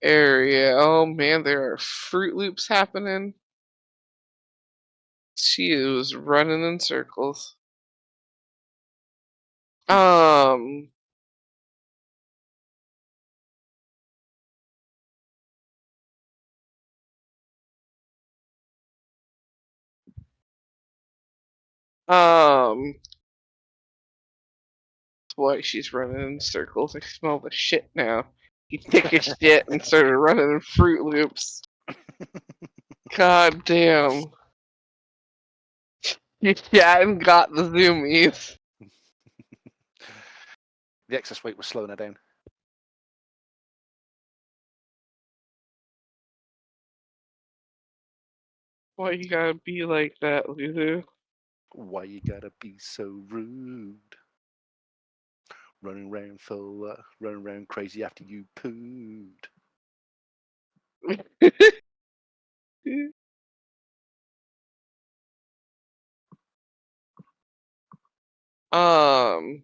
area. Oh man, there are Fruit Loops happening. She was running in circles. Um. Boy, she's running in circles. I smell the shit now. He took a shit and started running in Fruit Loops. God damn. You hadn't got the zoomies. The excess weight was slowing her down. Why you gotta be like that, Lulu? Why you gotta be so rude? Running around crazy after you pooed. um.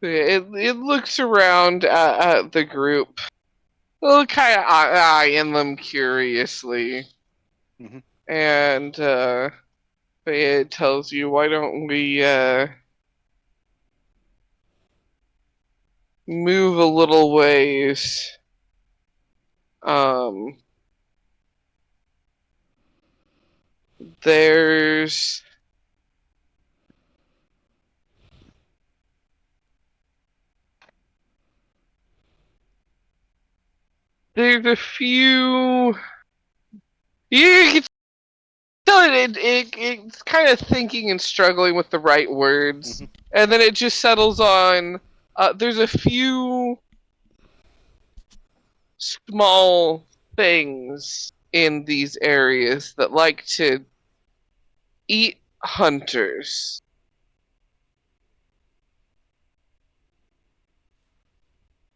It looks around at the group. Kind of eyeing them curiously. Mhm. And it tells you, why don't we move a little ways? There's a few. You can tell it's kind of thinking and struggling with the right words, Mhm. and then it just settles on. There's a few small things in these areas that like to eat hunters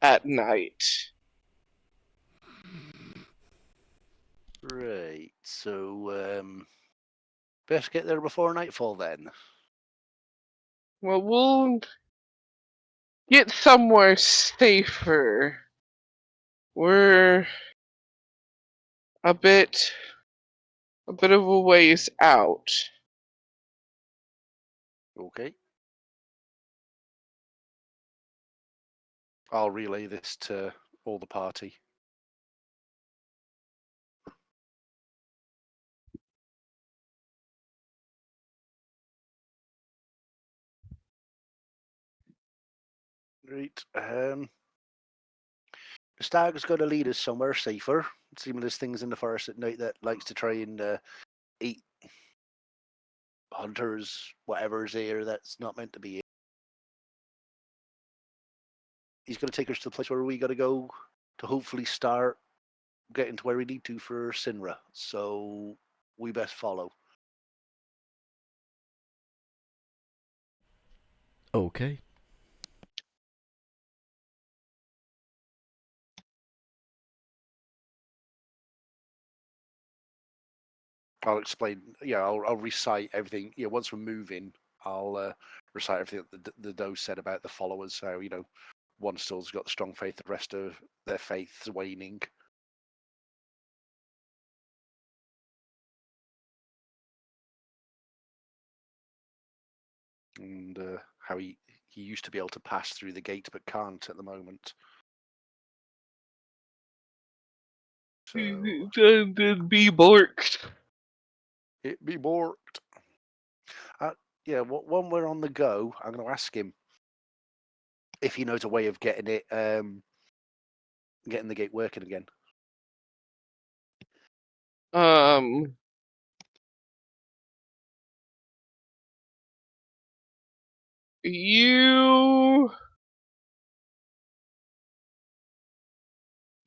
at night. Right. So best get there before nightfall then. Well, we'll get somewhere safer. We're a bit of a ways out. Okay. I'll relay this to all the party. Right. Stag's going to lead us somewhere safer. Seeming there's things in the forest at night that likes to try and eat hunters, whatever's here that's not meant to be here. He's going to take us to the place where we got to go to hopefully start getting to where we need to for Sinra. So we best follow. Okay. I'll explain. Yeah, I'll recite everything. Yeah, once we're moving, I'll recite everything that the doe said about the followers. So one still's got strong faith, the rest of their faith's waning. And how he used to be able to pass through the gate but can't at the moment. So Did be borked. it be borked. Yeah, when we're on the go, I'm going to ask him if he knows a way of getting the gate working again. You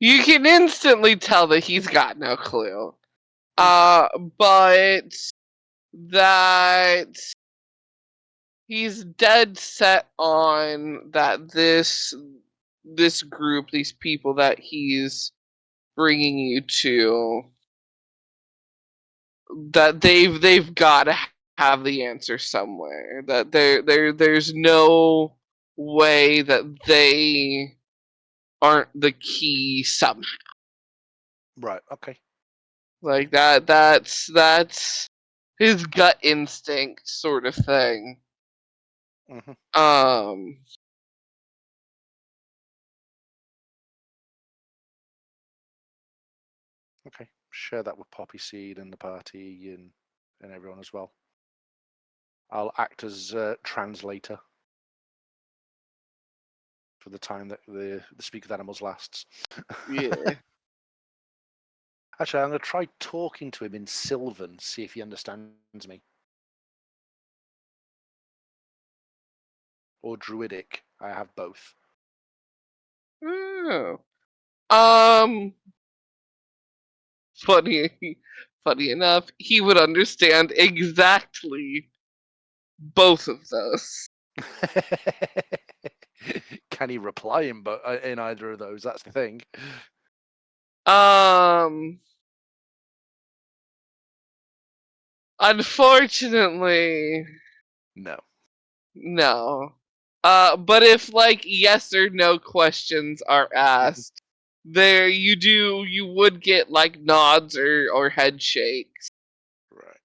You can instantly tell that he's got no clue. But that he's dead set on that this group, these people that he's bringing you to, that they've got to have the answer somewhere. That there's no way that they aren't the key somehow. Right. Okay. Like that's his gut instinct sort of thing. hmm Um Okay. Share that with Poppyseed and the party and everyone as well. I'll act as translator for the time that the speak with animals lasts. yeah. Actually, I'm going to try talking to him in Sylvan, see if he understands me. Or Druidic. I have both. Oh. Um funny enough, he would understand exactly both of those. Can he reply in either of those? That's the thing. Um Unfortunately, No. no. But if like yes or no questions are asked, you would get like nods or head shakes. Right.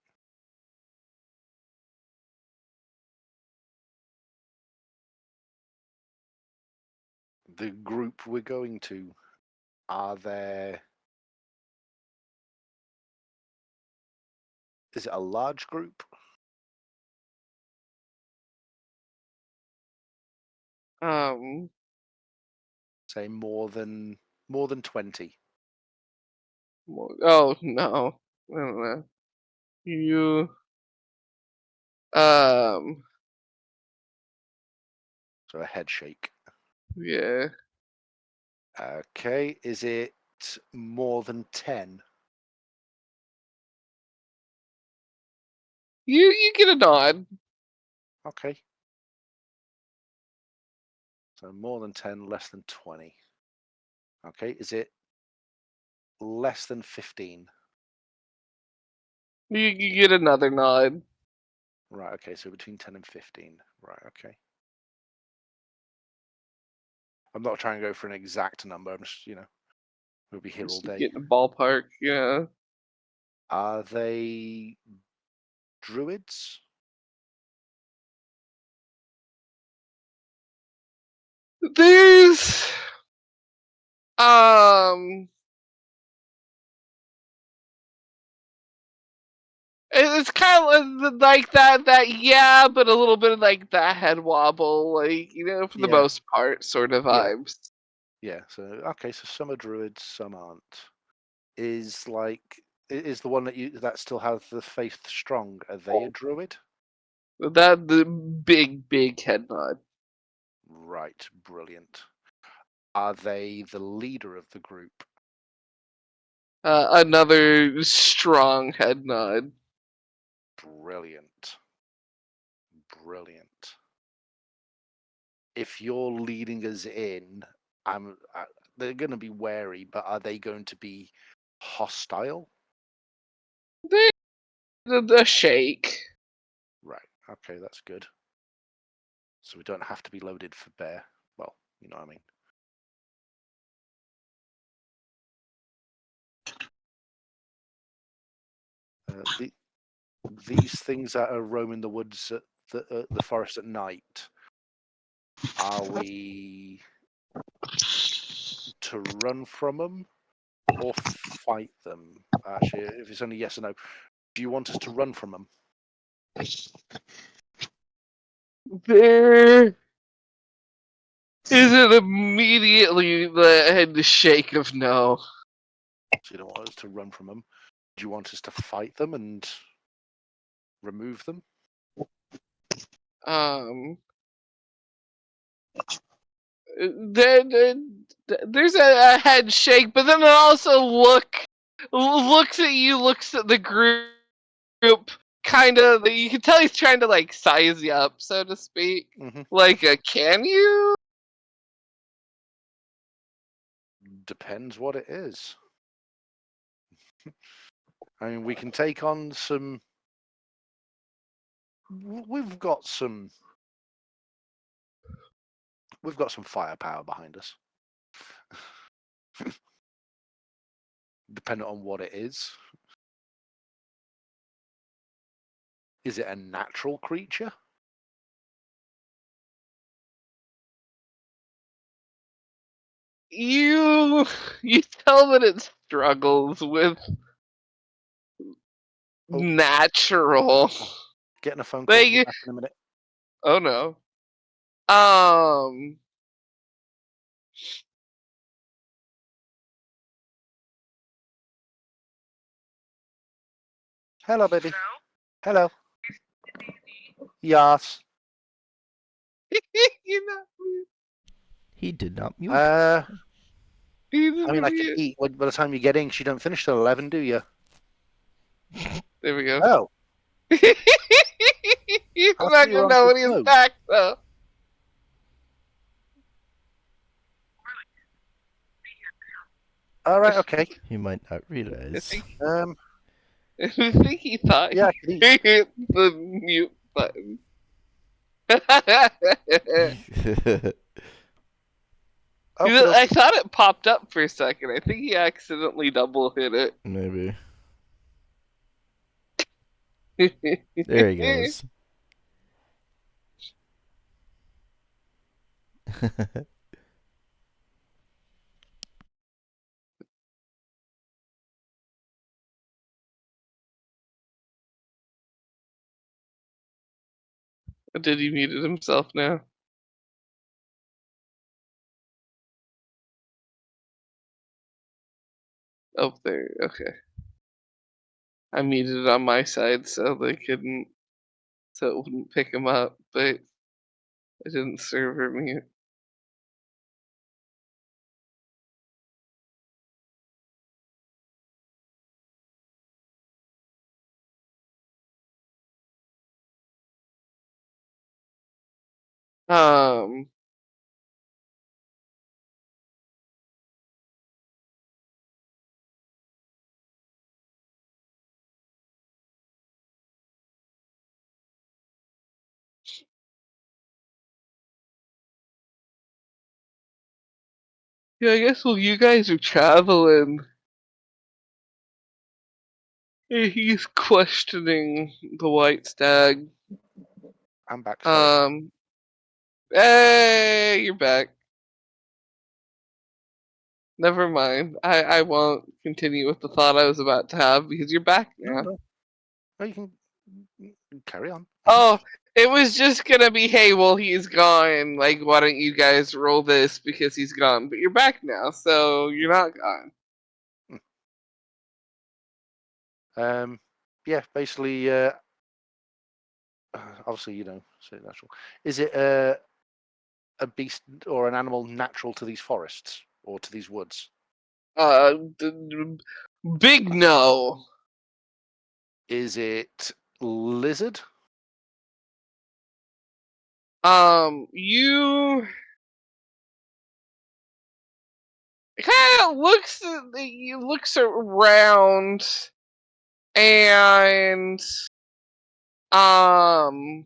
The group we're going to, are there... Is it a large group? Um Say more than 20. oh no. I don't know. You um So a head shake. yeah. Okay. Is it more than 10? You get a nod. Okay. So more than 10, less than 20. Okay. Is it less than 15? You get another nod. Right. Okay. So between 10 and 15. Right. Okay. I'm not trying to go for an exact number. I'm just, we'll be here all Just day. get in the ballpark, yeah. Are they druids? There's um it's kind of like that yeah, but a little bit of like that head wobble, like for the Yeah. most part, sort of Yeah. vibes. Yeah. So okay. So some are druids, some aren't. Is the one that still has the faith strong? Are they a druid? That the big head nod. Right. Brilliant. Are they the leader of the group? Another strong head nod. Brilliant. Brilliant. If you're leading us in, they're going to be wary, but are they going to be hostile? The shake. Right. Okay, that's good. So we don't have to be loaded for bear. Well, you know what I mean. These things that are roaming the woods at the forest at night, are we to run from them or fight them? Actually, if it's only yes or no, do you want us to run from them? There isn't immediately the head shake of no. So you don't want us to run from them. Do you want us to fight them and remove them? Um There's a head shake, but then it also looks at you, looks at the group, kind of. You can tell he's trying to like size you up, so to speak. Mhm. Like, can you? Depends what it is. I mean, we can take on some. We've got some firepower behind us. Depending on what it is. Is it a natural creature? You tell that it struggles with natural. Getting a phone call. Be Like, back in a minute. oh no. Hello, baby. Hello. Yes. You know, He did not mute. I he's mean, I can eat. By the time you get in, 'cause you don't finish till 11, do you? There we go. Oh. He's I'll not see you gonna on know the when he's phone. back though. All right. Okay. He might not I realize. think, Um. I think he thought Yeah. I can he eat. hit the mute button. Okay. I thought it popped up for a second. I think he accidentally double hit it. Maybe. There he goes. Did he muted himself now? Oh, there. Okay. I muted it on my side so they couldn't, so it wouldn't pick him up, but I didn't server mute. Yeah, I guess while you guys are traveling, he's questioning the white stag. I'm back. Sorry. Hey, you're back. Never mind. I won't continue with the thought I was about to have because you're back now. No, you can carry on. Oh, it was just gonna be, hey, well, he's gone. Like, why don't you guys roll this because he's gone? But you're back now, so you're not gone. Yeah. Basically, obviously, say natural. Is it a beast or an animal natural to these forests or to these woods? Big no. Is it lizard? You kind of looks around and um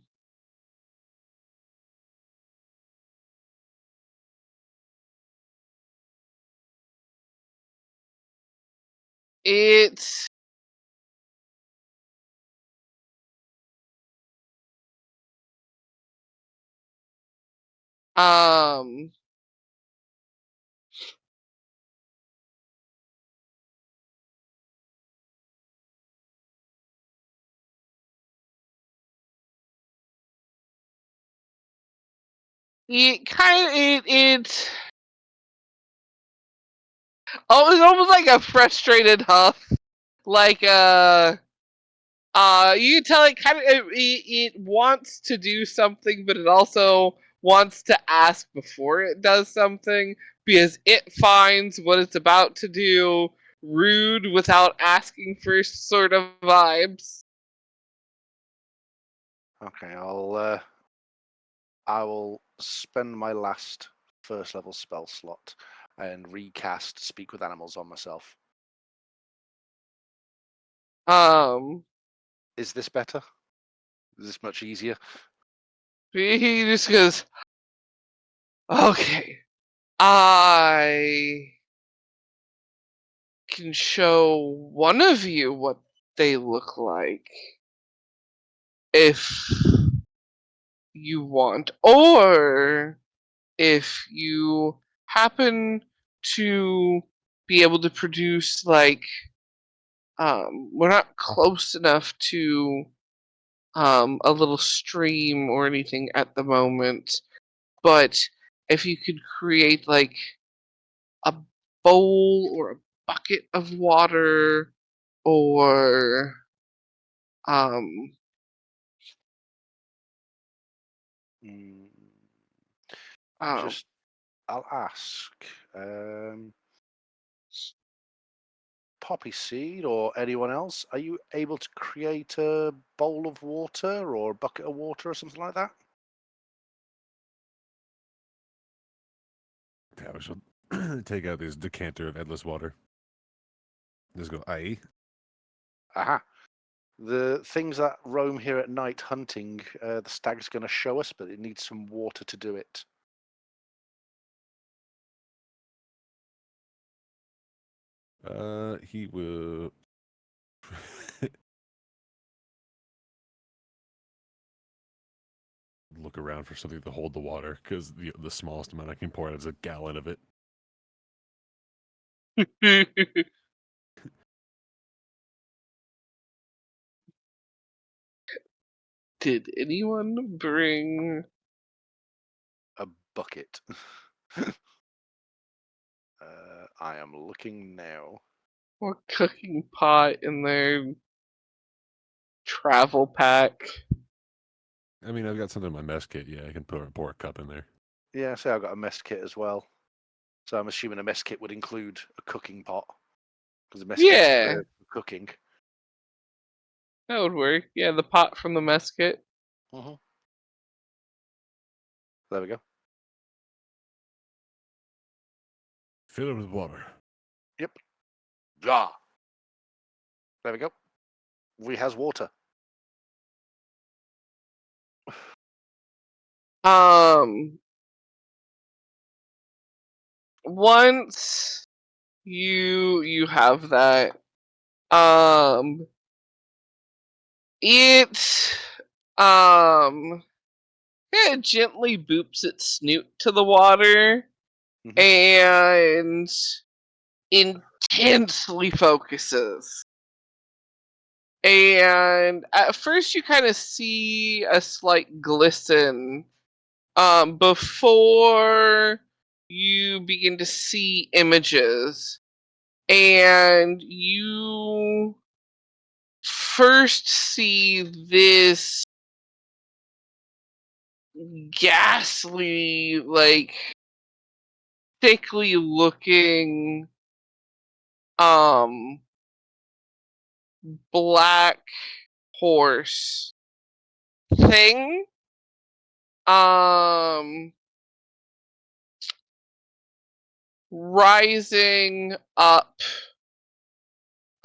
it's um it kind of it's it's almost like a frustrated huff, like you can tell it kind of it wants to do something, but it also wants to ask before it does something because it finds what it's about to do rude without asking first sort of vibes. Okay, I will spend my last first level spell slot and recast Speak with Animals on myself. Is this better? Is this much easier? He just goes, okay, I can show one of you what they look like if you want, or if you happen to be able to produce like we're not close enough to a little stream or anything at the moment, but if you could create like a bowl or a bucket of water or um Mm, um I'll ask. Poppyseed or anyone else, are you able to create a bowl of water or a bucket of water or something like that? Tavish will take out his decanter of endless water. Just go, aye. Aha. The things that roam here at night hunting, the stag's going to show us, but it needs some water to do it. He will. Look around for something to hold the water, because the smallest amount I can pour out is a gallon of it. did anyone bring A bucket. I am looking now. more cooking pot in their travel pack? I mean, I've got something in my mess kit. Yeah, I can pour a cup in there. Yeah, say I've got a mess kit as well. So I'm assuming a mess kit would include a cooking pot. Because a mess kit's Yeah, for cooking. that would work. Yeah, the pot from the mess kit. Mm-hmm. There we go. Fill it with water. Yep. Ja. There we go. We has water. Once you have that, it kind of gently boops its snoot to the water Mhm. and intensely focuses. And at first you kind of see a slight glisten before you begin to see images. And you first see this ghastly, like thickly looking um black horse thing um rising up.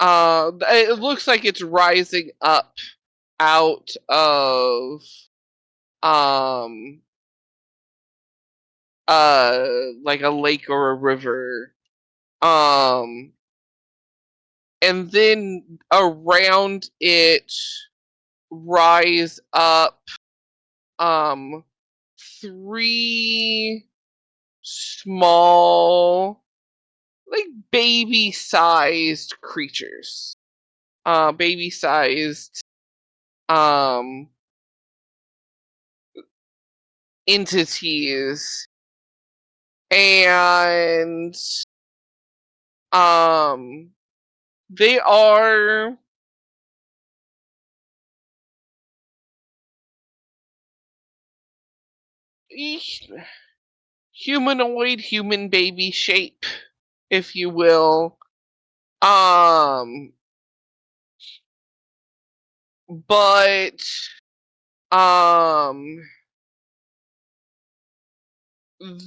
It looks like it's rising up out of um like a lake or a river. And then around it rise up three small, like baby sized creatures. Baby sized um entities, and um they are humanoid human baby shape, if you will. But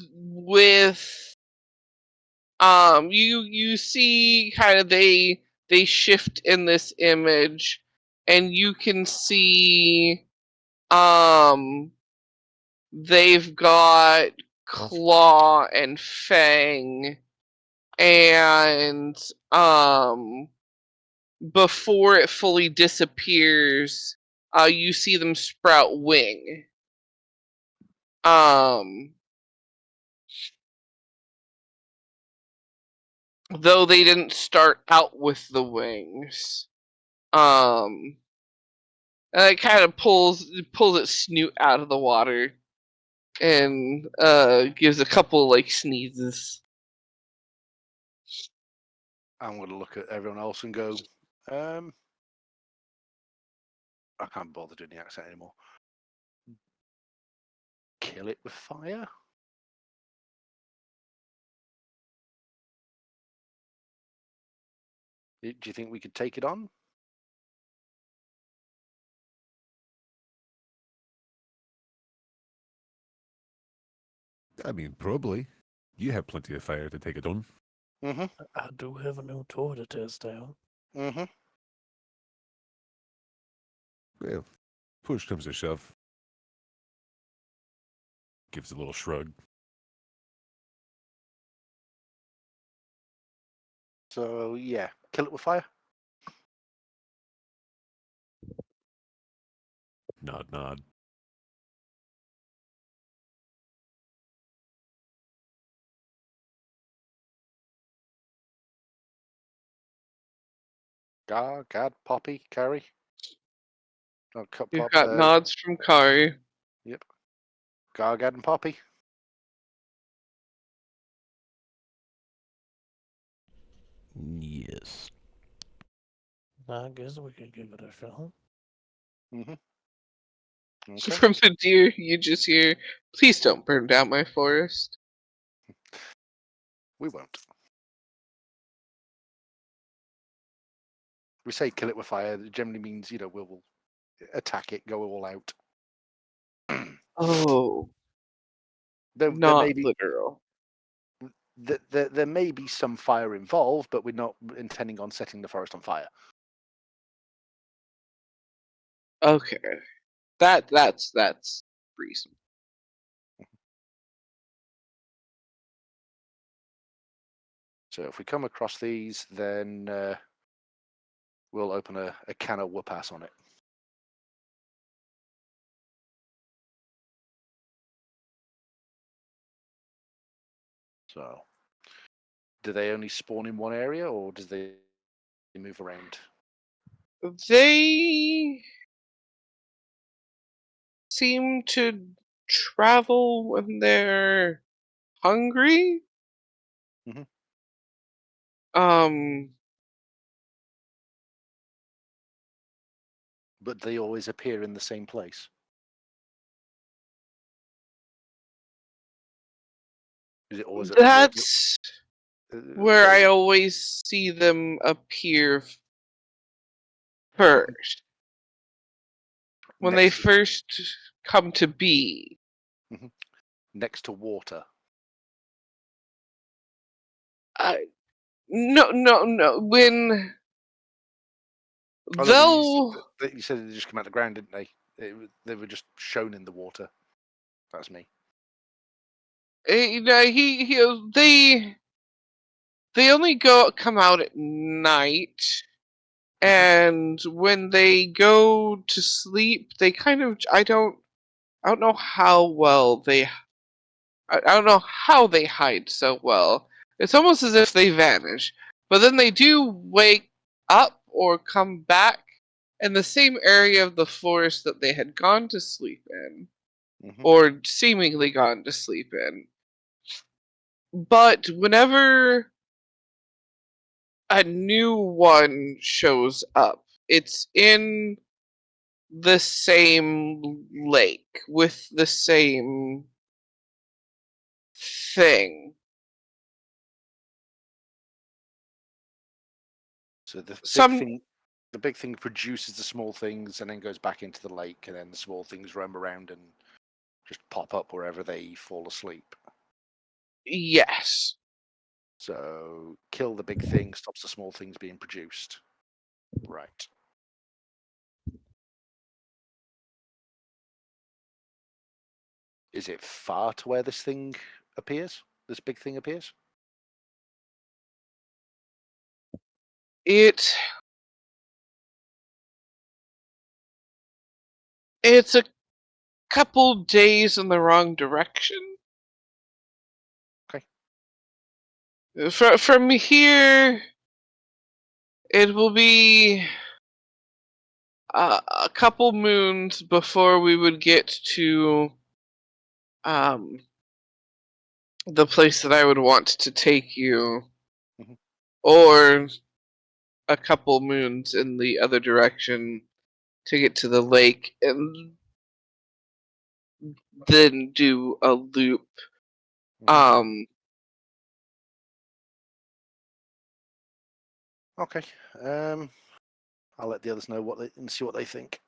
with you see kind of they shift in this image, and you can see they've got claw and fang, and before it fully disappears, you see them sprout wing. Though they didn't start out with the wings. And it kind of pulls its snoot out of the water and gives a couple like sneezes. I'm going to look at everyone else and go, I can't bother doing the accent anymore. Kill it with fire? Do you think we could take it on? I mean, probably. You have plenty of fire to take it on. Mm-hmm. I do have a new toy to test out. Mm-hmm. Well, push comes to shove. Gives a little shrug. So, yeah, kill it with fire? Nod, nod. Gad, Poppy, Kari. Oh, You've got nods from Kari. Yep. Gad, and Poppy. Yes. I guess we could give it a shot. Mm-hmm. Okay. From the deer, you just hear, "Please don't burn down my forest." We won't. We say kill it with fire. It generally means, we'll attack it, go all out. Oh, There not may be literal. there may be some fire involved, but we're not intending on setting the forest on fire. Okay, that's reasonable. So if we come across these, then we'll open a can of whoop-ass on it. So, do they only spawn in one area, or does they move around? They seem to travel when they're hungry. Mhm. But they always appear in the same place. Is it always That's where I like, always see them appear first. When they next to, first come to be. next to water? No. When Oh, no, though you said they just come out of the ground, didn't they? They were just shown in the water. That's me. they only come out at night, and when they go to sleep, they kind of I don't know how well I don't know how they hide so well. It's almost as if they vanish, but then they do wake up or come back in the same area of the forest that they had gone to sleep in, or seemingly gone to sleep in. But whenever a new one shows up, it's in the same lake with the same thing. So the Some big thing produces the small things and then goes back into the lake, and then the small things roam around and just pop up wherever they fall asleep. yes. So kill the big thing, stops the small things being produced. Right. Is it far to where this thing appears? This big thing appears? It's a couple days in the wrong direction. Okay. From here, it will be a couple moons before we would get to the place that I would want to take you, Mhm. or a couple moons in the other direction to get to the lake, and then do a loop. Mhm. Okay. I'll let the others know and see what they think.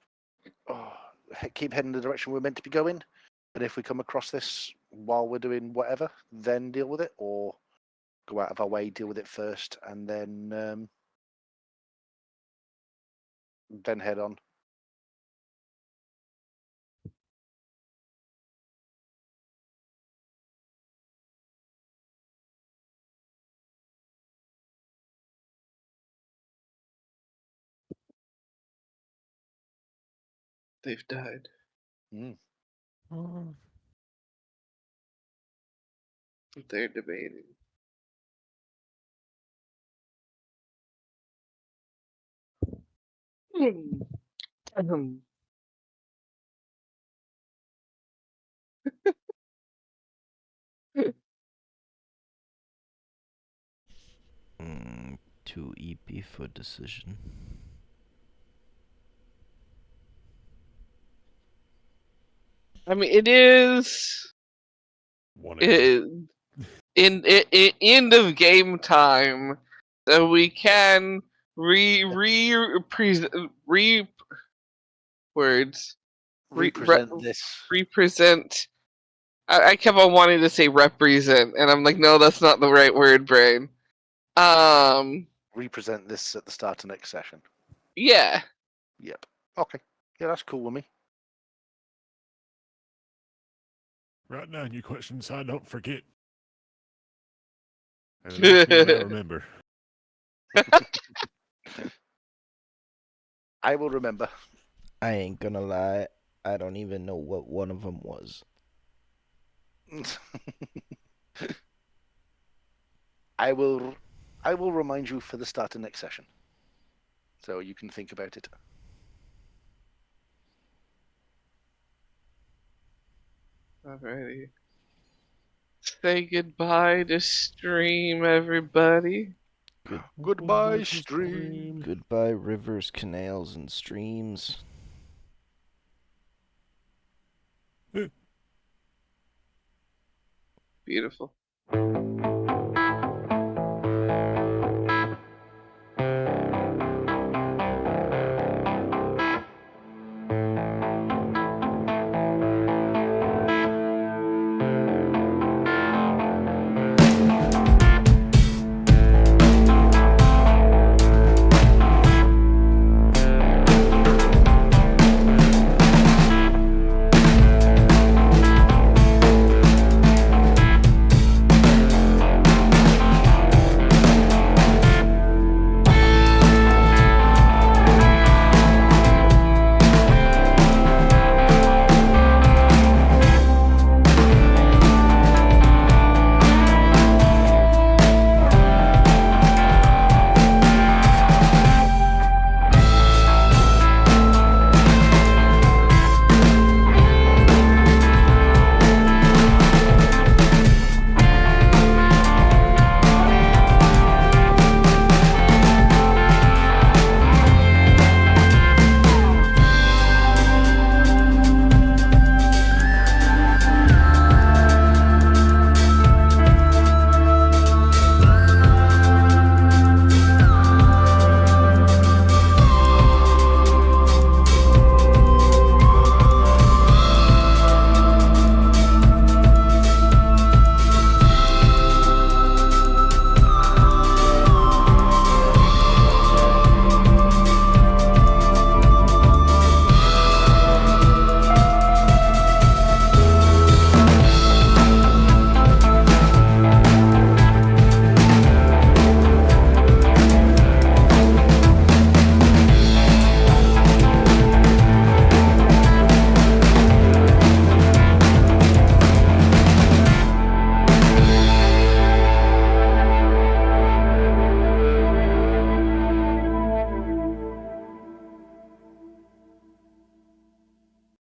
Keep heading the direction we're meant to be going, and if we come across this while we're doing whatever, then deal with it, or go out of our way, deal with it first, and then head on. They've died. Mm. They're debating. Hmm. Too EP for decision. I mean, it is Whatever. in end of game time, so we can words Represent this. represent. I kept on wanting to say represent, and I'm like, no, that's not the right word, brain. Represent this at the start of next session. Yeah. Yep. Okay. Yeah, that's cool with me. Write down your questions so I don't forget. And then ask me when I remember. I will remember. I ain't gonna lie, I don't even know what one of them was. I will remind you for the start of next session, so you can think about it. Alrighty. Say goodbye to stream, everybody. Goodbye, stream. Goodbye, rivers, canals, and streams. Beautiful.